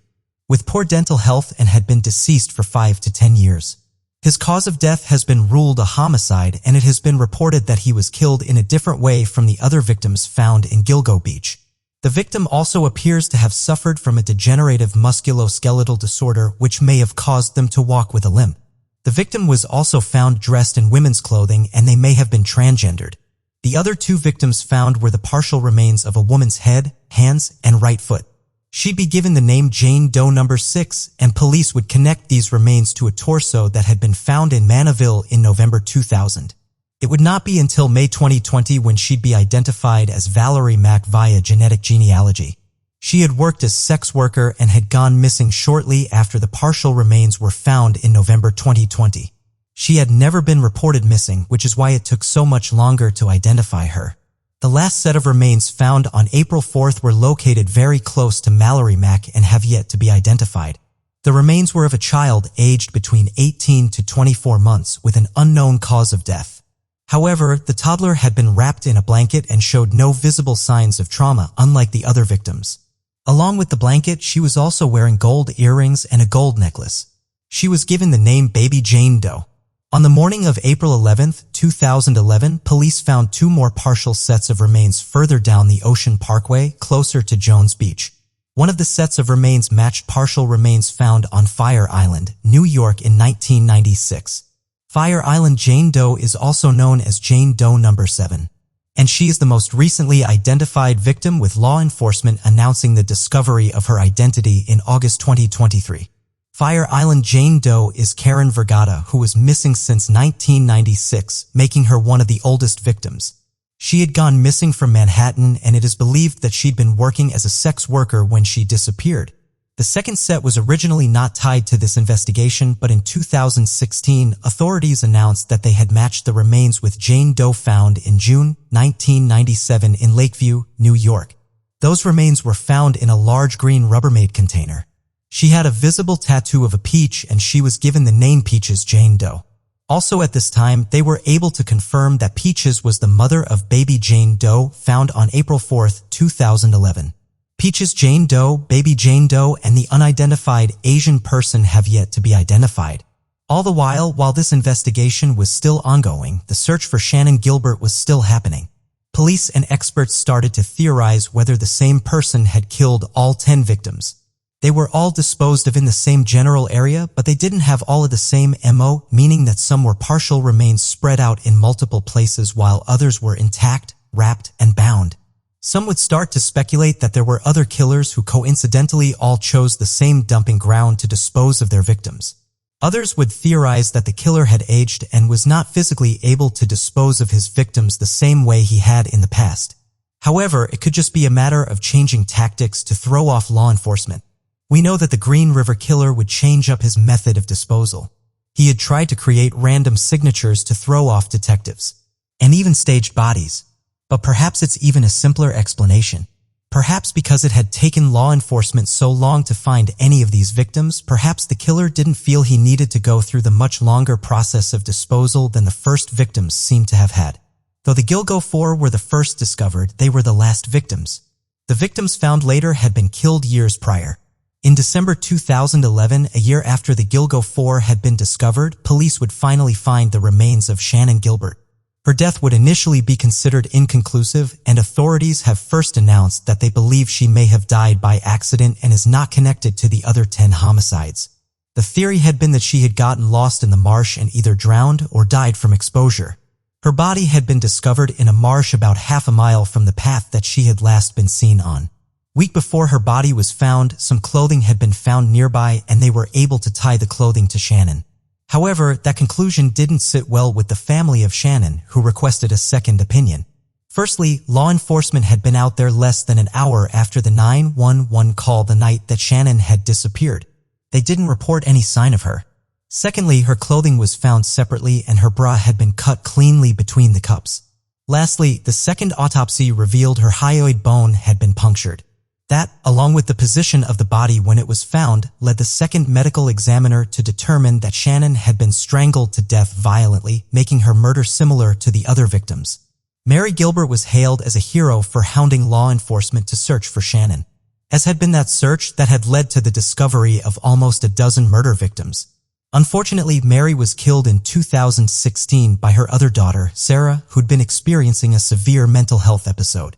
With poor dental health and had been deceased for 5 to 10 years. His cause of death has been ruled a homicide, and it has been reported that he was killed in a different way from the other victims found in Gilgo Beach. The victim also appears to have suffered from a degenerative musculoskeletal disorder which may have caused them to walk with a limp. The victim was also found dressed in women's clothing, and they may have been transgendered. The other 2 victims found were the partial remains of a woman's head, hands, and right foot. She'd be given the name Jane Doe No. 6, and police would connect these remains to a torso that had been found in Manaville in November 2000. It would not be until May 2020 when she'd be identified as Valerie Mack via genetic genealogy. She had worked as sex worker and had gone missing shortly after the partial remains were found in November 2020. She had never been reported missing, which is why it took so much longer to identify her. The last set of remains found on April 4th were located very close to Mallory Mack and have yet to be identified. The remains were of a child aged between 18 to 24 months with an unknown cause of death. However, the toddler had been wrapped in a blanket and showed no visible signs of trauma, unlike the other victims. Along with the blanket, she was also wearing gold earrings and a gold necklace. She was given the name Baby Jane Doe. On the morning of April 11, 2011, police found 2 more partial sets of remains further down the Ocean Parkway, closer to Jones Beach. One of the sets of remains matched partial remains found on Fire Island, New York in 1996. Fire Island Jane Doe is also known as Jane Doe No. 7. And she is the most recently identified victim, with law enforcement announcing the discovery of her identity in August 2023. Fire Island Jane Doe is Karen Vergata, who was missing since 1996, making her one of the oldest victims. She had gone missing from Manhattan, and it is believed that she'd been working as a sex worker when she disappeared. The second set was originally not tied to this investigation, but in 2016, authorities announced that they had matched the remains with Jane Doe found in June 1997 in Lakeview, New York. Those remains were found in a large green Rubbermaid container. She had a visible tattoo of a peach, and she was given the name Peaches Jane Doe. Also at this time, they were able to confirm that Peaches was the mother of baby Jane Doe found on April 4, 2011. Peaches Jane Doe, baby Jane Doe, and the unidentified Asian person have yet to be identified. All the while this investigation was still ongoing, the search for Shannon Gilbert was still happening. Police and experts started to theorize whether the same person had killed all 10 victims. They were all disposed of in the same general area, but they didn't have all of the same MO, meaning that some were partial remains spread out in multiple places while others were intact, wrapped, and bound. Some would start to speculate that there were other killers who coincidentally all chose the same dumping ground to dispose of their victims. Others would theorize that the killer had aged and was not physically able to dispose of his victims the same way he had in the past. However, it could just be a matter of changing tactics to throw off law enforcement. We know that the Green River Killer would change up his method of disposal. He had tried to create random signatures to throw off detectives, and even staged bodies. But perhaps it's even a simpler explanation. Perhaps because it had taken law enforcement so long to find any of these victims, perhaps the killer didn't feel he needed to go through the much longer process of disposal than the first victims seemed to have had. Though the Gilgo Four were the first discovered, they were the last victims. The victims found later had been killed years prior. In December 2011, a year after the Gilgo Four had been discovered, police would finally find the remains of Shannon Gilbert. Her death would initially be considered inconclusive, and authorities have first announced that they believe she may have died by accident and is not connected to the other 10 homicides. The theory had been that she had gotten lost in the marsh and either drowned or died from exposure. Her body had been discovered in a marsh about half a mile from the path that she had last been seen on. Week before her body was found, some clothing had been found nearby and they were able to tie the clothing to Shannon. However, that conclusion didn't sit well with the family of Shannon, who requested a second opinion. Firstly, law enforcement had been out there less than an hour after the 911 call the night that Shannon had disappeared. They didn't report any sign of her. Secondly, her clothing was found separately and her bra had been cut cleanly between the cups. Lastly, the second autopsy revealed her hyoid bone had been punctured. That, along with the position of the body when it was found, led the second medical examiner to determine that Shannon had been strangled to death violently, making her murder similar to the other victims. Mary Gilbert was hailed as a hero for hounding law enforcement to search for Shannon, as had been that search that had led to the discovery of almost a dozen murder victims. Unfortunately, Mary was killed in 2016 by her other daughter, Sarah, who'd been experiencing a severe mental health episode.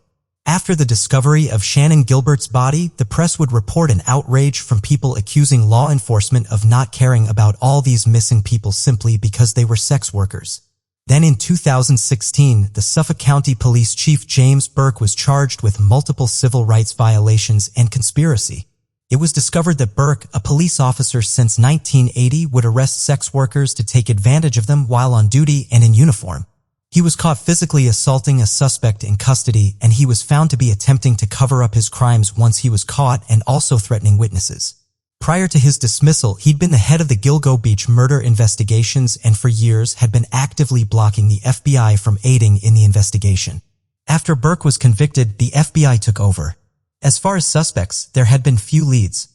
After the discovery of Shannon Gilbert's body, the press would report an outrage from people accusing law enforcement of not caring about all these missing people simply because they were sex workers. Then in 2016, the Suffolk County Police Chief James Burke was charged with multiple civil rights violations and conspiracy. It was discovered that Burke, a police officer since 1980, would arrest sex workers to take advantage of them while on duty and in uniform. He was caught physically assaulting a suspect in custody, and he was found to be attempting to cover up his crimes once he was caught and also threatening witnesses. Prior to his dismissal, he'd been the head of the Gilgo Beach murder investigations and for years had been actively blocking the FBI from aiding in the investigation. After Burke was convicted, the FBI took over. As far as suspects, there had been few leads.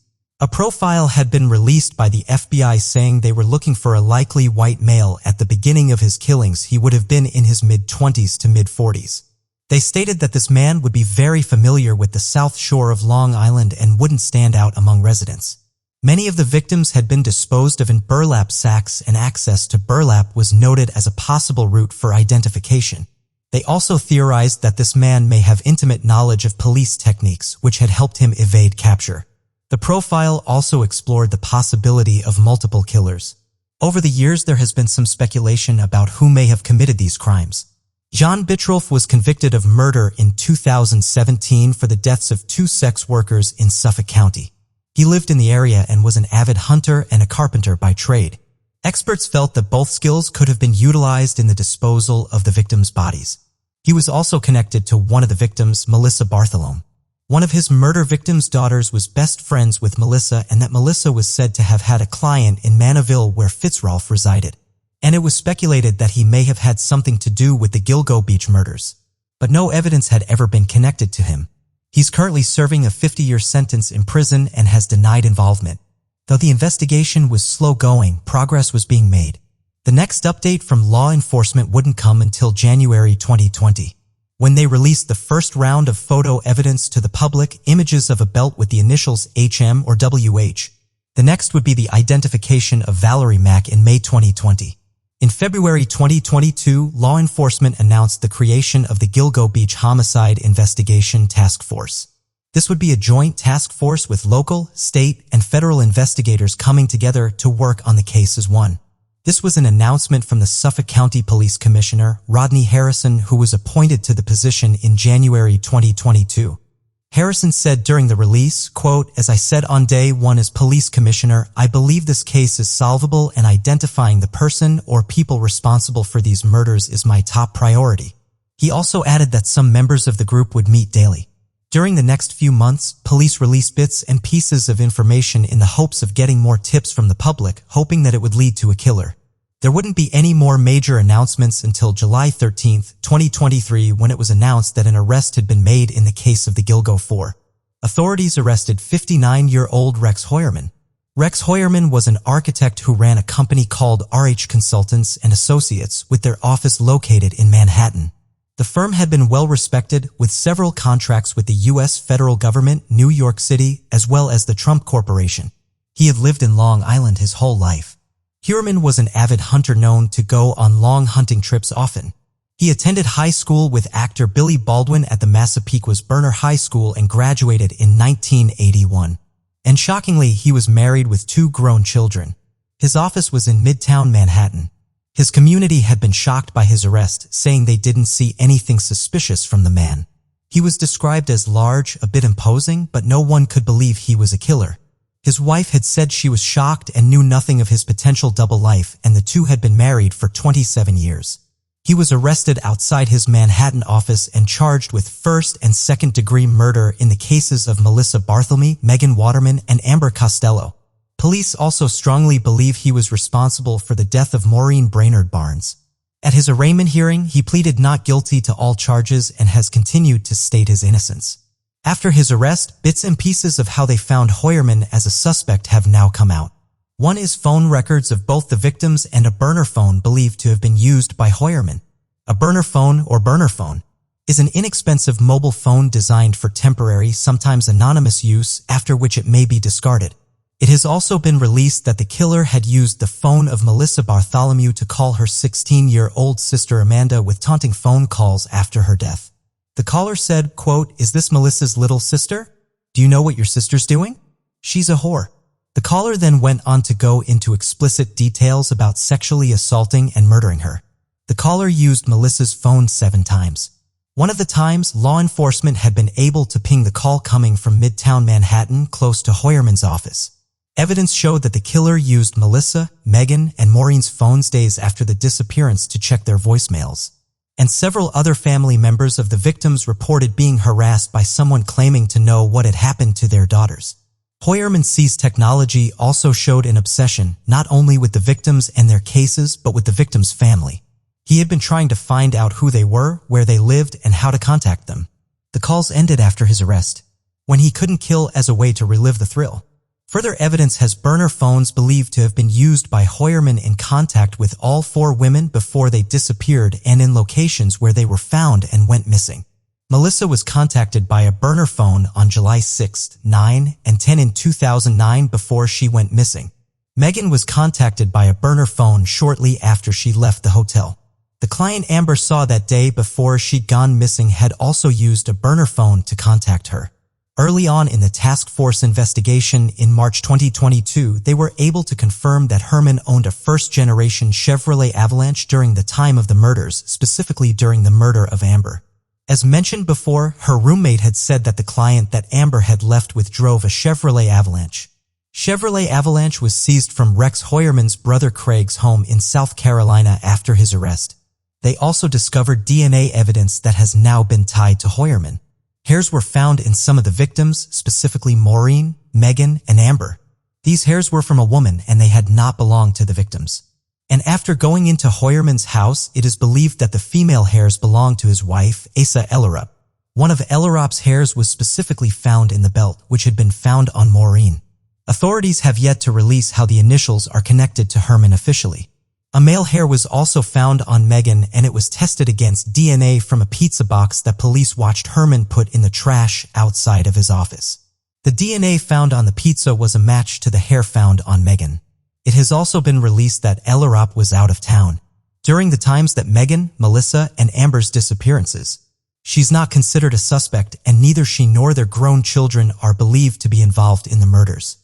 A profile had been released by the FBI saying they were looking for a likely white male. At the beginning of his killings, he would have been in his mid-20s to mid-40s. They stated that this man would be very familiar with the South Shore of Long Island and wouldn't stand out among residents. Many of the victims had been disposed of in burlap sacks, and access to burlap was noted as a possible route for identification. They also theorized that this man may have intimate knowledge of police techniques, which had helped him evade capture. The profile also explored the possibility of multiple killers. Over the years, there has been some speculation about who may have committed these crimes. John Bittrolf was convicted of murder in 2017 for the deaths of 2 sex workers in Suffolk County. He lived in the area and was an avid hunter and a carpenter by trade. Experts felt that both skills could have been utilized in the disposal of the victims' bodies. He was also connected to one of the victims, Melissa Bartholome. One of his murder victim's daughters was best friends with Melissa, and that Melissa was said to have had a client in Manaville where Fitzralph resided. And it was speculated that he may have had something to do with the Gilgo Beach murders. But no evidence had ever been connected to him. He's currently serving a 50-year sentence in prison and has denied involvement. Though the investigation was slow going, progress was being made. The next update from law enforcement wouldn't come until January 2020. When they released the first round of photo evidence to the public, images of a belt with the initials HM or WH. The next would be the identification of Valerie Mack in May 2020. In February 2022, law enforcement announced the creation of the Gilgo Beach Homicide Investigation Task Force. This would be a joint task force with local, state, and federal investigators coming together to work on the case as one. This was an announcement from the Suffolk County Police Commissioner, Rodney Harrison, who was appointed to the position in January 2022. Harrison said during the release, quote, "As I said on day one as police commissioner, I believe this case is solvable and identifying the person or people responsible for these murders is my top priority." He also added that some members of the group would meet daily. During the next few months, police released bits and pieces of information in the hopes of getting more tips from the public, hoping that it would lead to a killer. There wouldn't be any more major announcements until July 13, 2023, when it was announced that an arrest had been made in the case of the Gilgo 4. Authorities arrested 59-year-old Rex Hoyerman. Rex Hoyerman was an architect who ran a company called RH Consultants and Associates with their office located in Manhattan. The firm had been well respected, with several contracts with the U.S. federal government, New York City, as well as the Trump Corporation. He had lived in Long Island his whole life. Hoyerman was an avid hunter known to go on long hunting trips often. He attended high school with actor Billy Baldwin at the Massapequa's Burner High School and graduated in 1981. And shockingly, he was married with 2 grown children. His office was in Midtown Manhattan. His community had been shocked by his arrest, saying they didn't see anything suspicious from the man. He was described as large, a bit imposing, but no one could believe he was a killer. His wife had said she was shocked and knew nothing of his potential double life, and the two had been married for 27 years. He was arrested outside his Manhattan office and charged with first and second-degree murder in the cases of Melissa Barthelme, Megan Waterman, and Amber Costello. Police also strongly believe he was responsible for the death of Maureen Brainerd Barnes. At his arraignment hearing, he pleaded not guilty to all charges and has continued to state his innocence. After his arrest, bits and pieces of how they found Hoyerman as a suspect have now come out. One is phone records of both the victims and a burner phone believed to have been used by Hoyerman. A burner phone, or burner phone, is an inexpensive mobile phone designed for temporary, sometimes anonymous use, after which it may be discarded. It has also been released that the killer had used the phone of Melissa Bartholomew to call her 16-year-old sister Amanda with taunting phone calls after her death. The caller said, quote, "Is this Melissa's little sister? Do you know what your sister's doing? She's a whore." The caller then went on to go into explicit details about sexually assaulting and murdering her. The caller used Melissa's phone 7 times. One of the times, law enforcement had been able to ping the call coming from Midtown Manhattan close to Hoyerman's office. Evidence showed that the killer used Melissa, Megan, and Maureen's phones days after the disappearance to check their voicemails. And several other family members of the victims reported being harassed by someone claiming to know what had happened to their daughters. Hoyerman C's technology also showed an obsession not only with the victims and their cases, but with the victims' family. He had been trying to find out who they were, where they lived, and how to contact them. The calls ended after his arrest, when he couldn't kill as a way to relive the thrill. Further evidence has burner phones believed to have been used by Hoyerman in contact with all 4 women before they disappeared and in locations where they were found and went missing. Melissa was contacted by a burner phone on July 6, 9, and 10 in 2009 before she went missing. Megan was contacted by a burner phone shortly after she left the hotel. The client Amber saw that day before she'd gone missing had also used a burner phone to contact her. Early on in the task force investigation in March 2022, they were able to confirm that Herman owned a first-generation Chevrolet Avalanche during the time of the murders, specifically during the murder of Amber. As mentioned before, her roommate had said that the client that Amber had left with drove a Chevrolet Avalanche. Chevrolet Avalanche was seized from Rex Hoyerman's brother Craig's home in South Carolina after his arrest. They also discovered DNA evidence that has now been tied to Hoyerman. Hairs were found in some of the victims, specifically Maureen, Megan, and Amber. These hairs were from a woman and they had not belonged to the victims. And after going into Hoyerman's house, it is believed that the female hairs belonged to his wife, Asa Ellerup. One of Ellerup's hairs was specifically found in the belt, which had been found on Maureen. Authorities have yet to release how the initials are connected to Herman officially. A male hair was also found on Megan, and it was tested against DNA from a pizza box that police watched Herman put in the trash outside of his office. The DNA found on the pizza was a match to the hair found on Megan. It has also been released that Ellerup was out of town during the times that Megan, Melissa, and Amber's disappearances. She's not considered a suspect, and neither she nor their grown children are believed to be involved in the murders.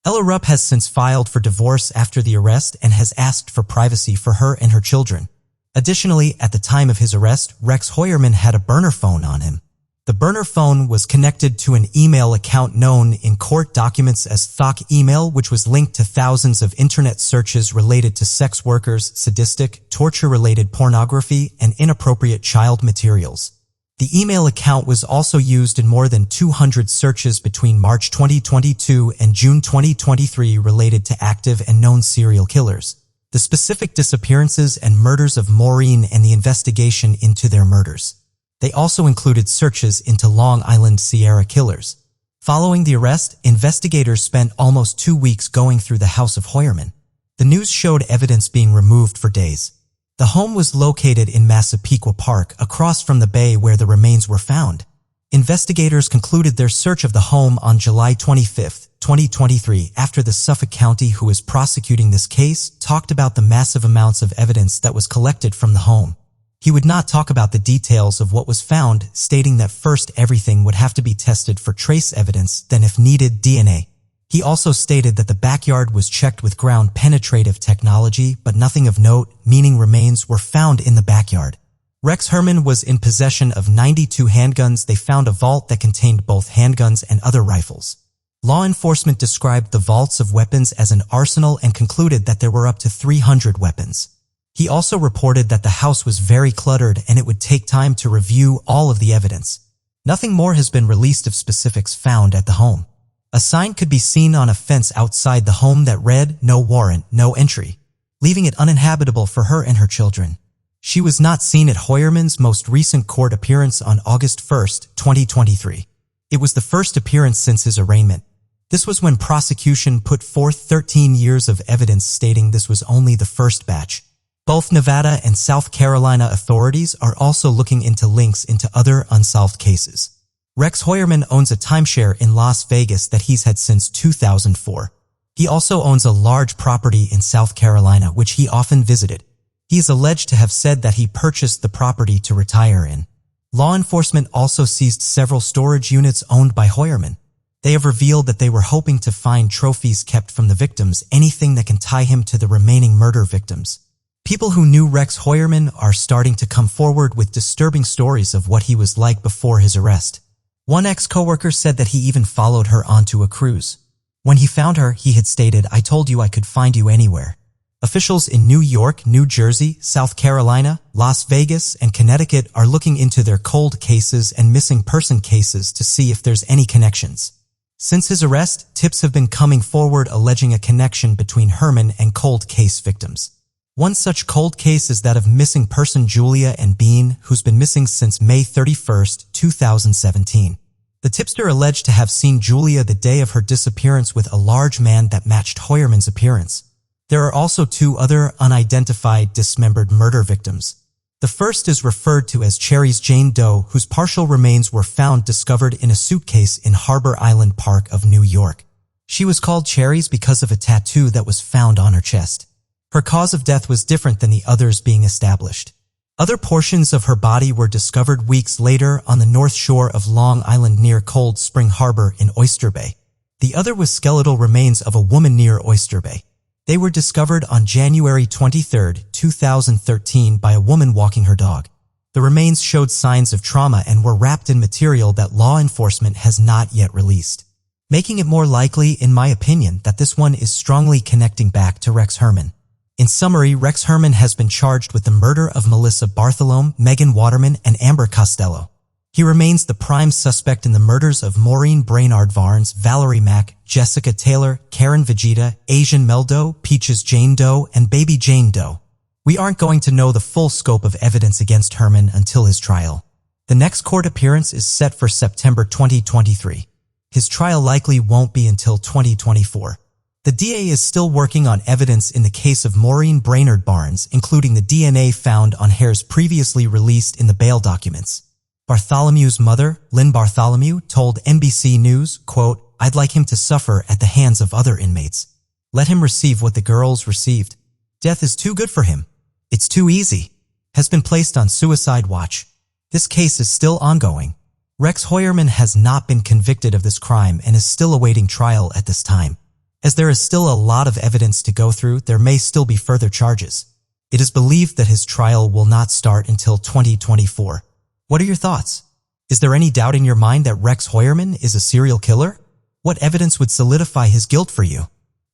Ella Rupp has since filed for divorce after the arrest and has asked for privacy for her and her children. Additionally, at the time of his arrest, Rex Heuermann had a burner phone on him. The burner phone was connected to an email account known in court documents as Thok Email, which was linked to thousands of internet searches related to sex workers, sadistic, torture-related pornography, and inappropriate child materials. The email account was also used in more than 200 searches between March 2022 and June 2023 related to active and known serial killers, the specific disappearances and murders of Maureen, and the investigation into their murders. They also included searches into Long Island Sierra killers. Following the arrest, investigators spent almost 2 weeks going through the house of Heuermann. The news showed evidence being removed for days. The home was located in Massapequa Park, across from the bay where the remains were found. Investigators concluded their search of the home on July 25, 2023, after the Suffolk County who is prosecuting this case talked about the massive amounts of evidence that was collected from the home. He would not talk about the details of what was found, stating that first everything would have to be tested for trace evidence, then if needed, DNA. He also stated that the backyard was checked with ground penetrative technology, but nothing of note, meaning remains, were found in the backyard. Rex Heuermann was in possession of 92 handguns. They found a vault that contained both handguns and other rifles. Law enforcement described the vaults of weapons as an arsenal and concluded that there were up to 300 weapons. He also reported that the house was very cluttered and it would take time to review all of the evidence. Nothing more has been released of specifics found at the home. A sign could be seen on a fence outside the home that read, "No warrant, no entry," leaving it uninhabitable for her and her children. She was not seen at Heuermann's most recent court appearance on August 1, 2023. It was the first appearance since his arraignment. This was when prosecution put forth 13 years of evidence stating this was only the first batch. Both Nevada and South Carolina authorities are also looking into links into other unsolved cases. Rex Heuermann owns a timeshare in Las Vegas that he's had since 2004. He also owns a large property in South Carolina, which he often visited. He is alleged to have said that he purchased the property to retire in. Law enforcement also seized several storage units owned by Heuermann. They have revealed that they were hoping to find trophies kept from the victims, anything that can tie him to the remaining murder victims. People who knew Rex Heuermann are starting to come forward with disturbing stories of what he was like before his arrest. One ex-coworker said that he even followed her onto a cruise. When he found her, he had stated, "I told you I could find you anywhere." Officials in New York, New Jersey, South Carolina, Las Vegas, and Connecticut are looking into their cold cases and missing person cases to see if there's any connections. Since his arrest, tips have been coming forward alleging a connection between Heuermann and cold case victims. One such cold case is that of missing person Julia and Bean, who's been missing since May 31, 2017. The tipster alleged to have seen Julia the day of her disappearance with a large man that matched Heuermann's appearance. There are also 2 other unidentified dismembered murder victims. The first is referred to as Cherry's Jane Doe, whose partial remains were found discovered in a suitcase in Harbor Island Park of New York. She was called Cherry's because of a tattoo that was found on her chest. Her cause of death was different than the others being established. Other portions of her body were discovered weeks later on the north shore of Long Island near Cold Spring Harbor in Oyster Bay. The other was skeletal remains of a woman near Oyster Bay. They were discovered on January 23, 2013 by a woman walking her dog. The remains showed signs of trauma and were wrapped in material that law enforcement has not yet released, making it more likely, in my opinion, that this one is strongly connecting back to Rex Heuermann. In summary, Rex Heuermann has been charged with the murder of Melissa Bartholome, Megan Waterman, and Amber Costello. He remains the prime suspect in the murders of Maureen Brainard Varnes, Valerie Mack, Jessica Taylor, Karen Vegeta, Asian Meldo, Peaches Jane Doe, and Baby Jane Doe. We aren't going to know the full scope of evidence against Heuermann until his trial. The next court appearance is set for September 2023. His trial likely won't be until 2024. The DA is still working on evidence in the case of Maureen Brainard Barnes, including the DNA found on hairs previously released in the bail documents. Bartholomew's mother, Lynn Bartholomew, told NBC News, quote, "I'd like him to suffer at the hands of other inmates. Let him receive what the girls received. Death is too good for him. It's too easy." Has been placed on suicide watch. This case is still ongoing. Rex Hoyerman has not been convicted of this crime and is still awaiting trial at this time. As there is still a lot of evidence to go through, there may still be further charges. It is believed that his trial will not start until 2024. What are your thoughts? Is there any doubt in your mind that Rex Hoyerman is a serial killer? What evidence would solidify his guilt for you?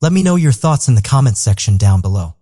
Let me know your thoughts in the comments section down below.